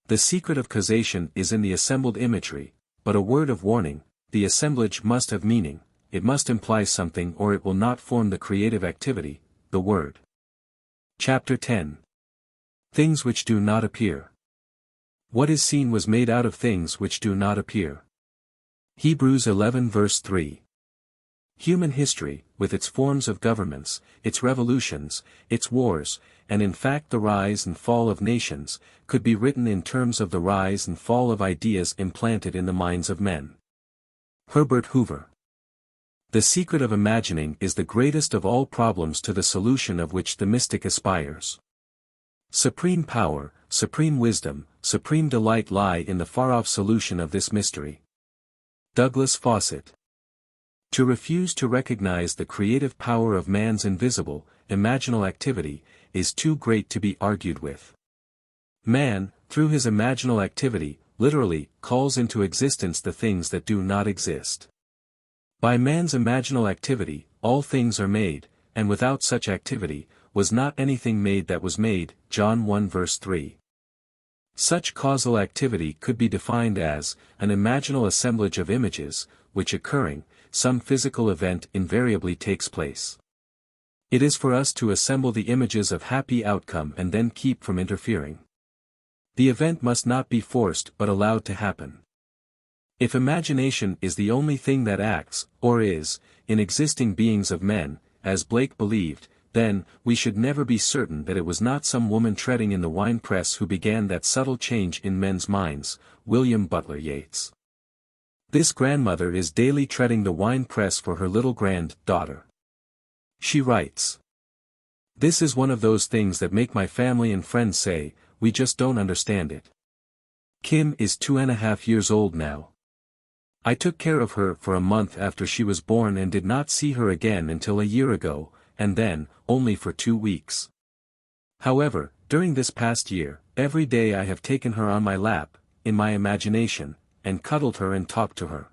The secret of causation is in the assembled imagery, but a word of warning, the assemblage must have meaning, it must imply something or it will not form the creative activity, the word. Chapter 10. Things which do not appear. What is seen was made out of things which do not appear. Hebrews 11 verse 3. Human history, with its forms of governments, its revolutions, its wars, and in fact the rise and fall of nations, could be written in terms of the rise and fall of ideas implanted in the minds of men. Herbert Hoover. The secret of imagining is the greatest of all problems, to the solution of which the mystic aspires. Supreme power, supreme wisdom, supreme delight lie in the far-off solution of this mystery. Douglas Fawcett. To refuse to recognize the creative power of man's invisible, imaginal activity, is too great to be argued with. Man, through his imaginal activity, literally, calls into existence the things that do not exist. By man's imaginal activity, all things are made, and without such activity, was not anything made that was made, John 1 verse 3. Such causal activity could be defined as, an imaginal assemblage of images, which occurring, some physical event invariably takes place. It is for us to assemble the images of happy outcome and then keep from interfering. The event must not be forced but allowed to happen. If imagination is the only thing that acts, or is, in existing beings of men, as Blake believed, then, we should never be certain that it was not some woman treading in the winepress who began that subtle change in men's minds. William Butler Yeats. This grandmother is daily treading the wine-press for her little grand-daughter. She writes, "This is one of those things that make my family and friends say, we just don't understand it. Kim is 2.5 years old now. I took care of her for a month after she was born and did not see her again until a year ago, and then, only for 2 weeks. However, during this past year, every day I have taken her on my lap, in my imagination, and cuddled her and talked to her.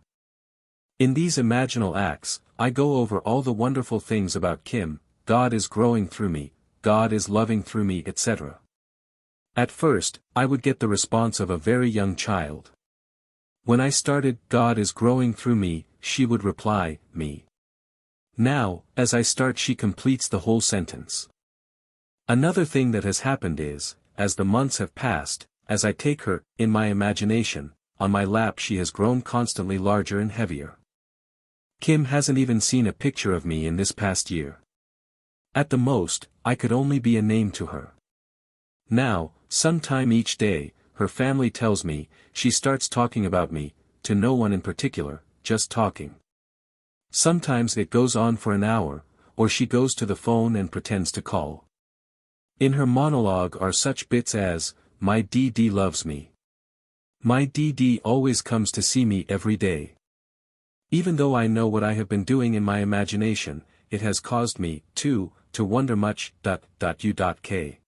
In these imaginal acts, I go over all the wonderful things about Kim. God is growing through me, God is loving through me, etc. At first, I would get the response of a very young child. When I started, God is growing through me, she would reply, me. Now, as I start, she completes the whole sentence. Another thing that has happened is, as the months have passed, as I take her, in my imagination, on my lap, she has grown constantly larger and heavier. Kim hasn't even seen a picture of me in this past year. At the most, I could only be a name to her. Now, sometime each day, her family tells me, she starts talking about me, to no one in particular, just talking. Sometimes it goes on for an hour, or she goes to the phone and pretends to call. In her monologue are such bits as, my DD loves me. My DD always comes to see me every day. Even though I know what I have been doing in my imagination, it has caused me, to wonder much. U.K.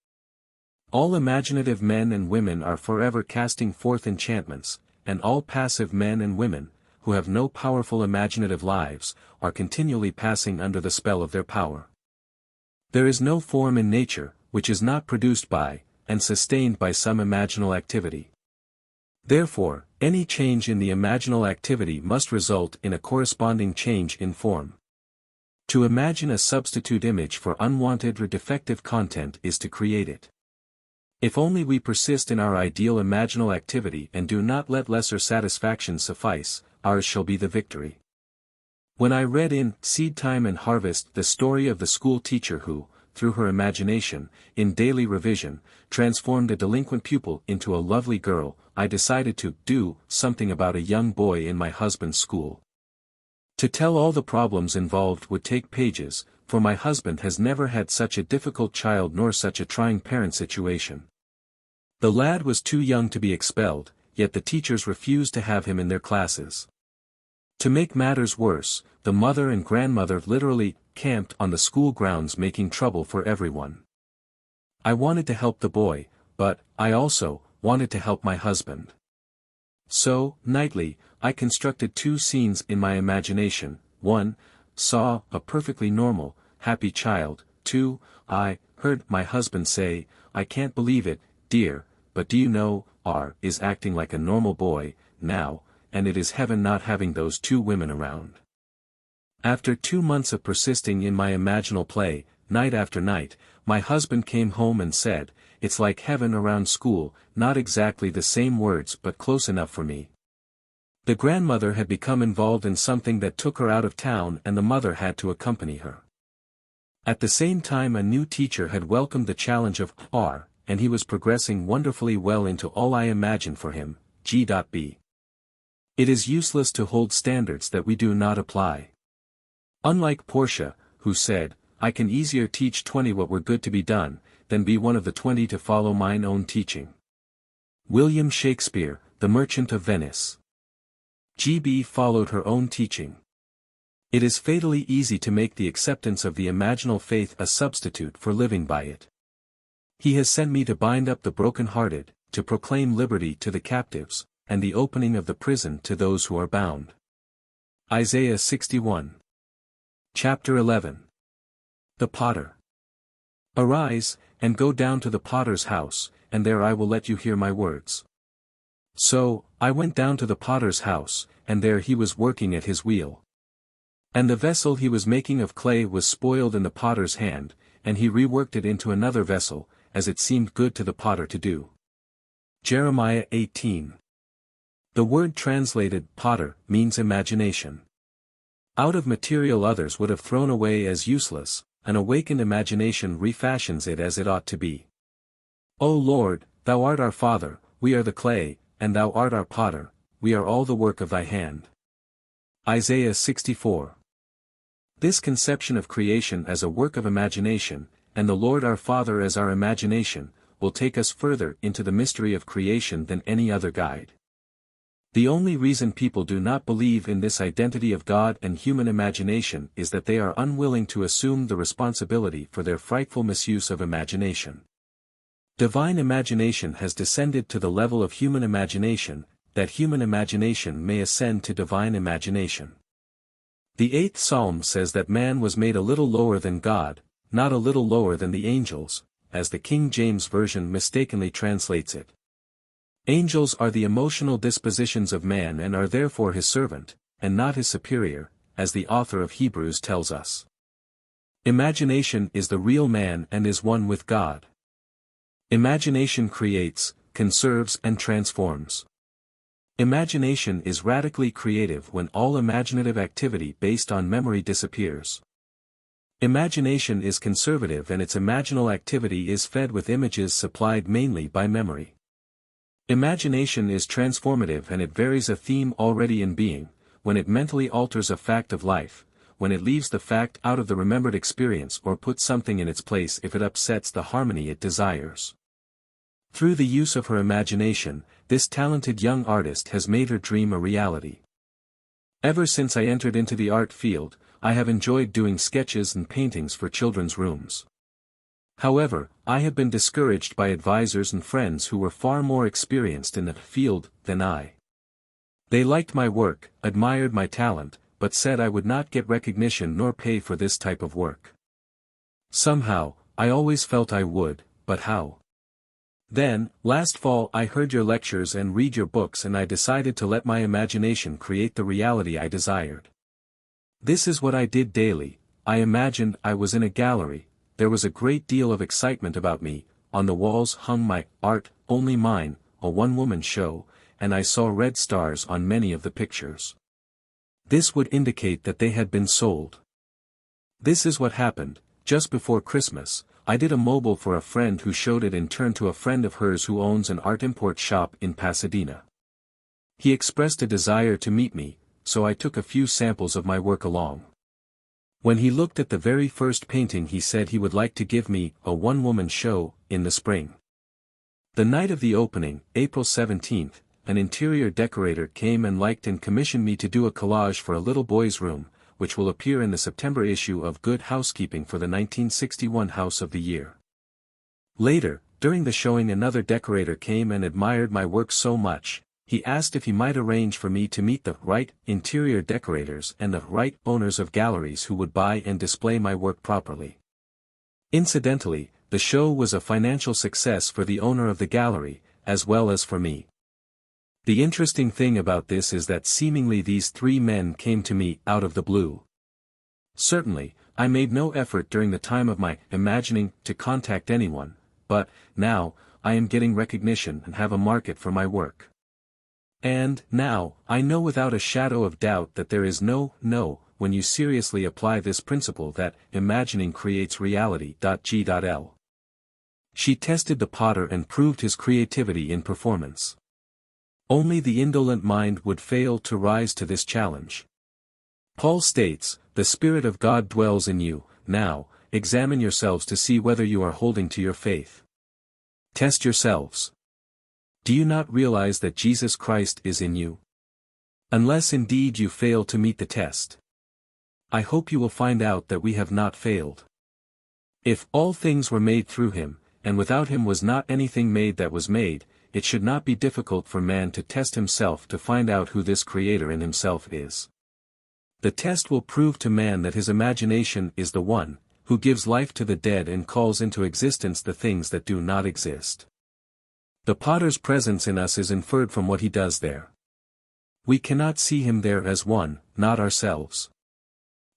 All imaginative men and women are forever casting forth enchantments, and all passive men and women, who have no powerful imaginative lives, are continually passing under the spell of their power. There is no form in nature, which is not produced by, and sustained by some imaginal activity. Therefore, any change in the imaginal activity must result in a corresponding change in form. To imagine a substitute image for unwanted or defective content is to create it. If only we persist in our ideal imaginal activity and do not let lesser satisfactions suffice, ours shall be the victory. When I read in Seed Time and Harvest the story of the school teacher who, through her imagination, in daily revision, transformed a delinquent pupil into a lovely girl, I decided to do something about a young boy in my husband's school. To tell all the problems involved would take pages, for my husband has never had such a difficult child nor such a trying parent situation. The lad was too young to be expelled, yet the teachers refused to have him in their classes. To make matters worse, the mother and grandmother literally camped on the school grounds making trouble for everyone. I wanted to help the boy, but I also wanted to help my husband. So, nightly, I constructed 2 scenes in my imagination. 1, saw a perfectly normal, happy child. 2, I heard my husband say, I can't believe it, dear, but do you know, R is acting like a normal boy, now, and it is heaven not having those 2 women around. After 2 months of persisting in my imaginal play, night after night, my husband came home and said, it's like heaven around school, not exactly the same words but close enough for me. The grandmother had become involved in something that took her out of town and the mother had to accompany her. At the same time a new teacher had welcomed the challenge of R, and he was progressing wonderfully well into all I imagined for him, G.B. It is useless to hold standards that we do not apply. Unlike Portia, who said, I can easier teach 20 what were good to be done, than be one of the 20 to follow mine own teaching. William Shakespeare, The Merchant of Venice. G.B. followed her own teaching. It is fatally easy to make the acceptance of the imaginal faith a substitute for living by it. He has sent me to bind up the broken-hearted, to proclaim liberty to the captives, and the opening of the prison to those who are bound. Isaiah 61. Chapter 11. The Potter. Arise, and go down to the potter's house, and there I will let you hear my words. So, I went down to the potter's house, and there he was working at his wheel. And the vessel he was making of clay was spoiled in the potter's hand, and he reworked it into another vessel, as it seemed good to the potter to do. Jeremiah 18. The word translated potter means imagination. Out of material others would have thrown away as useless, an awakened imagination refashions it as it ought to be. O Lord, thou art our Father, we are the clay, and thou art our potter, we are all the work of thy hand. Isaiah 64. This conception of creation as a work of imagination, and the Lord our Father as our imagination, will take us further into the mystery of creation than any other guide. The only reason people do not believe in this identity of God and human imagination is that they are unwilling to assume the responsibility for their frightful misuse of imagination. Divine imagination has descended to the level of human imagination, that human imagination may ascend to divine imagination. The 8th Psalm says that man was made a little lower than God, not a little lower than the angels, as the King James Version mistakenly translates it. Angels are the emotional dispositions of man and are therefore his servant, and not his superior, as the author of Hebrews tells us. Imagination is the real man and is one with God. Imagination creates, conserves and transforms. Imagination is radically creative when all imaginative activity based on memory disappears. Imagination is conservative and its imaginal activity is fed with images supplied mainly by memory. Imagination is transformative and it varies a theme already in being, when it mentally alters a fact of life, when it leaves the fact out of the remembered experience or puts something in its place if it upsets the harmony it desires. Through the use of her imagination, this talented young artist has made her dream a reality. Ever since I entered into the art field, I have enjoyed doing sketches and paintings for children's rooms. However, I have been discouraged by advisors and friends who were far more experienced in the field than I. They liked my work, admired my talent, but said I would not get recognition nor pay for this type of work. Somehow, I always felt I would, but how? Then, last fall I heard your lectures and read your books and I decided to let my imagination create the reality I desired. This is what I did daily. I imagined I was in a gallery. There was a great deal of excitement about me, on the walls hung my art, only mine, a one-woman show, and I saw red stars on many of the pictures. This would indicate that they had been sold. This is what happened. Just before Christmas, I did a mobile for a friend who showed it in turn to a friend of hers who owns an art import shop in Pasadena. He expressed a desire to meet me, so I took a few samples of my work along. When he looked at the very first painting he said he would like to give me a one-woman show in the spring. The night of the opening, April 17th, an interior decorator came and liked and commissioned me to do a collage for a little boy's room, which will appear in the September issue of Good Housekeeping for the 1961 House of the Year. Later, during the showing another decorator came and admired my work so much, he asked if he might arrange for me to meet the right interior decorators and the right owners of galleries who would buy and display my work properly. Incidentally, the show was a financial success for the owner of the gallery, as well as for me. The interesting thing about this is that seemingly these three men came to me out of the blue. Certainly, I made no effort during the time of my imagining to contact anyone, but, now, I am getting recognition and have a market for my work. And, now, I know without a shadow of doubt that there is no, when you seriously apply this principle that, imagining creates reality. G.L. She tested the potter and proved his creativity in performance. Only the indolent mind would fail to rise to this challenge. Paul states, "The Spirit of God dwells in you." Now, examine yourselves to see whether you are holding to your faith. Test yourselves. Do you not realize that Jesus Christ is in you? Unless indeed you fail to meet the test. I hope you will find out that we have not failed. If all things were made through him, and without him was not anything made that was made, it should not be difficult for man to test himself to find out who this Creator in himself is. The test will prove to man that his imagination is the one, who gives life to the dead and calls into existence the things that do not exist. The potter's presence in us is inferred from what he does there. We cannot see him there as one, not ourselves.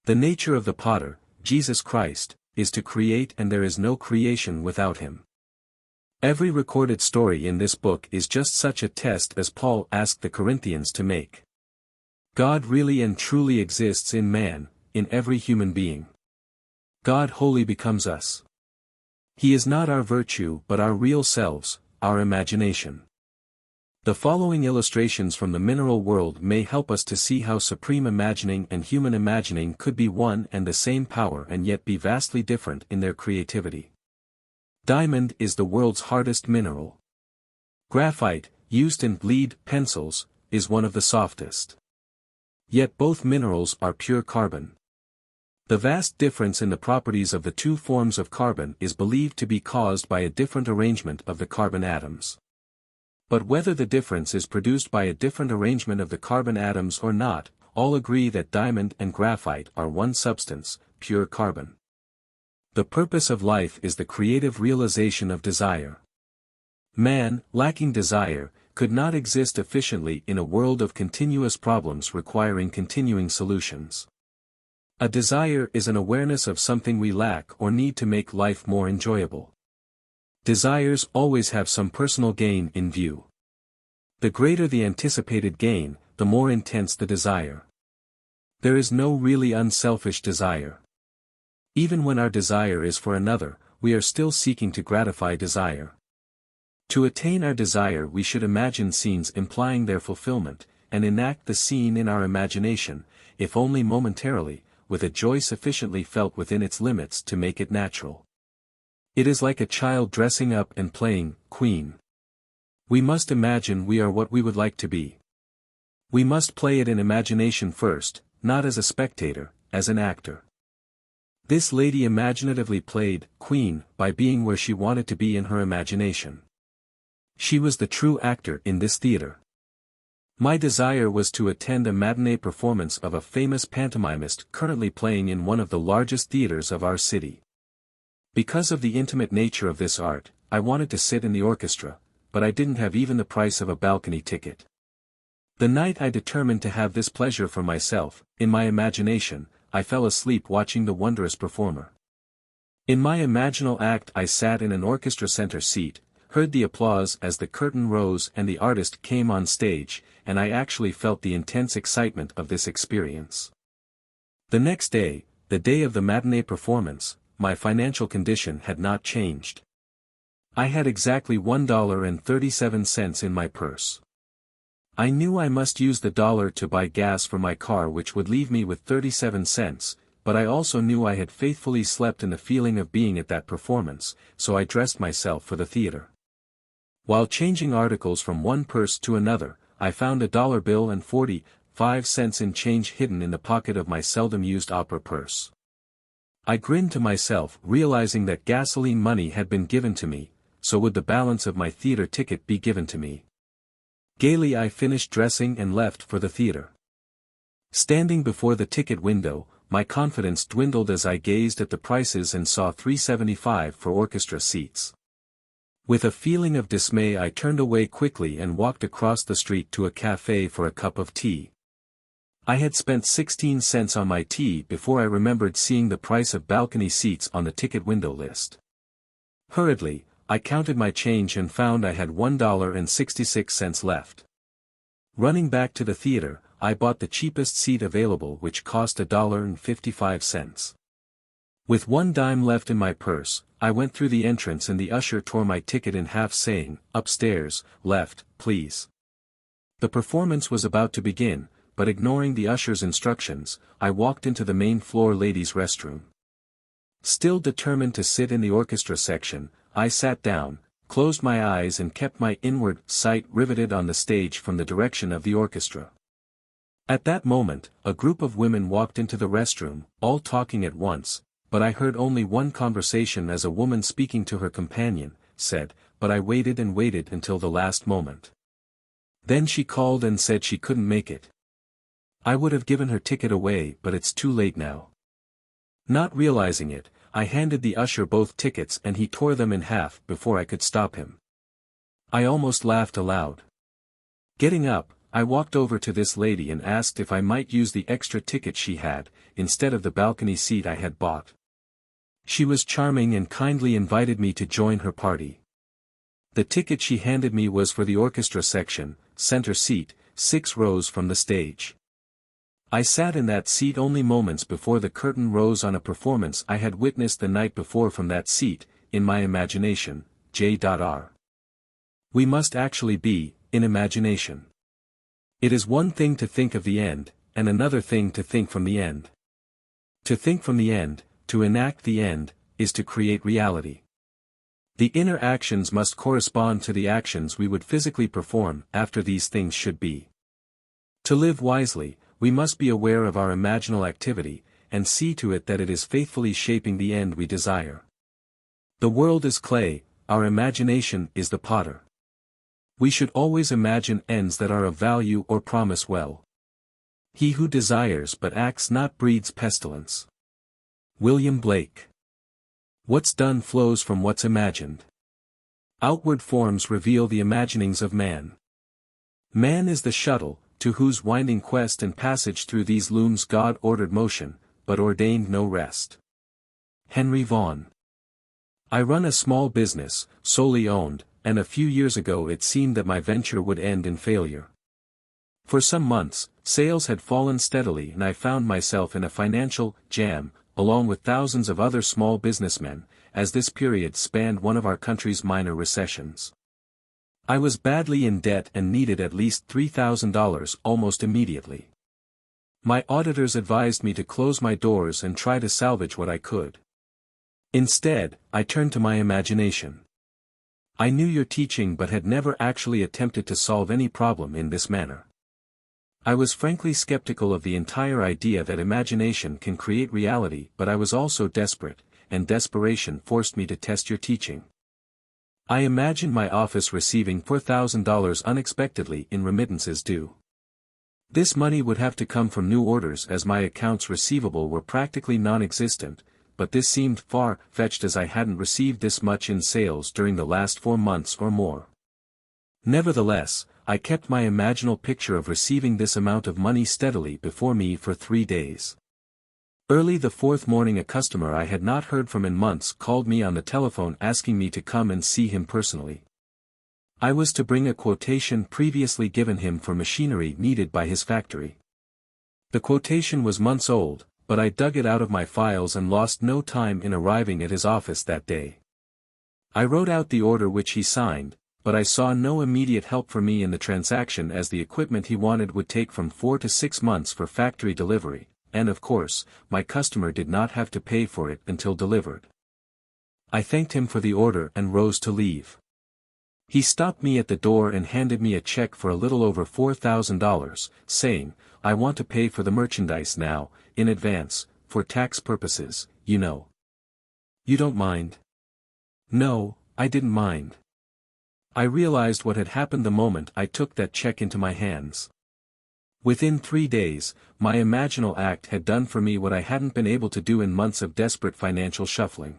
The nature of the potter, Jesus Christ, is to create, and there is no creation without him. Every recorded story in this book is just such a test as Paul asked the Corinthians to make. God really and truly exists in man, in every human being. God wholly becomes us. He is not our virtue but our real selves, our imagination. The following illustrations from the mineral world may help us to see how supreme imagining and human imagining could be one and the same power and yet be vastly different in their creativity. Diamond is the world's hardest mineral. Graphite, used in lead pencils, is one of the softest. Yet both minerals are pure carbon. The vast difference in the properties of the two forms of carbon is believed to be caused by a different arrangement of the carbon atoms. But whether the difference is produced by a different arrangement of the carbon atoms or not, all agree that diamond and graphite are one substance, pure carbon. The purpose of life is the creative realization of desire. Man, lacking desire, could not exist efficiently in a world of continuous problems requiring continuing solutions. A desire is an awareness of something we lack or need to make life more enjoyable. Desires always have some personal gain in view. The greater the anticipated gain, the more intense the desire. There is no really unselfish desire. Even when our desire is for another, we are still seeking to gratify desire. To attain our desire we should imagine scenes implying their fulfillment, and enact the scene in our imagination, if only momentarily, with a joy sufficiently felt within its limits to make it natural. It is like a child dressing up and playing queen. We must imagine we are what we would like to be. We must play it in imagination first, not as a spectator, as an actor. This lady imaginatively played queen by being where she wanted to be in her imagination. She was the true actor in this theater. My desire was to attend a matinee performance of a famous pantomimist currently playing in one of the largest theaters of our city. Because of the intimate nature of this art, I wanted to sit in the orchestra, but I didn't have even the price of a balcony ticket. The night I determined to have this pleasure for myself, in my imagination, I fell asleep watching the wondrous performer. In my imaginal act I sat in an orchestra center seat, heard the applause as the curtain rose and the artist came on stage, and I actually felt the intense excitement of this experience. The next day, the day of the matinee performance, my financial condition had not changed. I had exactly $1.37 in my purse. I knew I must use the dollar to buy gas for my car, which would leave me with 37 cents, but I also knew I had faithfully slept in the feeling of being at that performance, so I dressed myself for the theater. While changing articles from one purse to another, I found a dollar bill and 45 cents in change hidden in the pocket of my seldom used opera purse. I grinned to myself, realizing that gasoline money had been given to me, so would the balance of my theater ticket be given to me. Gaily I finished dressing and left for the theater. Standing before the ticket window, my confidence dwindled as I gazed at the prices and saw $3.75 for orchestra seats. With a feeling of dismay I turned away quickly and walked across the street to a cafe for a cup of tea. I had spent 16 cents on my tea before I remembered seeing the price of balcony seats on the ticket window list. Hurriedly, I counted my change and found I had $1.66 left. Running back to the theater, I bought the cheapest seat available, which cost $1.55. With 1 dime left in my purse, I went through the entrance and the usher tore my ticket in half, saying, "Upstairs, left, please." The performance was about to begin, but ignoring the usher's instructions, I walked into the main floor ladies' restroom. Still determined to sit in the orchestra section, I sat down, closed my eyes and kept my inward sight riveted on the stage from the direction of the orchestra. At that moment, a group of women walked into the restroom, all talking at once, but I heard only one conversation as a woman speaking to her companion, said, "But I waited and waited until the last moment. Then she called and said she couldn't make it. I would have given her ticket away, but it's too late now." Not realizing it, I handed the usher both tickets and he tore them in half before I could stop him. I almost laughed aloud. Getting up, I walked over to this lady and asked if I might use the extra ticket she had, instead of the balcony seat I had bought. She was charming and kindly invited me to join her party. The ticket she handed me was for the orchestra section, center seat, 6 rows from the stage. I sat in that seat only moments before the curtain rose on a performance I had witnessed the night before from that seat, in my imagination, J.R. We must actually be, in imagination. It is one thing to think of the end, and another thing to think from the end. To think from the end, to enact the end, is to create reality. The inner actions must correspond to the actions we would physically perform after these things should be. To live wisely, we must be aware of our imaginal activity, and see to it that it is faithfully shaping the end we desire. The world is clay, our imagination is the potter. We should always imagine ends that are of value or promise well. He who desires but acts not breeds pestilence. William Blake. What's done flows from what's imagined. Outward forms reveal the imaginings of man. Man is the shuttle, to whose winding quest and passage through these looms God ordered motion, but ordained no rest. Henry Vaughan. I run a small business, solely owned, and a few years ago it seemed that my venture would end in failure. For some months, sales had fallen steadily and I found myself in a financial jam, along with thousands of other small businessmen, as this period spanned one of our country's minor recessions. I was badly in debt and needed at least $3,000 almost immediately. My auditors advised me to close my doors and try to salvage what I could. Instead, I turned to my imagination. I knew your teaching but had never actually attempted to solve any problem in this manner. I was frankly skeptical of the entire idea that imagination can create reality, but I was also desperate, and desperation forced me to test your teaching. I imagined my office receiving $4,000 unexpectedly in remittances due. This money would have to come from new orders as my accounts receivable were practically non-existent, but this seemed far-fetched as I hadn't received this much in sales during the last 4 months or more. Nevertheless, I kept my imaginal picture of receiving this amount of money steadily before me for 3 days. Early the 4th morning a customer I had not heard from in months called me on the telephone asking me to come and see him personally. I was to bring a quotation previously given him for machinery needed by his factory. The quotation was months old, but I dug it out of my files and lost no time in arriving at his office that day. I wrote out the order which he signed, but I saw no immediate help for me in the transaction as the equipment he wanted would take from 4 to 6 months for factory delivery, and of course, my customer did not have to pay for it until delivered. I thanked him for the order and rose to leave. He stopped me at the door and handed me a check for a little over $4,000, saying, "I want to pay for the merchandise now, in advance, for tax purposes, you know. You don't mind?" No, I didn't mind. I realized what had happened the moment I took that check into my hands. Within 3 days, my imaginal act had done for me what I hadn't been able to do in months of desperate financial shuffling.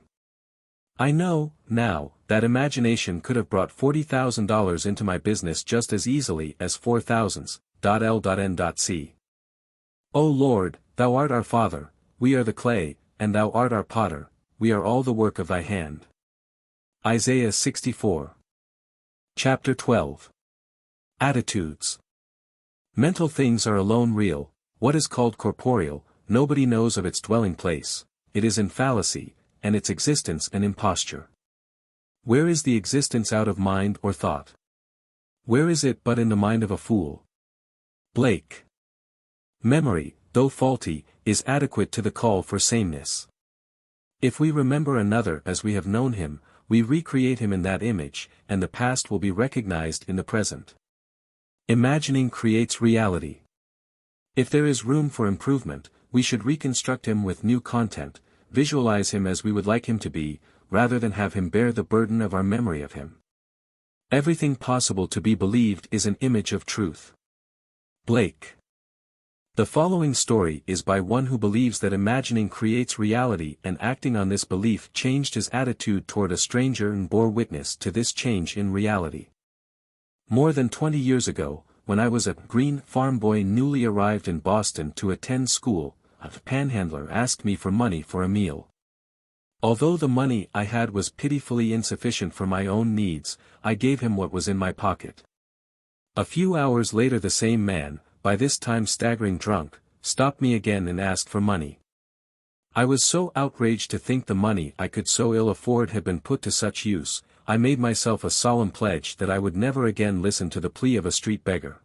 I know, now, that imagination could have brought $40,000 into my business just as easily as 4,000.L.N.C. O Lord, Thou art our Father, we are the clay, and Thou art our potter, we are all the work of Thy hand. Isaiah 64. Chapter 12. Attitudes. Mental things are alone real. What is called corporeal, nobody knows of its dwelling place, it is in fallacy, and its existence an imposture. Where is the existence out of mind or thought? Where is it but in the mind of a fool? Blake. Memory, though faulty, is adequate to the call for sameness. If we remember another as we have known him, we recreate him in that image, and the past will be recognized in the present. Imagining creates reality. If there is room for improvement, we should reconstruct him with new content, visualize him as we would like him to be, rather than have him bear the burden of our memory of him. Everything possible to be believed is an image of truth. Blake. The following story is by one who believes that imagining creates reality, and acting on this belief changed his attitude toward a stranger and bore witness to this change in reality. More than 20 years ago, when I was a green farm boy newly arrived in Boston to attend school, a panhandler asked me for money for a meal. Although the money I had was pitifully insufficient for my own needs, I gave him what was in my pocket. A few hours later the same man, by this time staggering drunk, stopped me again and asked for money. I was so outraged to think the money I could so ill afford had been put to such use, I made myself a solemn pledge that I would never again listen to the plea of a street beggar.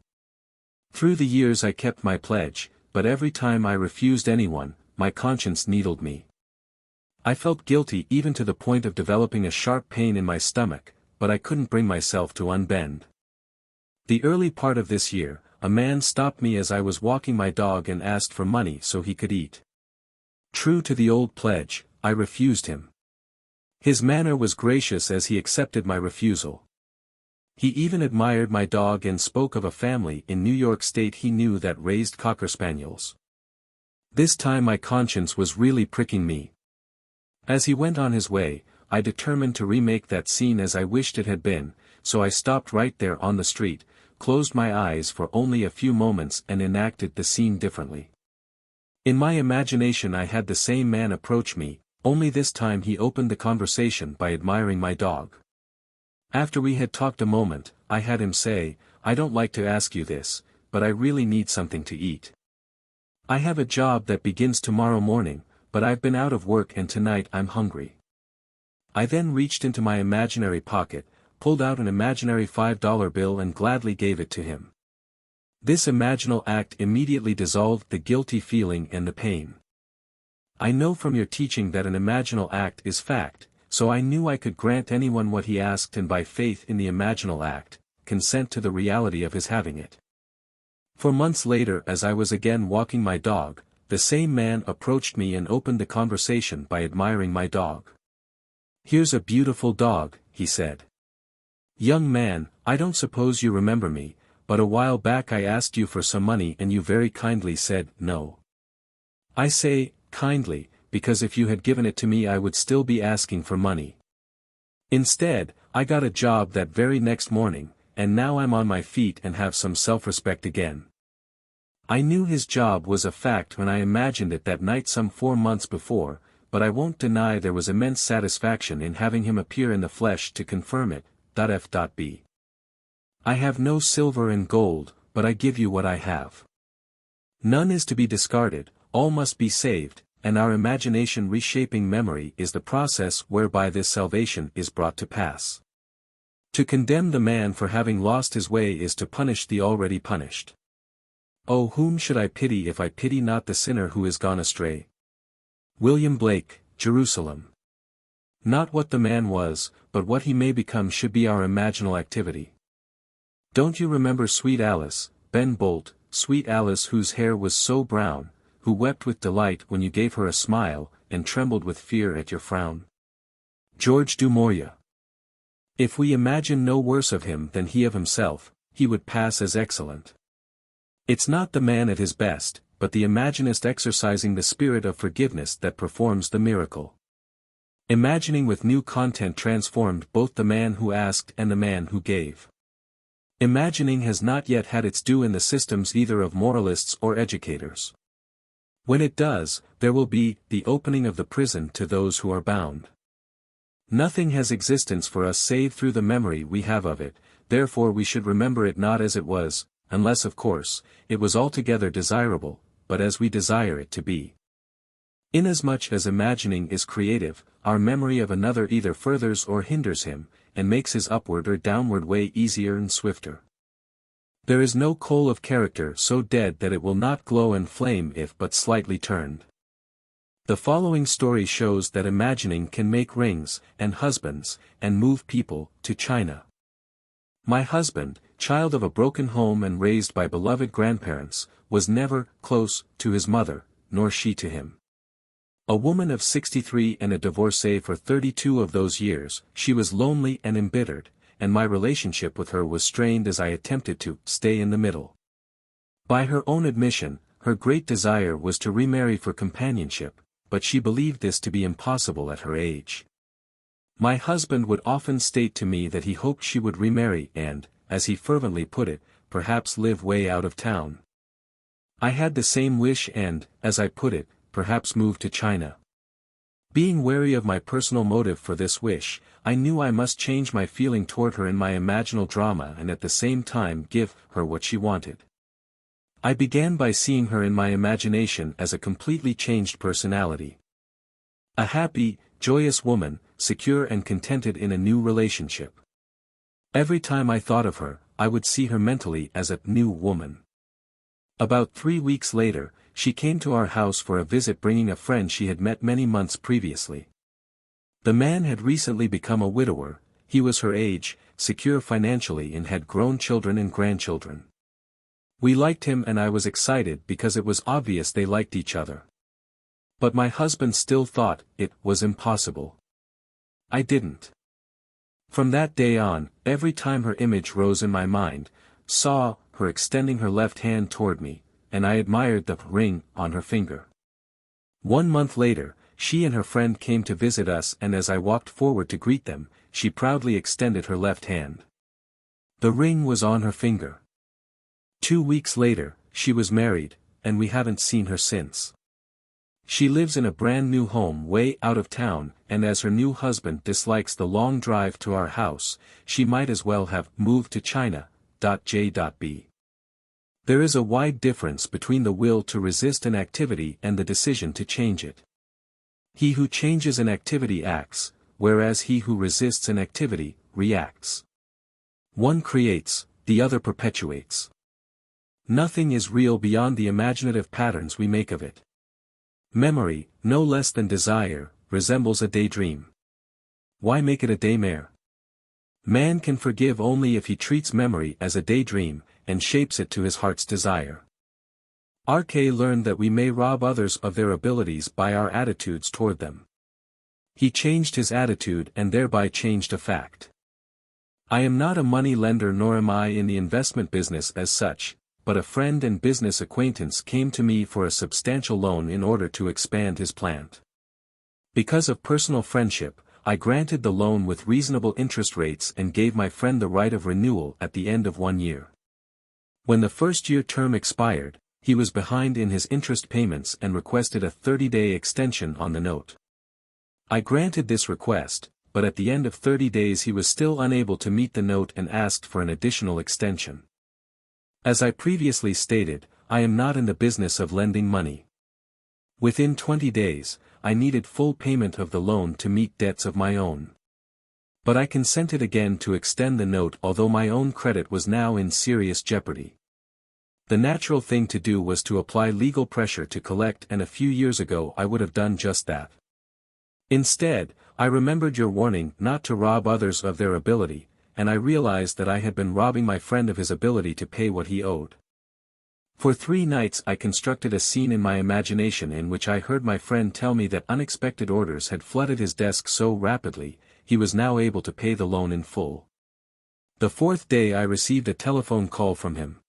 Through the years I kept my pledge, but every time I refused anyone, my conscience needled me. I felt guilty even to the point of developing a sharp pain in my stomach, but I couldn't bring myself to unbend. The early part of this year, a man stopped me as I was walking my dog and asked for money so he could eat. True to the old pledge, I refused him. His manner was gracious as he accepted my refusal. He even admired my dog and spoke of a family in New York State he knew that raised cocker spaniels. This time my conscience was really pricking me. As he went on his way, I determined to remake that scene as I wished it had been, so I stopped right there on the street, closed my eyes for only a few moments and enacted the scene differently. In my imagination I had the same man approach me, only this time he opened the conversation by admiring my dog. After we had talked a moment, I had him say, "I don't like to ask you this, but I really need something to eat. I have a job that begins tomorrow morning, but I've been out of work and tonight I'm hungry." I then reached into my imaginary pocket, pulled out an imaginary $5 bill and gladly gave it to him. This imaginal act immediately dissolved the guilty feeling and the pain. I know from your teaching that an imaginal act is fact, so I knew I could grant anyone what he asked and by faith in the imaginal act, consent to the reality of his having it. For months later as I was again walking my dog, the same man approached me and opened the conversation by admiring my dog. "Here's a beautiful dog," he said. "Young man, I don't suppose you remember me, but a while back I asked you for some money and you very kindly said, no. I say, kindly, because if you had given it to me I would still be asking for money. Instead, I got a job that very next morning, and now I'm on my feet and have some self-respect again." I knew his job was a fact when I imagined it that night some 4 months before, but I won't deny there was immense satisfaction in having him appear in the flesh to confirm it. F.B. I have no silver and gold, but I give you what I have. None is to be discarded, all must be saved, and our imagination reshaping memory is the process whereby this salvation is brought to pass. To condemn the man for having lost his way is to punish the already punished. Oh, whom should I pity if I pity not the sinner who is gone astray? William Blake, Jerusalem. Not what the man was, but what he may become should be our imaginal activity. Don't you remember Sweet Alice, Ben Bolt, Sweet Alice whose hair was so brown, who wept with delight when you gave her a smile, and trembled with fear at your frown? George du Maurier. If we imagine no worse of him than he of himself, he would pass as excellent. It's not the man at his best, but the imaginist exercising the spirit of forgiveness that performs the miracle. Imagining with new content transformed both the man who asked and the man who gave. Imagining has not yet had its due in the systems either of moralists or educators. When it does, there will be the opening of the prison to those who are bound. Nothing has existence for us save through the memory we have of it, therefore we should remember it not as it was, unless of course, it was altogether desirable, but as we desire it to be. Inasmuch as imagining is creative, our memory of another either furthers or hinders him, and makes his upward or downward way easier and swifter. There is no coal of character so dead that it will not glow and flame if but slightly turned. The following story shows that imagining can make rings, and husbands, and move people, to China. My husband, child of a broken home and raised by beloved grandparents, was never close to his mother, nor she to him. A woman of 63 and a divorcee for 32 of those years, she was lonely and embittered, and my relationship with her was strained as I attempted to stay in the middle. By her own admission, her great desire was to remarry for companionship, but she believed this to be impossible at her age. My husband would often state to me that he hoped she would remarry and, as he fervently put it, perhaps live way out of town. I had the same wish and, as I put it, perhaps move to China. Being wary of my personal motive for this wish, I knew I must change my feeling toward her in my imaginal drama and at the same time give her what she wanted. I began by seeing her in my imagination as a completely changed personality. A happy, joyous woman, secure and contented in a new relationship. Every time I thought of her, I would see her mentally as a new woman. About 3 weeks later, she came to our house for a visit bringing a friend she had met many months previously. The man had recently become a widower, he was her age, secure financially and had grown children and grandchildren. We liked him and I was excited because it was obvious they liked each other. But my husband still thought it was impossible. I didn't. From that day on, every time her image rose in my mind, saw her extending her left hand toward me, and I admired the ring on her finger. 1 month later, she and her friend came to visit us and as I walked forward to greet them, she proudly extended her left hand. The ring was on her finger. 2 weeks later, she was married, and we haven't seen her since. She lives in a brand new home way out of town, and as her new husband dislikes the long drive to our house, she might as well have moved to China. J.B. There is a wide difference between the will to resist an activity and the decision to change it. He who changes an activity acts, whereas he who resists an activity, reacts. One creates, the other perpetuates. Nothing is real beyond the imaginative patterns we make of it. Memory, no less than desire, resembles a daydream. Why make it a daymare? Man can forgive only if he treats memory as a daydream, and shapes it to his heart's desire. R.K. learned that we may rob others of their abilities by our attitudes toward them. He changed his attitude and thereby changed a fact. I am not a money lender nor am I in the investment business as such, but a friend and business acquaintance came to me for a substantial loan in order to expand his plant. Because of personal friendship, I granted the loan with reasonable interest rates and gave my friend the right of renewal at the end of 1 year. When the first-year term expired, he was behind in his interest payments and requested a 30-day extension on the note. I granted this request, but at the end of 30 days he was still unable to meet the note and asked for an additional extension. As I previously stated, I am not in the business of lending money. Within 20 days, I needed full payment of the loan to meet debts of my own. But I consented again to extend the note although my own credit was now in serious jeopardy. The natural thing to do was to apply legal pressure to collect and a few years ago I would have done just that. Instead, I remembered your warning not to rob others of their ability, and I realized that I had been robbing my friend of his ability to pay what he owed. For 3 nights I constructed a scene in my imagination in which I heard my friend tell me that unexpected orders had flooded his desk so rapidly, he was now able to pay the loan in full. The 4th day I received a telephone call from him.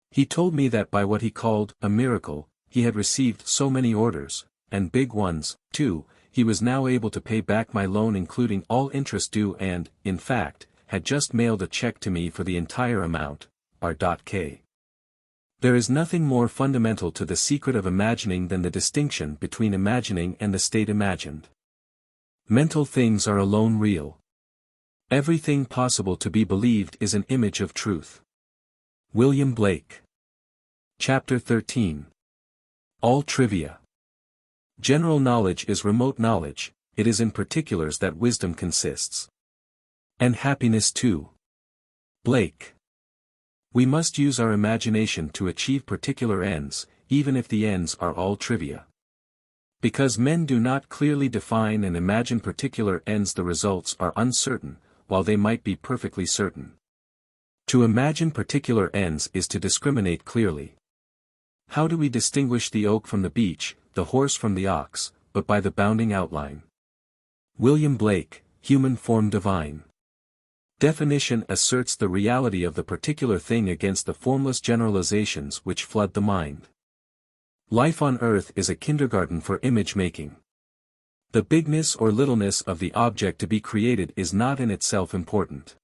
He told me that by what he called a miracle, he had received so many orders, and big ones, too, he was now able to pay back my loan including all interest due and, in fact, had just mailed a check to me for the entire amount, R.K. There is nothing more fundamental to the secret of imagining than the distinction between imagining and the state imagined. Mental things are alone real. Everything possible to be believed is an image of truth. William Blake. Chapter 13. All trivia. General knowledge is remote knowledge, it is in particulars that wisdom consists. And happiness too. Blake. We must use our imagination to achieve particular ends, even if the ends are all trivia. Because men do not clearly define and imagine particular ends, the results are uncertain, while they might be perfectly certain. To imagine particular ends is to discriminate clearly. How do we distinguish the oak from the beech, the horse from the ox, but by the bounding outline? William Blake, Human Form Divine. Definition asserts the reality of the particular thing against the formless generalizations which flood the mind. Life on earth is a kindergarten for image-making. The bigness or littleness of the object to be created is not in itself important.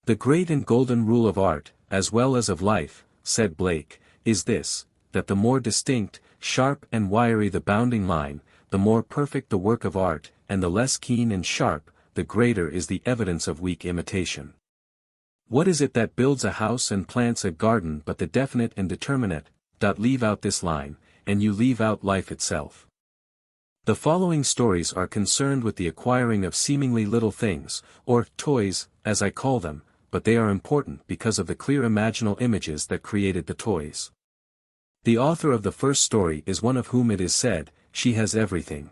The great and golden rule of art, as well as of life, said Blake, is this, that the more distinct, sharp and wiry the bounding line, the more perfect the work of art, and the less keen and sharp, the greater is the evidence of weak imitation. What is it that builds a house and plants a garden but the definite and determinate? Leave out this line, and you leave out life itself. The following stories are concerned with the acquiring of seemingly little things, or toys, as I call them, but they are important because of the clear imaginal images that created the toys. The author of the first story is one of whom it is said, she has everything.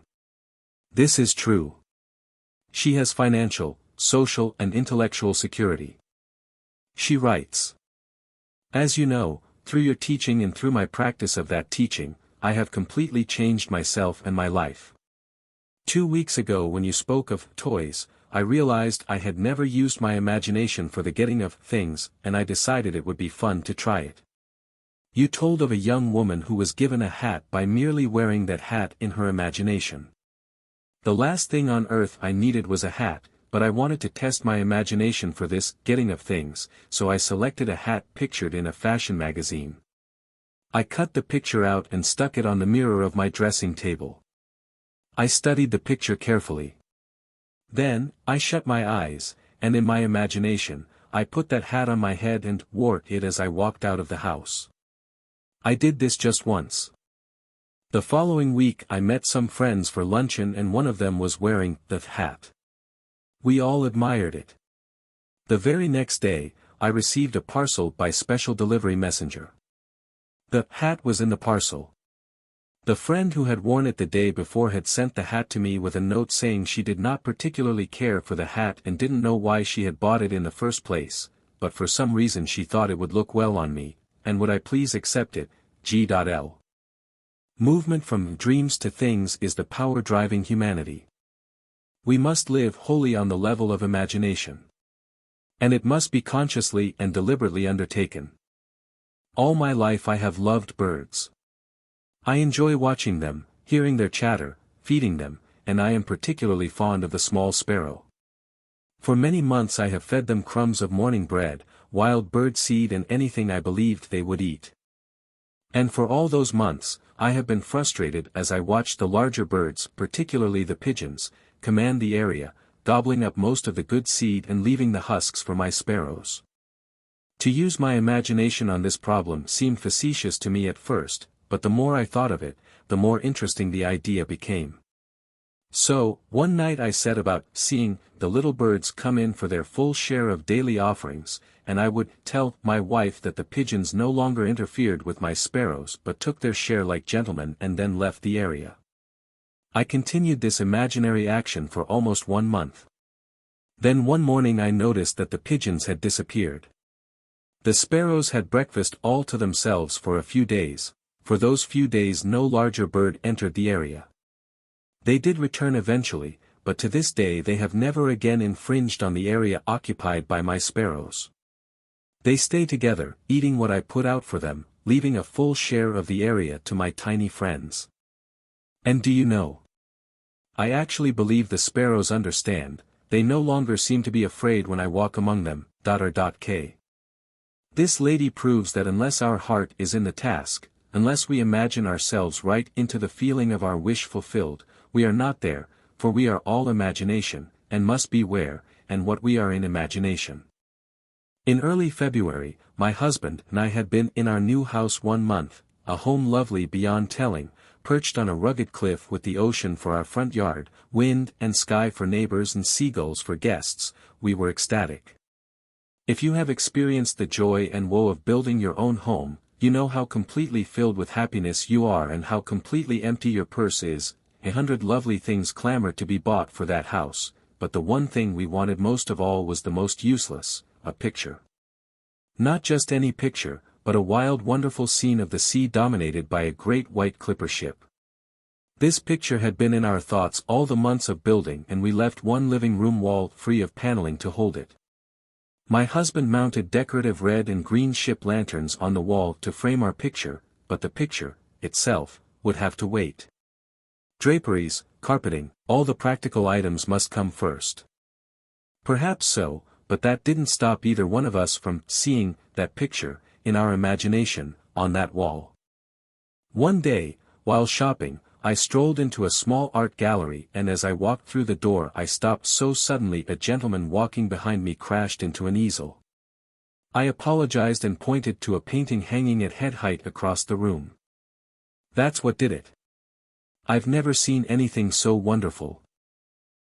This is true. She has financial, social and intellectual security. She writes, "As you know, through your teaching and through my practice of that teaching, I have completely changed myself and my life. 2 weeks ago when you spoke of toys, I realized I had never used my imagination for the getting of things, and I decided it would be fun to try it. You told of a young woman who was given a hat by merely wearing that hat in her imagination. The last thing on earth I needed was a hat, but I wanted to test my imagination for this getting of things, so I selected a hat pictured in a fashion magazine. I cut the picture out and stuck it on the mirror of my dressing table. I studied the picture carefully. Then, I shut my eyes, and in my imagination, I put that hat on my head and wore it as I walked out of the house. I did this just once. The following week I met some friends for luncheon and one of them was wearing the hat. We all admired it. The very next day, I received a parcel by special delivery messenger. The hat was in the parcel. The friend who had worn it the day before had sent the hat to me with a note saying she did not particularly care for the hat and didn't know why she had bought it in the first place, but for some reason she thought it would look well on me, and would I please accept it, G.L. Movement from dreams to things is the power driving humanity. We must live wholly on the level of imagination. And it must be consciously and deliberately undertaken. All my life I have loved birds. I enjoy watching them, hearing their chatter, feeding them, and I am particularly fond of the small sparrow. For many months I have fed them crumbs of morning bread, wild bird seed and anything I believed they would eat. And for all those months, I have been frustrated as I watched the larger birds, particularly the pigeons, command the area, gobbling up most of the good seed and leaving the husks for my sparrows. To use my imagination on this problem seemed facetious to me at first, but the more I thought of it, the more interesting the idea became. So, one night I set about seeing the little birds come in for their full share of daily offerings, and I would tell my wife that the pigeons no longer interfered with my sparrows but took their share like gentlemen and then left the area. I continued this imaginary action for almost 1 month. Then one morning I noticed that the pigeons had disappeared. The sparrows had breakfast all to themselves for a few days. For those few days no larger bird entered the area. They did return eventually, but to this day they have never again infringed on the area occupied by my sparrows. They stay together, eating what I put out for them, leaving a full share of the area to my tiny friends. And do you know? I actually believe the sparrows understand, they no longer seem to be afraid when I walk among them. K. This lady proves that unless our heart is in the task, unless we imagine ourselves right into the feeling of our wish fulfilled, we are not there, for we are all imagination, and must be where, and what we are in imagination. In early February, my husband and I had been in our new house 1 month, a home lovely beyond telling, perched on a rugged cliff with the ocean for our front yard, wind and sky for neighbors and seagulls for guests. We were ecstatic. If you have experienced the joy and woe of building your own home, you know how completely filled with happiness you are and how completely empty your purse is. 100 lovely things clamored to be bought for that house, but the one thing we wanted most of all was the most useless, a picture. Not just any picture, but a wild wonderful scene of the sea dominated by a great white clipper ship. This picture had been in our thoughts all the months of building, and we left one living room wall free of paneling to hold it. My husband mounted decorative red and green ship lanterns on the wall to frame our picture, but the picture, itself, would have to wait. Draperies, carpeting, all the practical items must come first. Perhaps so, but that didn't stop either one of us from seeing that picture, in our imagination, on that wall. One day, while shopping, I strolled into a small art gallery, and as I walked through the door I stopped so suddenly a gentleman walking behind me crashed into an easel. I apologized and pointed to a painting hanging at head height across the room. That's what did it. I've never seen anything so wonderful.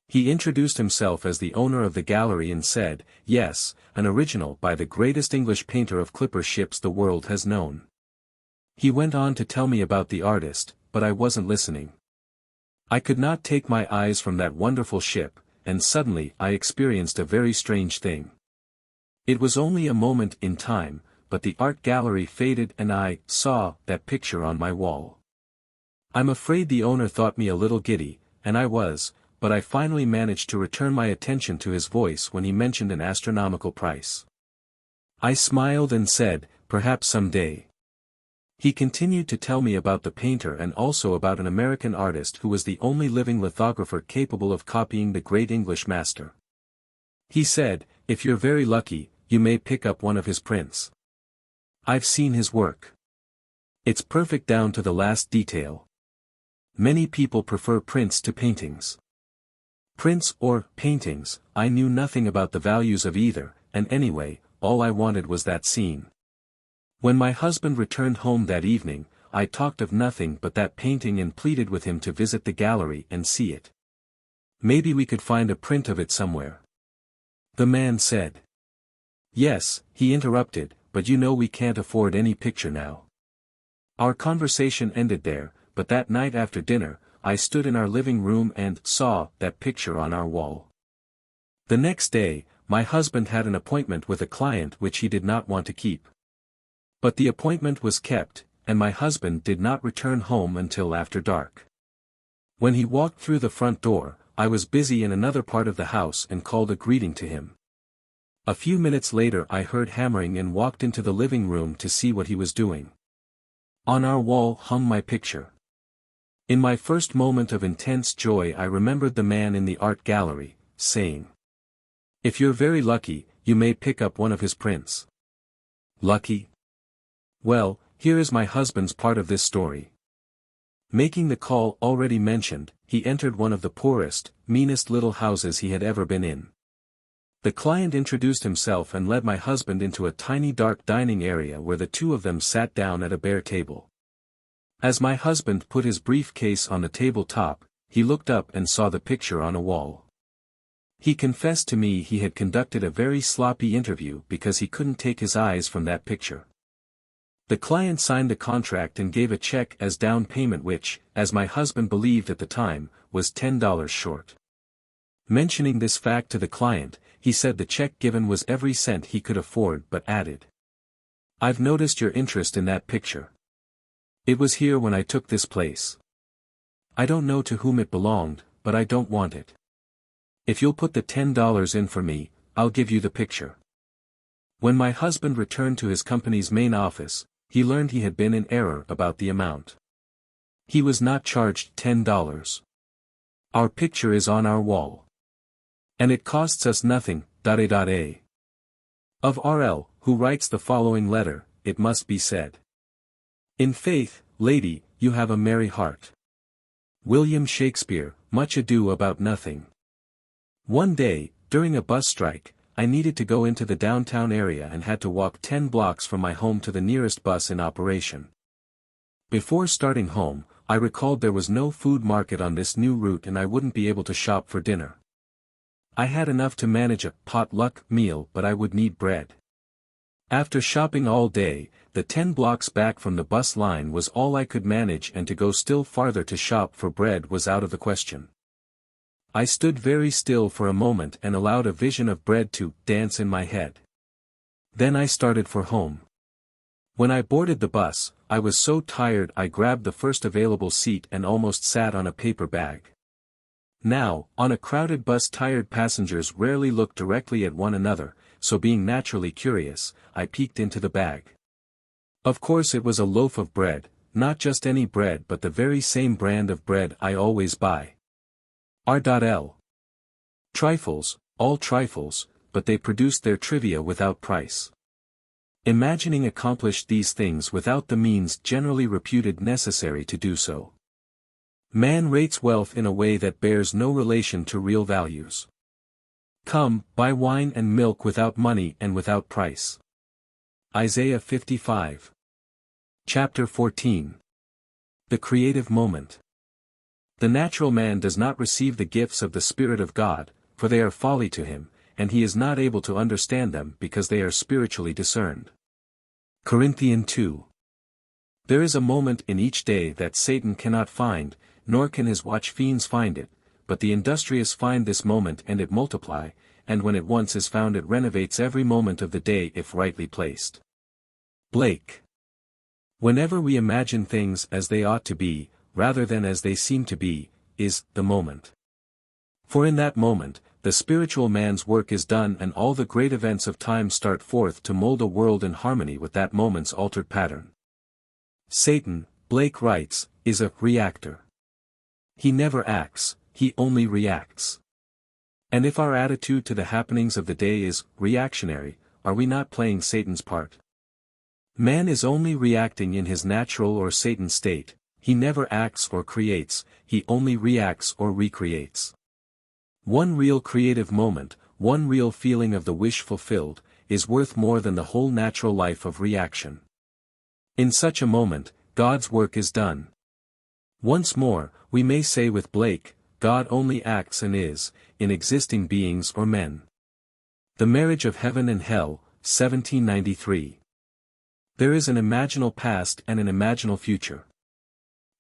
He introduced himself as the owner of the gallery and said, yes, an original by the greatest English painter of clipper ships the world has known. He went on to tell me about the artist, but I wasn't listening. I could not take my eyes from that wonderful ship, and suddenly I experienced a very strange thing. It was only a moment in time, but the art gallery faded and I saw that picture on my wall. I'm afraid the owner thought me a little giddy, and I was, but I finally managed to return my attention to his voice when he mentioned an astronomical price. I smiled and said, perhaps someday. He continued to tell me about the painter and also about an American artist who was the only living lithographer capable of copying the great English master. He said, if you're very lucky, you may pick up one of his prints. I've seen his work. It's perfect down to the last detail. Many people prefer prints to paintings. Prints or paintings, I knew nothing about the values of either, and anyway, all I wanted was that scene. When my husband returned home that evening, I talked of nothing but that painting and pleaded with him to visit the gallery and see it. Maybe we could find a print of it somewhere. The man said. Yes, he interrupted, but you know we can't afford any picture now. Our conversation ended there, but that night after dinner, I stood in our living room and saw that picture on our wall. The next day, my husband had an appointment with a client which he did not want to keep. But the appointment was kept, and my husband did not return home until after dark. When he walked through the front door, I was busy in another part of the house and called a greeting to him. A few minutes later I heard hammering and walked into the living room to see what he was doing. On our wall hung my picture. In my first moment of intense joy I remembered the man in the art gallery, saying, if you're very lucky, you may pick up one of his prints. Lucky? Well, here is my husband's part of this story. Making the call already mentioned, he entered one of the poorest, meanest little houses he had ever been in. The client introduced himself and led my husband into a tiny dark dining area where the two of them sat down at a bare table. As my husband put his briefcase on the tabletop, he looked up and saw the picture on a wall. He confessed to me he had conducted a very sloppy interview because he couldn't take his eyes from that picture. The client signed a contract and gave a check as down payment which, as my husband believed at the time, was $10 short. Mentioning this fact to the client, he said the check given was every cent he could afford but added, I've noticed your interest in that picture. It was here when I took this place. I don't know to whom it belonged, but I don't want it. If you'll put the $10 in for me, I'll give you the picture. When my husband returned to his company's main office, he learned he had been in error about the amount. He was not charged $10. Our picture is on our wall. And it costs us nothing. Of R.L., who writes the following letter, it must be said. In faith, lady, you have a merry heart. William Shakespeare, Much Ado About Nothing. One day, during a bus strike, I needed to go into the downtown area and had to walk 10 blocks from my home to the nearest bus in operation. Before starting home, I recalled there was no food market on this new route and I wouldn't be able to shop for dinner. I had enough to manage a potluck meal, but I would need bread. After shopping all day, the 10 blocks back from the bus line was all I could manage, and to go still farther to shop for bread was out of the question. I stood very still for a moment and allowed a vision of bread to dance in my head. Then I started for home. When I boarded the bus, I was so tired I grabbed the first available seat and almost sat on a paper bag. Now, on a crowded bus, tired passengers rarely look directly at one another, so being naturally curious, I peeked into the bag. Of course it was a loaf of bread, not just any bread but the very same brand of bread I always buy. R.L. Trifles, all trifles, but they produced their trivia without price. Imagining accomplished these things without the means generally reputed necessary to do so. Man rates wealth in a way that bears no relation to real values. Come, buy wine and milk without money and without price. Isaiah 55. Chapter 14. The creative moment. The natural man does not receive the gifts of the Spirit of God, for they are folly to him, and he is not able to understand them because they are spiritually discerned. Corinthians 2. There is a moment in each day that Satan cannot find, nor can his watch fiends find it, but the industrious find this moment and it multiply, and when it once is found it renovates every moment of the day if rightly placed. Blake. Whenever we imagine things as they ought to be, rather than as they seem to be, is the moment. For in that moment, the spiritual man's work is done and all the great events of time start forth to mold a world in harmony with that moment's altered pattern. Satan, Blake writes, is a reactor. He never acts, he only reacts. And if our attitude to the happenings of the day is reactionary, are we not playing Satan's part? Man is only reacting in his natural or Satan state. He never acts or creates, he only reacts or recreates. One real creative moment, one real feeling of the wish fulfilled, is worth more than the whole natural life of reaction. In such a moment, God's work is done. Once more, we may say with Blake, God only acts and is, in existing beings or men. The Marriage of Heaven and Hell, 1793. There is an imaginal past and an imaginal future.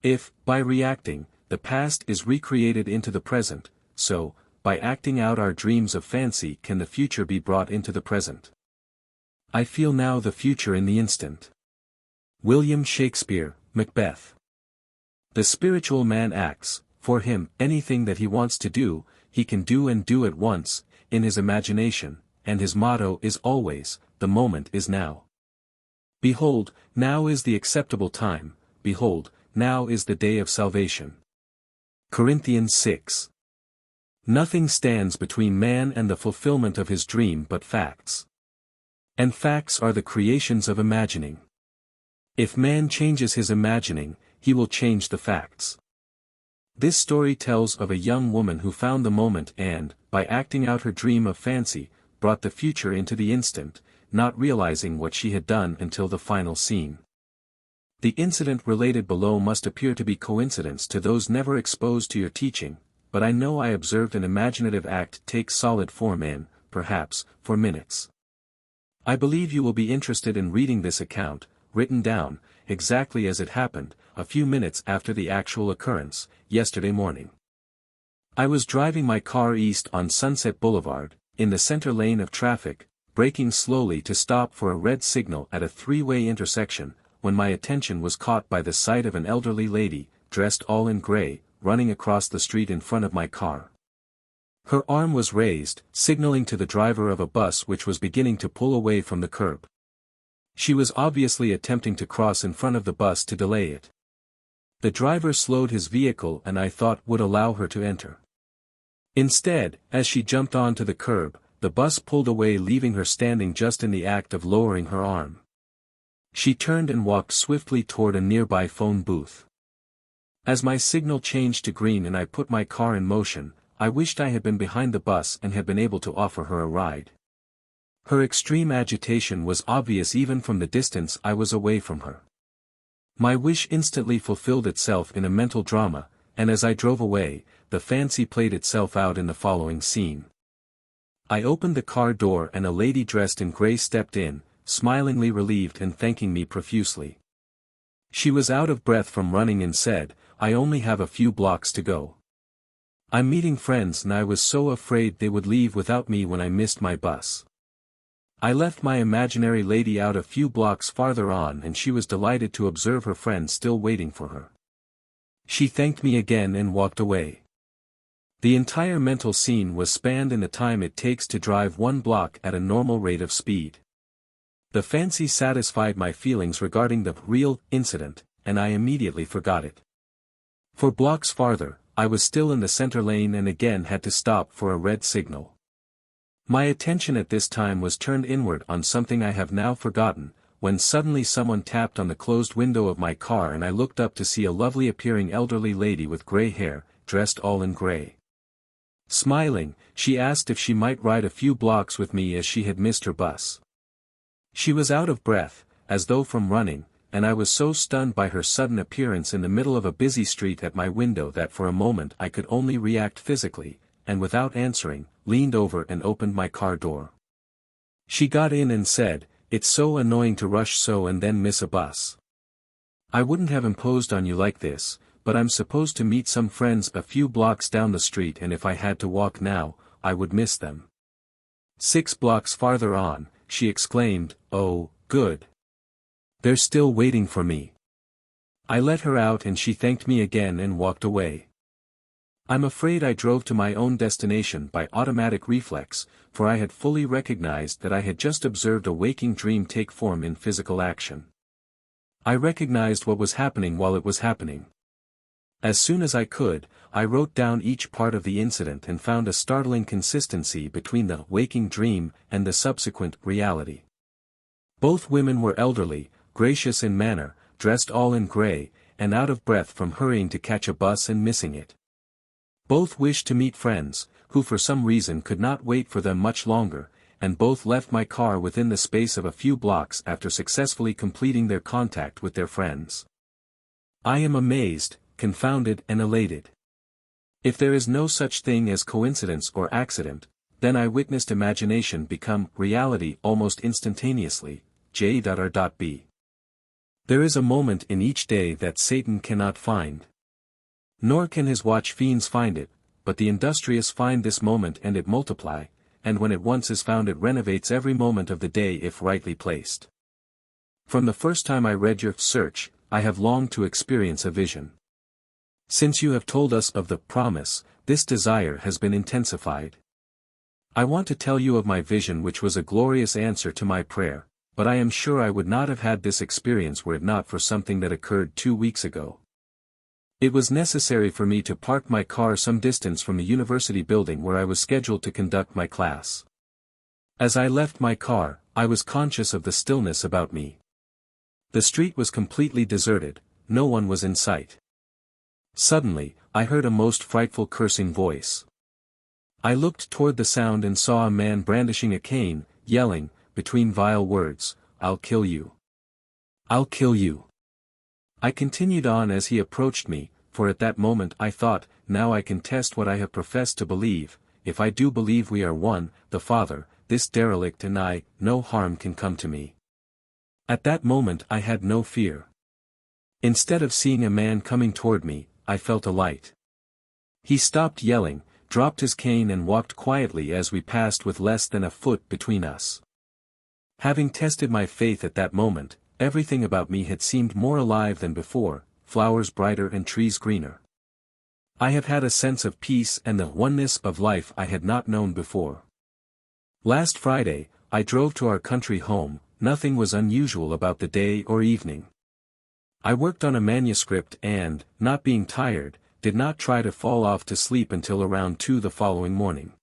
If, by reacting, the past is recreated into the present, so, by acting out our dreams of fancy can the future be brought into the present. I feel now the future in the instant. William Shakespeare, Macbeth. The spiritual man acts, for him, anything that he wants to do, he can do and do at once, in his imagination, and his motto is always, the moment is now. Behold, now is the acceptable time, behold, now is the day of salvation. Corinthians 6. Nothing stands between man and the fulfillment of his dream but facts. And facts are the creations of imagining. If man changes his imagining, he will change the facts. This story tells of a young woman who found the moment and, by acting out her dream of fancy, brought the future into the instant, not realizing what she had done until the final scene. The incident related below must appear to be coincidence to those never exposed to your teaching, but I know I observed an imaginative act take solid form in, perhaps, 4 minutes. I believe you will be interested in reading this account, written down, exactly as it happened, a few minutes after the actual occurrence, yesterday morning. I was driving my car east on Sunset Boulevard, in the center lane of traffic, braking slowly to stop for a red signal at a 3-way intersection, when my attention was caught by the sight of an elderly lady, dressed all in gray, running across the street in front of my car. Her arm was raised, signaling to the driver of a bus which was beginning to pull away from the curb. She was obviously attempting to cross in front of the bus to delay it. The driver slowed his vehicle and I thought would allow her to enter. Instead, as she jumped onto the curb, the bus pulled away, leaving her standing just in the act of lowering her arm. She turned and walked swiftly toward a nearby phone booth. As my signal changed to green and I put my car in motion, I wished I had been behind the bus and had been able to offer her a ride. Her extreme agitation was obvious even from the distance I was away from her. My wish instantly fulfilled itself in a mental drama, and as I drove away, the fancy played itself out in the following scene. I opened the car door and a lady dressed in grey stepped in, smilingly relieved and thanking me profusely. She was out of breath from running and said, "I only have a few blocks to go. I'm meeting friends and I was so afraid they would leave without me when I missed my bus." I left my imaginary lady out a few blocks farther on and she was delighted to observe her friend still waiting for her. She thanked me again and walked away. The entire mental scene was spanned in the time it takes to drive 1 block at a normal rate of speed. The fancy satisfied my feelings regarding the real incident, and I immediately forgot it. 4 blocks farther, I was still in the center lane and again had to stop for a red signal. My attention at this time was turned inward on something I have now forgotten, when suddenly someone tapped on the closed window of my car and I looked up to see a lovely appearing elderly lady with grey hair, dressed all in grey. Smiling, she asked if she might ride a few blocks with me as she had missed her bus. She was out of breath, as though from running, and I was so stunned by her sudden appearance in the middle of a busy street at my window that for a moment I could only react physically, and without answering, leaned over and opened my car door. She got in and said, "It's so annoying to rush so and then miss a bus. I wouldn't have imposed on you like this, but I'm supposed to meet some friends a few blocks down the street and if I had to walk now, I would miss them." 6 blocks farther on, she exclaimed, "Oh, good. They're still waiting for me." I let her out and she thanked me again and walked away. I'm afraid I drove to my own destination by automatic reflex, for I had fully recognized that I had just observed a waking dream take form in physical action. I recognized what was happening while it was happening. As soon as I could, I wrote down each part of the incident and found a startling consistency between the waking dream and the subsequent reality. Both women were elderly, gracious in manner, dressed all in grey, and out of breath from hurrying to catch a bus and missing it. Both wished to meet friends, who for some reason could not wait for them much longer, and both left my car within the space of a few blocks after successfully completing their contact with their friends. I am amazed, confounded and elated. If there is no such thing as coincidence or accident, then I witnessed imagination become reality almost instantaneously. J.R.B. There is a moment in each day that Satan cannot find. Nor can his watch fiends find it, but the industrious find this moment and it multiply, and when it once is found it renovates every moment of the day if rightly placed. From the first time I read your search, I have longed to experience a vision. Since you have told us of the promise, this desire has been intensified. I want to tell you of my vision which was a glorious answer to my prayer, but I am sure I would not have had this experience were it not for something that occurred 2 weeks ago. It was necessary for me to park my car some distance from the university building where I was scheduled to conduct my class. As I left my car, I was conscious of the stillness about me. The street was completely deserted, no one was in sight. Suddenly, I heard a most frightful cursing voice. I looked toward the sound and saw a man brandishing a cane, yelling, between vile words, "I'll kill you. I'll kill you." I continued on as he approached me, for at that moment I thought, now I can test what I have professed to believe, if I do believe we are one, the Father, this derelict and I, no harm can come to me. At that moment I had no fear. Instead of seeing a man coming toward me, I felt a light. He stopped yelling, dropped his cane and walked quietly as we passed with less than a foot between us. Having tested my faith at that moment, everything about me had seemed more alive than before, flowers brighter and trees greener. I have had a sense of peace and the oneness of life I had not known before. Last Friday, I drove to our country home. Nothing was unusual about the day or evening. I worked on a manuscript and, not being tired, did not try to fall off to sleep until around 2 the following morning.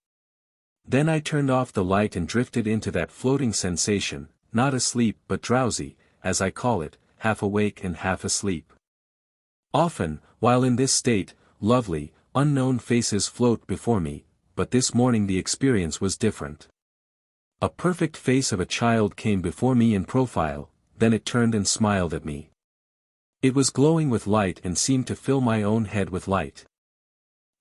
Then I turned off the light and drifted into that floating sensation, not asleep but drowsy, as I call it, half awake and half asleep. Often, while in this state, lovely, unknown faces float before me, but this morning the experience was different. A perfect face of a child came before me in profile, then it turned and smiled at me. It was glowing with light and seemed to fill my own head with light.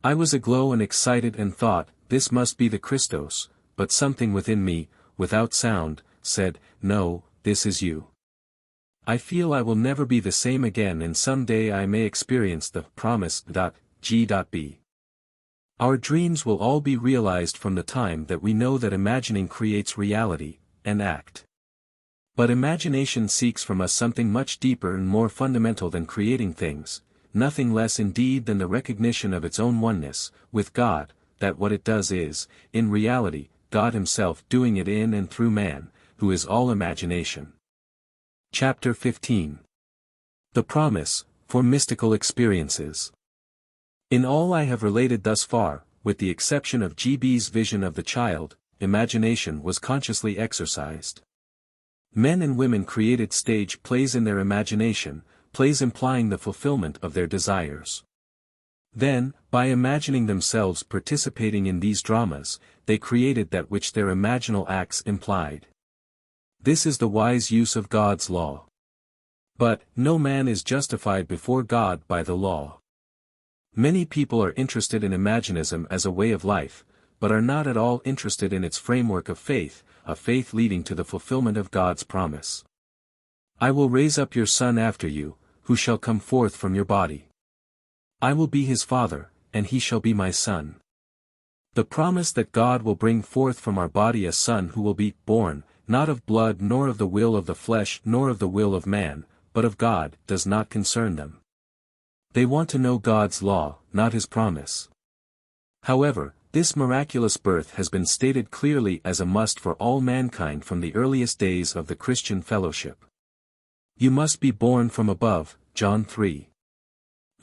I was aglow and excited and thought, this must be the Christos, but something within me, without sound, said, no, this is you. I feel I will never be the same again and someday I may experience the promise. G.B. Our dreams will all be realized from the time that we know that imagining creates reality, and act. But imagination seeks from us something much deeper and more fundamental than creating things, nothing less indeed than the recognition of its own oneness, with God, that what it does is, in reality, God Himself doing it in and through man, who is all imagination. Chapter 15. The Promise, for Mystical Experiences. In all I have related thus far, with the exception of G.B.'s vision of the child, imagination was consciously exercised. Men and women created stage plays in their imagination, plays implying the fulfillment of their desires. Then, by imagining themselves participating in these dramas, they created that which their imaginal acts implied. This is the wise use of God's law. But, no man is justified before God by the law. Many people are interested in imaginism as a way of life, but are not at all interested in its framework of faith, a faith leading to the fulfillment of God's promise. I will raise up your son after you, who shall come forth from your body. I will be his father, and he shall be my son. The promise that God will bring forth from our body a son who will be born, not of blood nor of the will of the flesh nor of the will of man, but of God, does not concern them. They want to know God's law, not His promise. However, this miraculous birth has been stated clearly as a must for all mankind from the earliest days of the Christian fellowship. You must be born from above, John 3.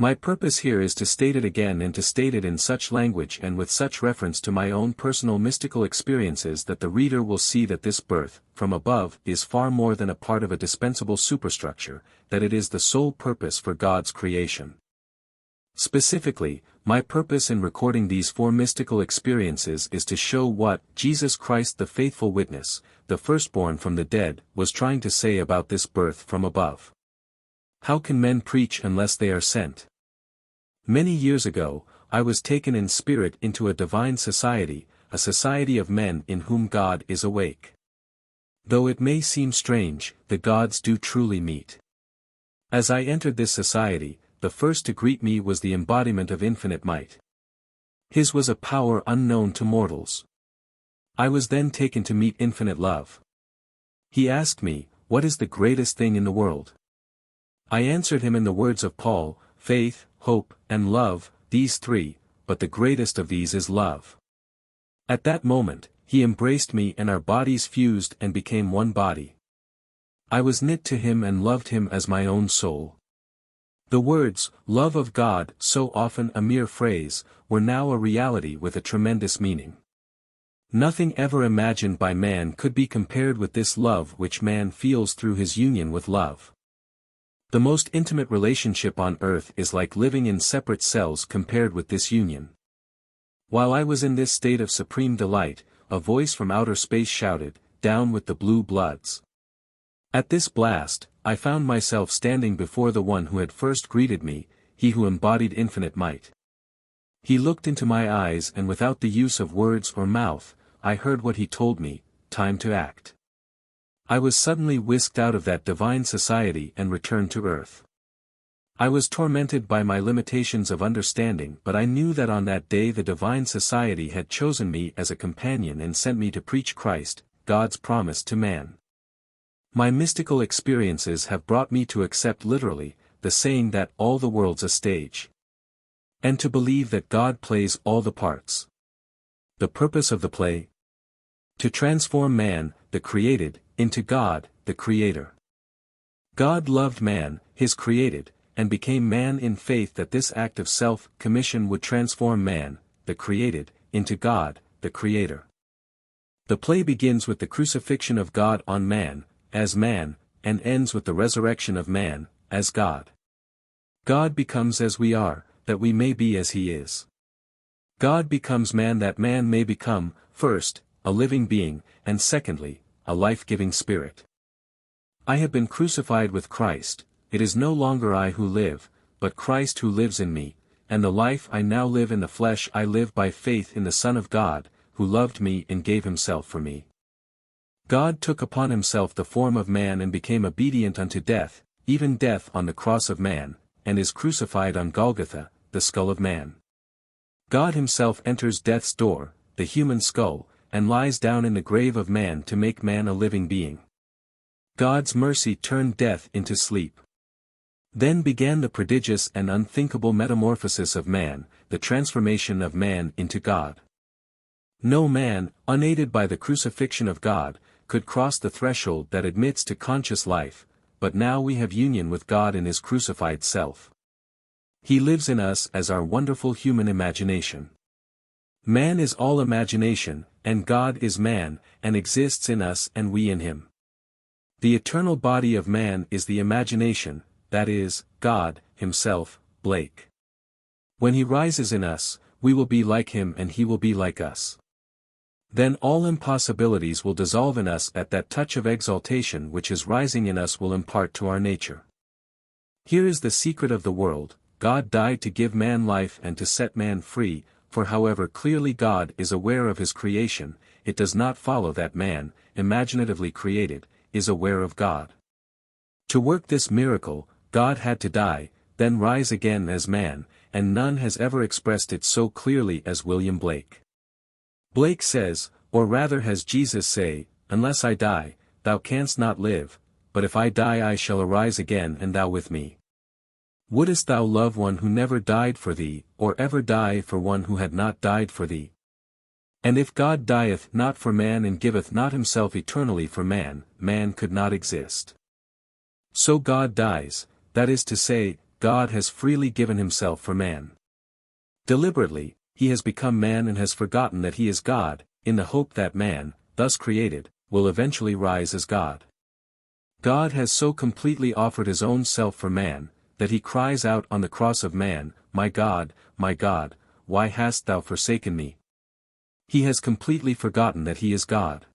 My purpose here is to state it again and to state it in such language and with such reference to my own personal mystical experiences that the reader will see that this birth, from above, is far more than a part of a dispensable superstructure, that it is the sole purpose for God's creation. Specifically, my purpose in recording these 4 mystical experiences is to show what Jesus Christ the faithful witness, the firstborn from the dead, was trying to say about this birth from above. How can men preach unless they are sent? Many years ago, I was taken in spirit into a divine society, a society of men in whom God is awake. Though it may seem strange, the gods do truly meet. As I entered this society, the first to greet me was the embodiment of infinite might. His was a power unknown to mortals. I was then taken to meet infinite love. He asked me, what is the greatest thing in the world? I answered him in the words of Paul, faith, hope, and love, these 3, but the greatest of these is love. At that moment, he embraced me and our bodies fused and became one body. I was knit to him and loved him as my own soul. The words, love of God, so often a mere phrase, were now a reality with a tremendous meaning. Nothing ever imagined by man could be compared with this love which man feels through his union with love. The most intimate relationship on earth is like living in separate cells compared with this union. While I was in this state of supreme delight, a voice from outer space shouted, down with the blue bloods. At this blast, I found myself standing before the one who had first greeted me, he who embodied infinite might. He looked into my eyes and without the use of words or mouth, I heard what he told me, time to act. I was suddenly whisked out of that divine society and returned to earth. I was tormented by my limitations of understanding, but I knew that on that day the divine society had chosen me as a companion and sent me to preach Christ, God's promise to man. My mystical experiences have brought me to accept literally, the saying that all the world's a stage. And to believe that God plays all the parts. The purpose of the play? To transform man, the created, into God, the Creator. God loved man, His created, and became man in faith that this act of self-commission would transform man, the created, into God, the Creator. The play begins with the crucifixion of God on man, as man, and ends with the resurrection of man, as God. God becomes as we are, that we may be as He is. God becomes man that man may become, first, a living being, and secondly, a life-giving spirit. I have been crucified with Christ. It is no longer I who live, but Christ who lives in me, and the life I now live in the flesh I live by faith in the Son of God, who loved me and gave himself for me. God took upon himself the form of man and became obedient unto death, even death on the cross of man, and is crucified on Golgotha, the skull of man. God himself enters death's door, the human skull, and lies down in the grave of man to make man a living being. God's mercy turned death into sleep. Then began the prodigious and unthinkable metamorphosis of man, the transformation of man into God. No man, unaided by the crucifixion of God, could cross the threshold that admits to conscious life, but now we have union with God in his crucified self. He lives in us as our wonderful human imagination. Man is all imagination, and God is man, and exists in us and we in him. The eternal body of man is the imagination, that is, God, himself, Blake. When he rises in us, we will be like him and he will be like us. Then all impossibilities will dissolve in us at that touch of exaltation which his rising in us will impart to our nature. Here is the secret of the world: God died to give man life and to set man free, for however clearly God is aware of his creation, it does not follow that man, imaginatively created, is aware of God. To work this miracle, God had to die, then rise again as man, and none has ever expressed it so clearly as William Blake. Blake says, or rather has Jesus say, "Unless I die, thou canst not live, but if I die I shall arise again and thou with me." Wouldest thou love one who never died for thee, or ever die for one who had not died for thee? And if God dieth not for man and giveth not himself eternally for man, man could not exist. So God dies, that is to say, God has freely given himself for man. Deliberately, he has become man and has forgotten that he is God, in the hope that man, thus created, will eventually rise as God. God has so completely offered his own self for man, that he cries out on the cross of man, my God, why hast thou forsaken me?" He has completely forgotten that he is God.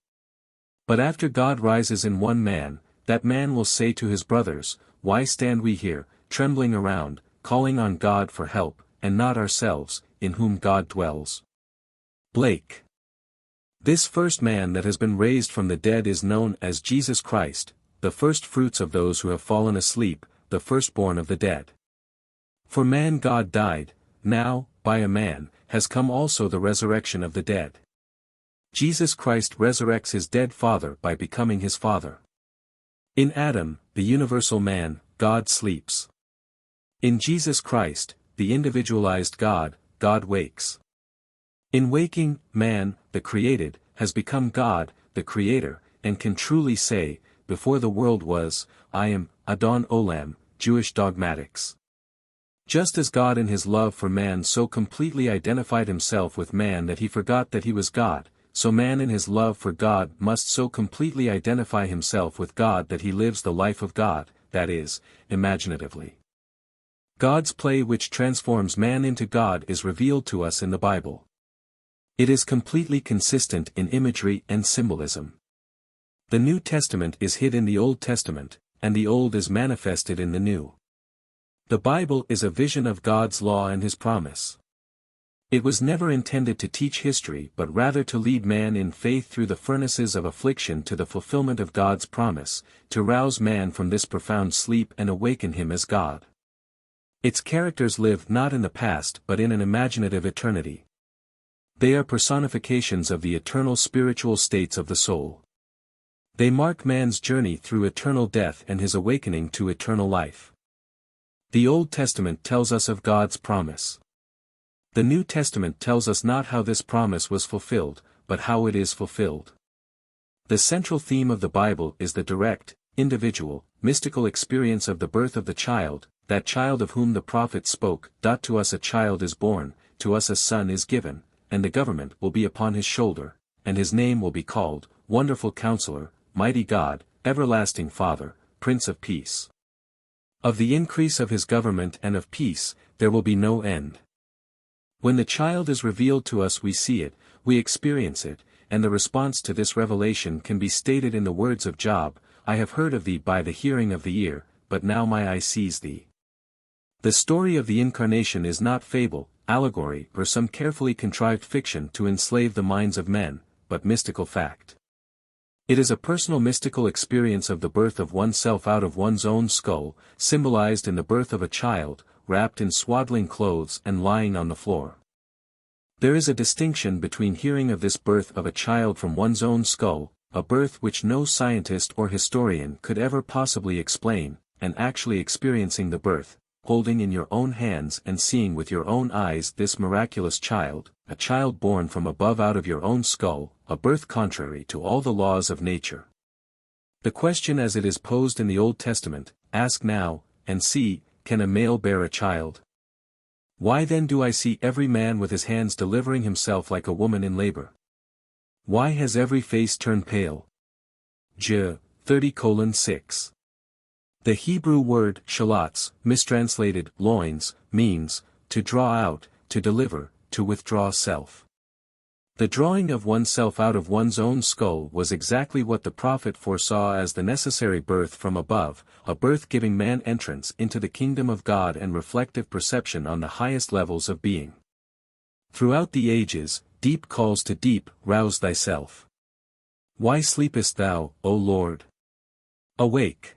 But after God rises in one man, that man will say to his brothers, "Why stand we here, trembling around, calling on God for help, and not ourselves, in whom God dwells?" Blake. This first man that has been raised from the dead is known as Jesus Christ, the first fruits of those who have fallen asleep, the firstborn of the dead. For man God died, now, by a man, has come also the resurrection of the dead. Jesus Christ resurrects his dead father by becoming his father. In Adam, the universal man, God sleeps. In Jesus Christ, the individualized God, God wakes. In waking, man, the created, has become God, the creator, and can truly say, "Before the world was, I am, Adon Olam," Jewish dogmatics. Just as God in his love for man so completely identified himself with man that he forgot that he was God, so man in his love for God must so completely identify himself with God that he lives the life of God, that is, imaginatively. God's play which transforms man into God is revealed to us in the Bible. It is completely consistent in imagery and symbolism. The New Testament is hid in the Old Testament, and the Old is manifested in the New. The Bible is a vision of God's law and his promise. It was never intended to teach history but rather to lead man in faith through the furnaces of affliction to the fulfillment of God's promise, to rouse man from this profound sleep and awaken him as God. Its characters live not in the past but in an imaginative eternity. They are personifications of the eternal spiritual states of the soul. They mark man's journey through eternal death and his awakening to eternal life. The Old Testament tells us of God's promise. The New Testament tells us not how this promise was fulfilled, but how it is fulfilled. The central theme of the Bible is the direct, individual, mystical experience of the birth of the child, that child of whom the prophet spoke. To us a child is born, to us a son is given, and the government will be upon his shoulder, and his name will be called, Wonderful Counselor, Mighty God, Everlasting Father, Prince of Peace. Of the increase of his government and of peace, there will be no end. When the child is revealed to us we see it, we experience it, and the response to this revelation can be stated in the words of Job, "I have heard of thee by the hearing of the ear, but now my eye sees thee." The story of the Incarnation is not fable, allegory, or some carefully contrived fiction to enslave the minds of men, but mystical fact. It is a personal mystical experience of the birth of oneself out of one's own skull, symbolized in the birth of a child, wrapped in swaddling clothes and lying on the floor. There is a distinction between hearing of this birth of a child from one's own skull, a birth which no scientist or historian could ever possibly explain, and actually experiencing the birth, holding in your own hands and seeing with your own eyes this miraculous child, a child born from above out of your own skull, a birth contrary to all the laws of nature. The question as it is posed in the Old Testament, ask now, and see, can a male bear a child? Why then do I see every man with his hands delivering himself like a woman in labor? Why has every face turned pale? J. 30:6. The Hebrew word shallots, mistranslated loins, means, to draw out, to deliver, to withdraw self. The drawing of oneself out of one's own skull was exactly what the prophet foresaw as the necessary birth from above, a birth giving man entrance into the kingdom of God and reflective perception on the highest levels of being. Throughout the ages, deep calls to deep, rouse thyself. Why sleepest thou, O Lord? Awake.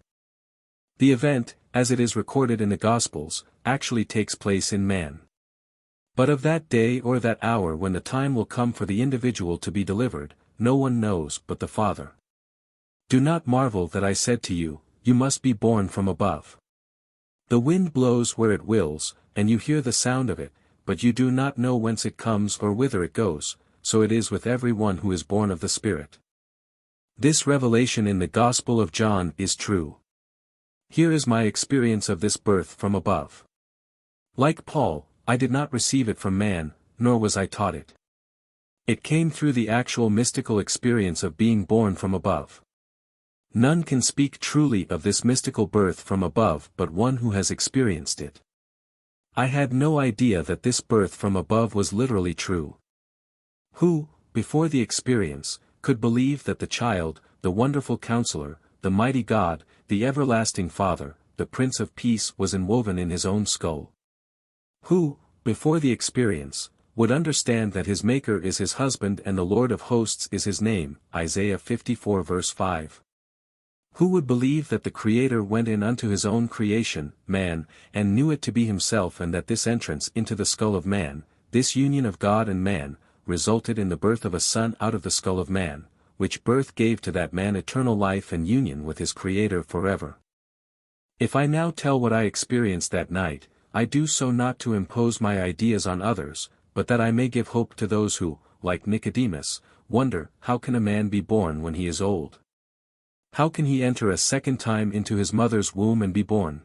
The event, as it is recorded in the Gospels, actually takes place in man. But of that day or that hour when the time will come for the individual to be delivered, no one knows but the Father. Do not marvel that I said to you, you must be born from above. The wind blows where it wills, and you hear the sound of it, but you do not know whence it comes or whither it goes, so it is with every one who is born of the Spirit. This revelation in the Gospel of John is true. Here is my experience of this birth from above. Like Paul, I did not receive it from man, nor was I taught it. It came through the actual mystical experience of being born from above. None can speak truly of this mystical birth from above but one who has experienced it. I had no idea that this birth from above was literally true. Who, before the experience, could believe that the child, the wonderful Counselor, the mighty God, the everlasting Father, the Prince of Peace was enwoven in his own skull? Who, before the experience, would understand that his Maker is his husband and the Lord of hosts is his name, Isaiah 54 verse 5. Who would believe that the Creator went in unto his own creation, man, and knew it to be himself and that this entrance into the skull of man, this union of God and man, resulted in the birth of a son out of the skull of man, which birth gave to that man eternal life and union with his Creator forever. If I now tell what I experienced that night, I do so not to impose my ideas on others, but that I may give hope to those who, like Nicodemus, wonder, how can a man be born when he is old? How can he enter a second time into his mother's womb and be born?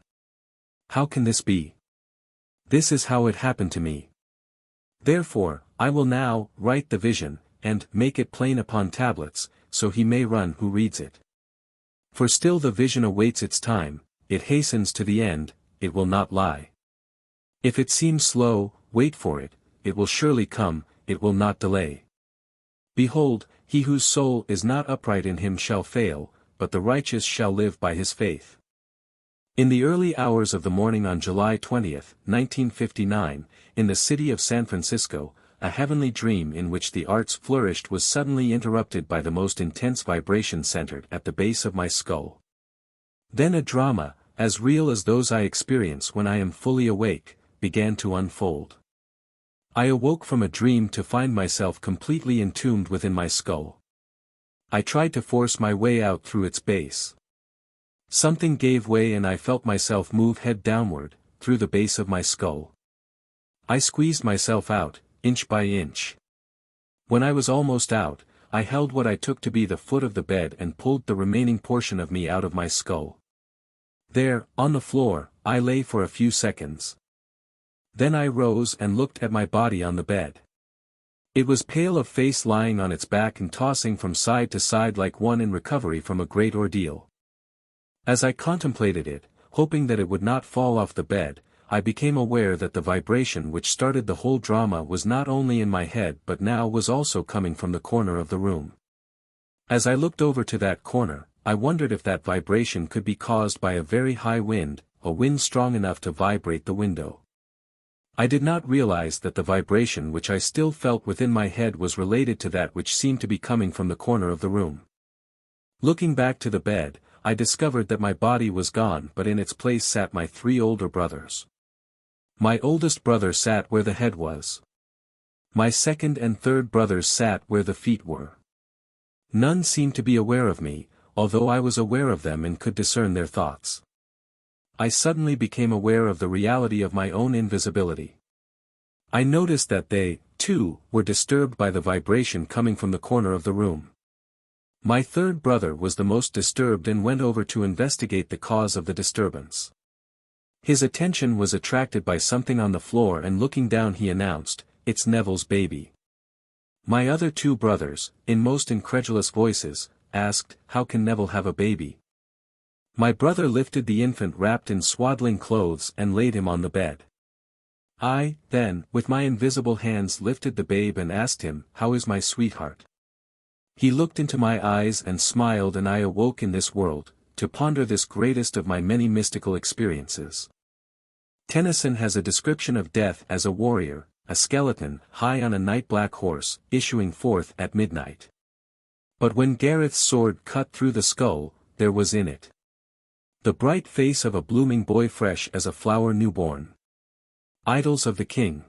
How can this be? This is how it happened to me. Therefore, I will now write the vision, and make it plain upon tablets, so he may run who reads it. For still the vision awaits its time, it hastens to the end, it will not lie. If it seems slow, wait for it, it will surely come, it will not delay. Behold, he whose soul is not upright in him shall fail, but the righteous shall live by his faith. In the early hours of the morning on July 20, 1959, in the city of San Francisco, a heavenly dream in which the arts flourished was suddenly interrupted by the most intense vibration centered at the base of my skull. Then a drama, as real as those I experience when I am fully awake, began to unfold. I awoke from a dream to find myself completely entombed within my skull. I tried to force my way out through its base. Something gave way and I felt myself move head downward, through the base of my skull. I squeezed myself out, inch by inch. When I was almost out, I held what I took to be the foot of the bed and pulled the remaining portion of me out of my skull. There, on the floor, I lay for a few seconds. Then I rose and looked at my body on the bed. It was pale of face, lying on its back and tossing from side to side like one in recovery from a great ordeal. As I contemplated it, hoping that it would not fall off the bed, I became aware that the vibration which started the whole drama was not only in my head but now was also coming from the corner of the room. As I looked over to that corner, I wondered if that vibration could be caused by a very high wind, a wind strong enough to vibrate the window. I did not realize that the vibration which I still felt within my head was related to that which seemed to be coming from the corner of the room. Looking back to the bed, I discovered that my body was gone, but in its place sat my 3 older brothers. My oldest brother sat where the head was. My second and third brothers sat where the feet were. None seemed to be aware of me, although I was aware of them and could discern their thoughts. I suddenly became aware of the reality of my own invisibility. I noticed that they, too, were disturbed by the vibration coming from the corner of the room. My third brother was the most disturbed and went over to investigate the cause of the disturbance. His attention was attracted by something on the floor, and looking down he announced, "It's Neville's baby." My other 2 brothers, in most incredulous voices, asked, "How can Neville have a baby?" My brother lifted the infant wrapped in swaddling clothes and laid him on the bed. I, then, with my invisible hands lifted the babe and asked him, "How is my sweetheart?" He looked into my eyes and smiled, and I awoke in this world, to ponder this greatest of my many mystical experiences. Tennyson has a description of death as a warrior, a skeleton, high on a night-black horse, issuing forth at midnight. But when Gareth's sword cut through the skull, there was in it the bright face of a blooming boy, fresh as a flower newborn. Idols of the King.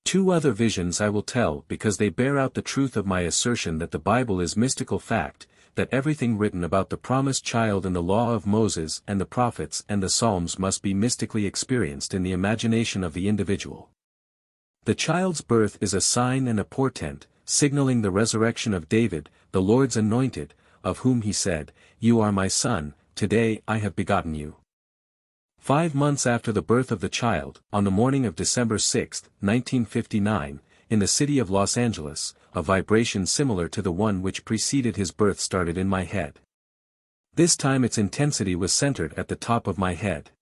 2 other visions I will tell because they bear out the truth of my assertion that the Bible is mystical fact, that everything written about the promised child in the law of Moses and the prophets and the Psalms must be mystically experienced in the imagination of the individual. The child's birth is a sign and a portent, signaling the resurrection of David, the Lord's anointed, of whom he said, "You are my son, today I have begotten you." 5 months after the birth of the child, on the morning of December 6, 1959, in the city of Los Angeles, a vibration similar to the one which preceded his birth started in my head. This time its intensity was centered at the top of my head.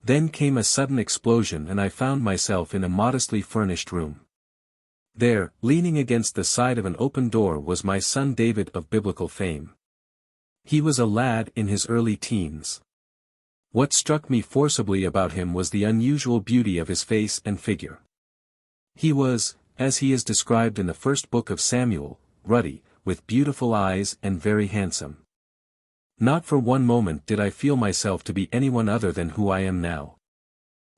Then came a sudden explosion and I found myself in a modestly furnished room. There, leaning against the side of an open door, was my son David of biblical fame. He was a lad in his early teens. What struck me forcibly about him was the unusual beauty of his face and figure. He was, as he is described in the first book of Samuel, ruddy, with beautiful eyes and very handsome. Not for one moment did I feel myself to be anyone other than who I am now.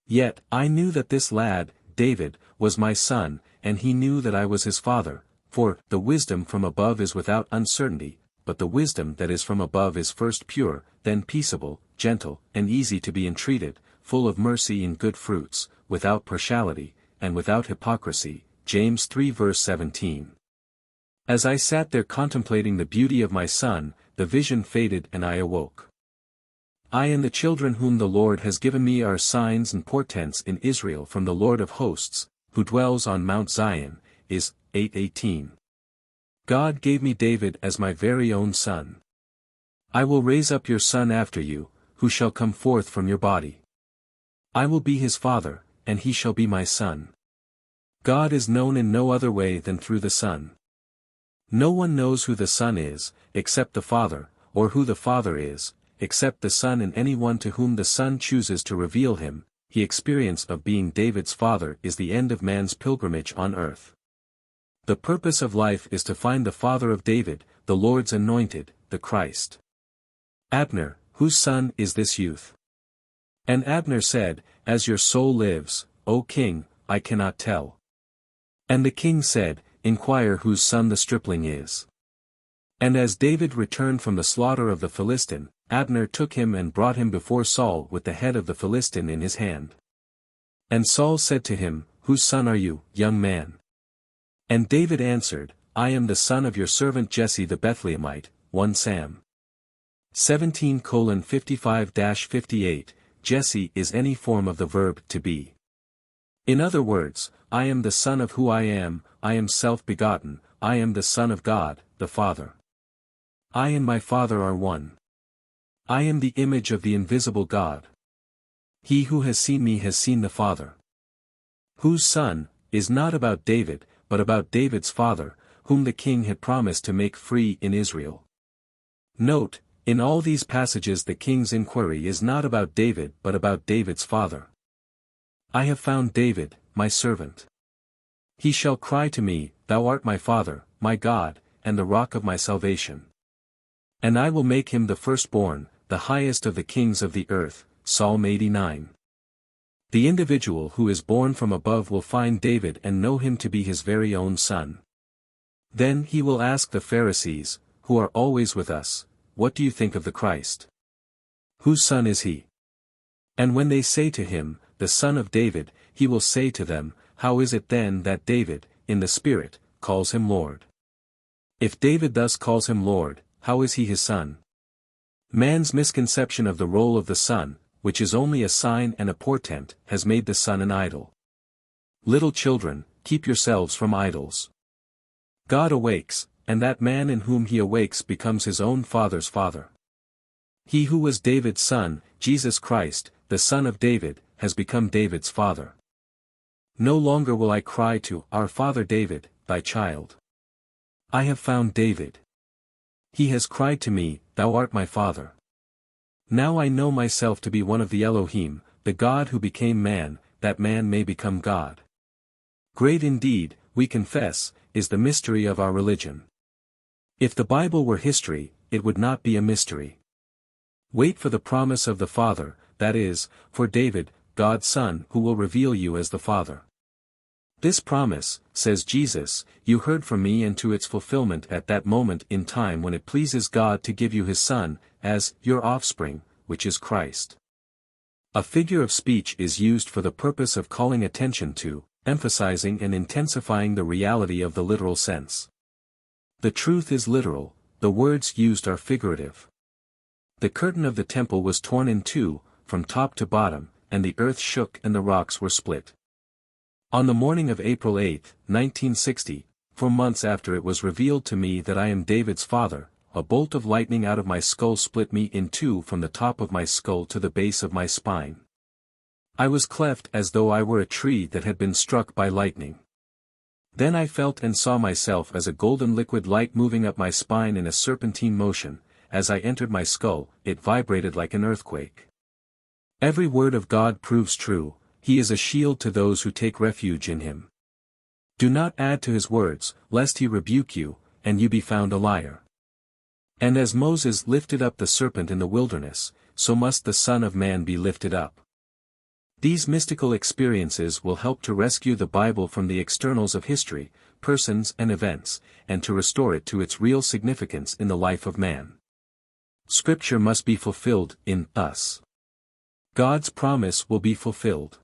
Yet, I knew that this lad, David, was my son, and he knew that I was his father, for, the wisdom from above is without uncertainty, but the wisdom that is from above is first pure, then peaceable, gentle, and easy to be entreated, full of mercy and good fruits, without partiality, and without hypocrisy. James 3 verse 17. As I sat there contemplating the beauty of my son, the vision faded and I awoke. I and the children whom the Lord has given me are signs and portents in Israel from the Lord of hosts, who dwells on Mount Zion, is 8:18. God gave me David as my very own son. I will raise up your son after you, who shall come forth from your body. I will be his father, and he shall be my son. God is known in no other way than through the Son. No one knows who the Son is, except the Father, or who the Father is, except the Son, and anyone to whom the Son chooses to reveal him. The experience of being David's father is the end of man's pilgrimage on earth. The purpose of life is to find the father of David, the Lord's anointed, the Christ. Abner, whose son is this youth? And Abner said, As your soul lives, O king, I cannot tell. And the king said, Inquire whose son the stripling is. And as David returned from the slaughter of the Philistine, Abner took him and brought him before Saul with the head of the Philistine in his hand. And Saul said to him, Whose son are you, young man? And David answered, I am the son of your servant Jesse the Bethlehemite. 1 Sam 17:55-58. Jesse is any form of the verb to be. In other words, I am the son of who I am self-begotten, I am the son of God, the Father. I and my Father are one. I am the image of the invisible God. He who has seen me has seen the Father. Whose son, is not about David, but about David's father, whom the king had promised to make free in Israel. Note, in all these passages the king's inquiry is not about David but about David's father. I have found David, my servant. He shall cry to me, Thou art my Father, my God, and the rock of my salvation. And I will make him the firstborn, the highest of the kings of the earth. Psalm 89. The individual who is born from above will find David and know him to be his very own son. Then he will ask the Pharisees, who are always with us, What do you think of the Christ? Whose son is he? And when they say to him, The son of David, he will say to them, How is it then that David, in the Spirit, calls him Lord? If David thus calls him Lord, how is he his son? Man's misconception of the role of the son, which is only a sign and a portent, has made the son an idol. Little children, keep yourselves from idols. God awakes, and that man in whom he awakes becomes his own father's father. He who was David's son, Jesus Christ, the son of David, has become David's father. No longer will I cry to our father David, thy child. I have found David. He has cried to me, Thou art my father. Now I know myself to be one of the Elohim, the God who became man, that man may become God. Great indeed, we confess, is the mystery of our religion. If the Bible were history, it would not be a mystery. Wait for the promise of the Father, that is, for David, God's Son, who will reveal you as the Father. This promise, says Jesus, you heard from me, and to its fulfillment at that moment in time when it pleases God to give you his Son, as your offspring, which is Christ. A figure of speech is used for the purpose of calling attention to, emphasizing and intensifying the reality of the literal sense. The truth is literal, the words used are figurative. The curtain of the temple was torn in two, from top to bottom, and the earth shook and the rocks were split. On the morning of April 8, 1960, 4 months after it was revealed to me that I am David's father, a bolt of lightning out of my skull split me in two from the top of my skull to the base of my spine. I was cleft as though I were a tree that had been struck by lightning. Then I felt and saw myself as a golden liquid light moving up my spine in a serpentine motion. As I entered my skull, it vibrated like an earthquake. Every word of God proves true. He is a shield to those who take refuge in him. Do not add to his words, lest he rebuke you, and you be found a liar. And as Moses lifted up the serpent in the wilderness, so must the Son of Man be lifted up. These mystical experiences will help to rescue the Bible from the externals of history, persons and events, and to restore it to its real significance in the life of man. Scripture must be fulfilled in us. God's promise will be fulfilled.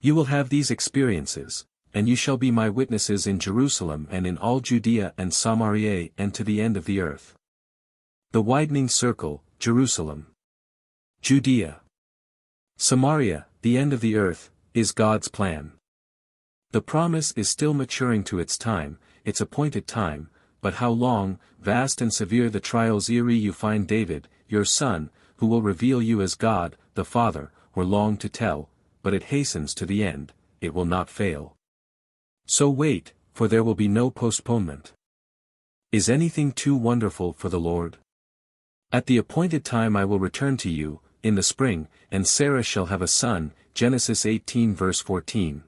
You will have these experiences, and you shall be my witnesses in Jerusalem and in all Judea and Samaria and to the end of the earth. The widening circle, Jerusalem, Judea, Samaria, the end of the earth, is God's plan. The promise is still maturing to its time, its appointed time, but how long, vast and severe the trials ere you find David, your son, who will reveal you as God, the Father, were long to tell, but it hastens to the end, it will not fail. So wait, for there will be no postponement. Is anything too wonderful for the Lord? At the appointed time I will return to you, in the spring, and Sarah shall have a son, Genesis 18 verse 14.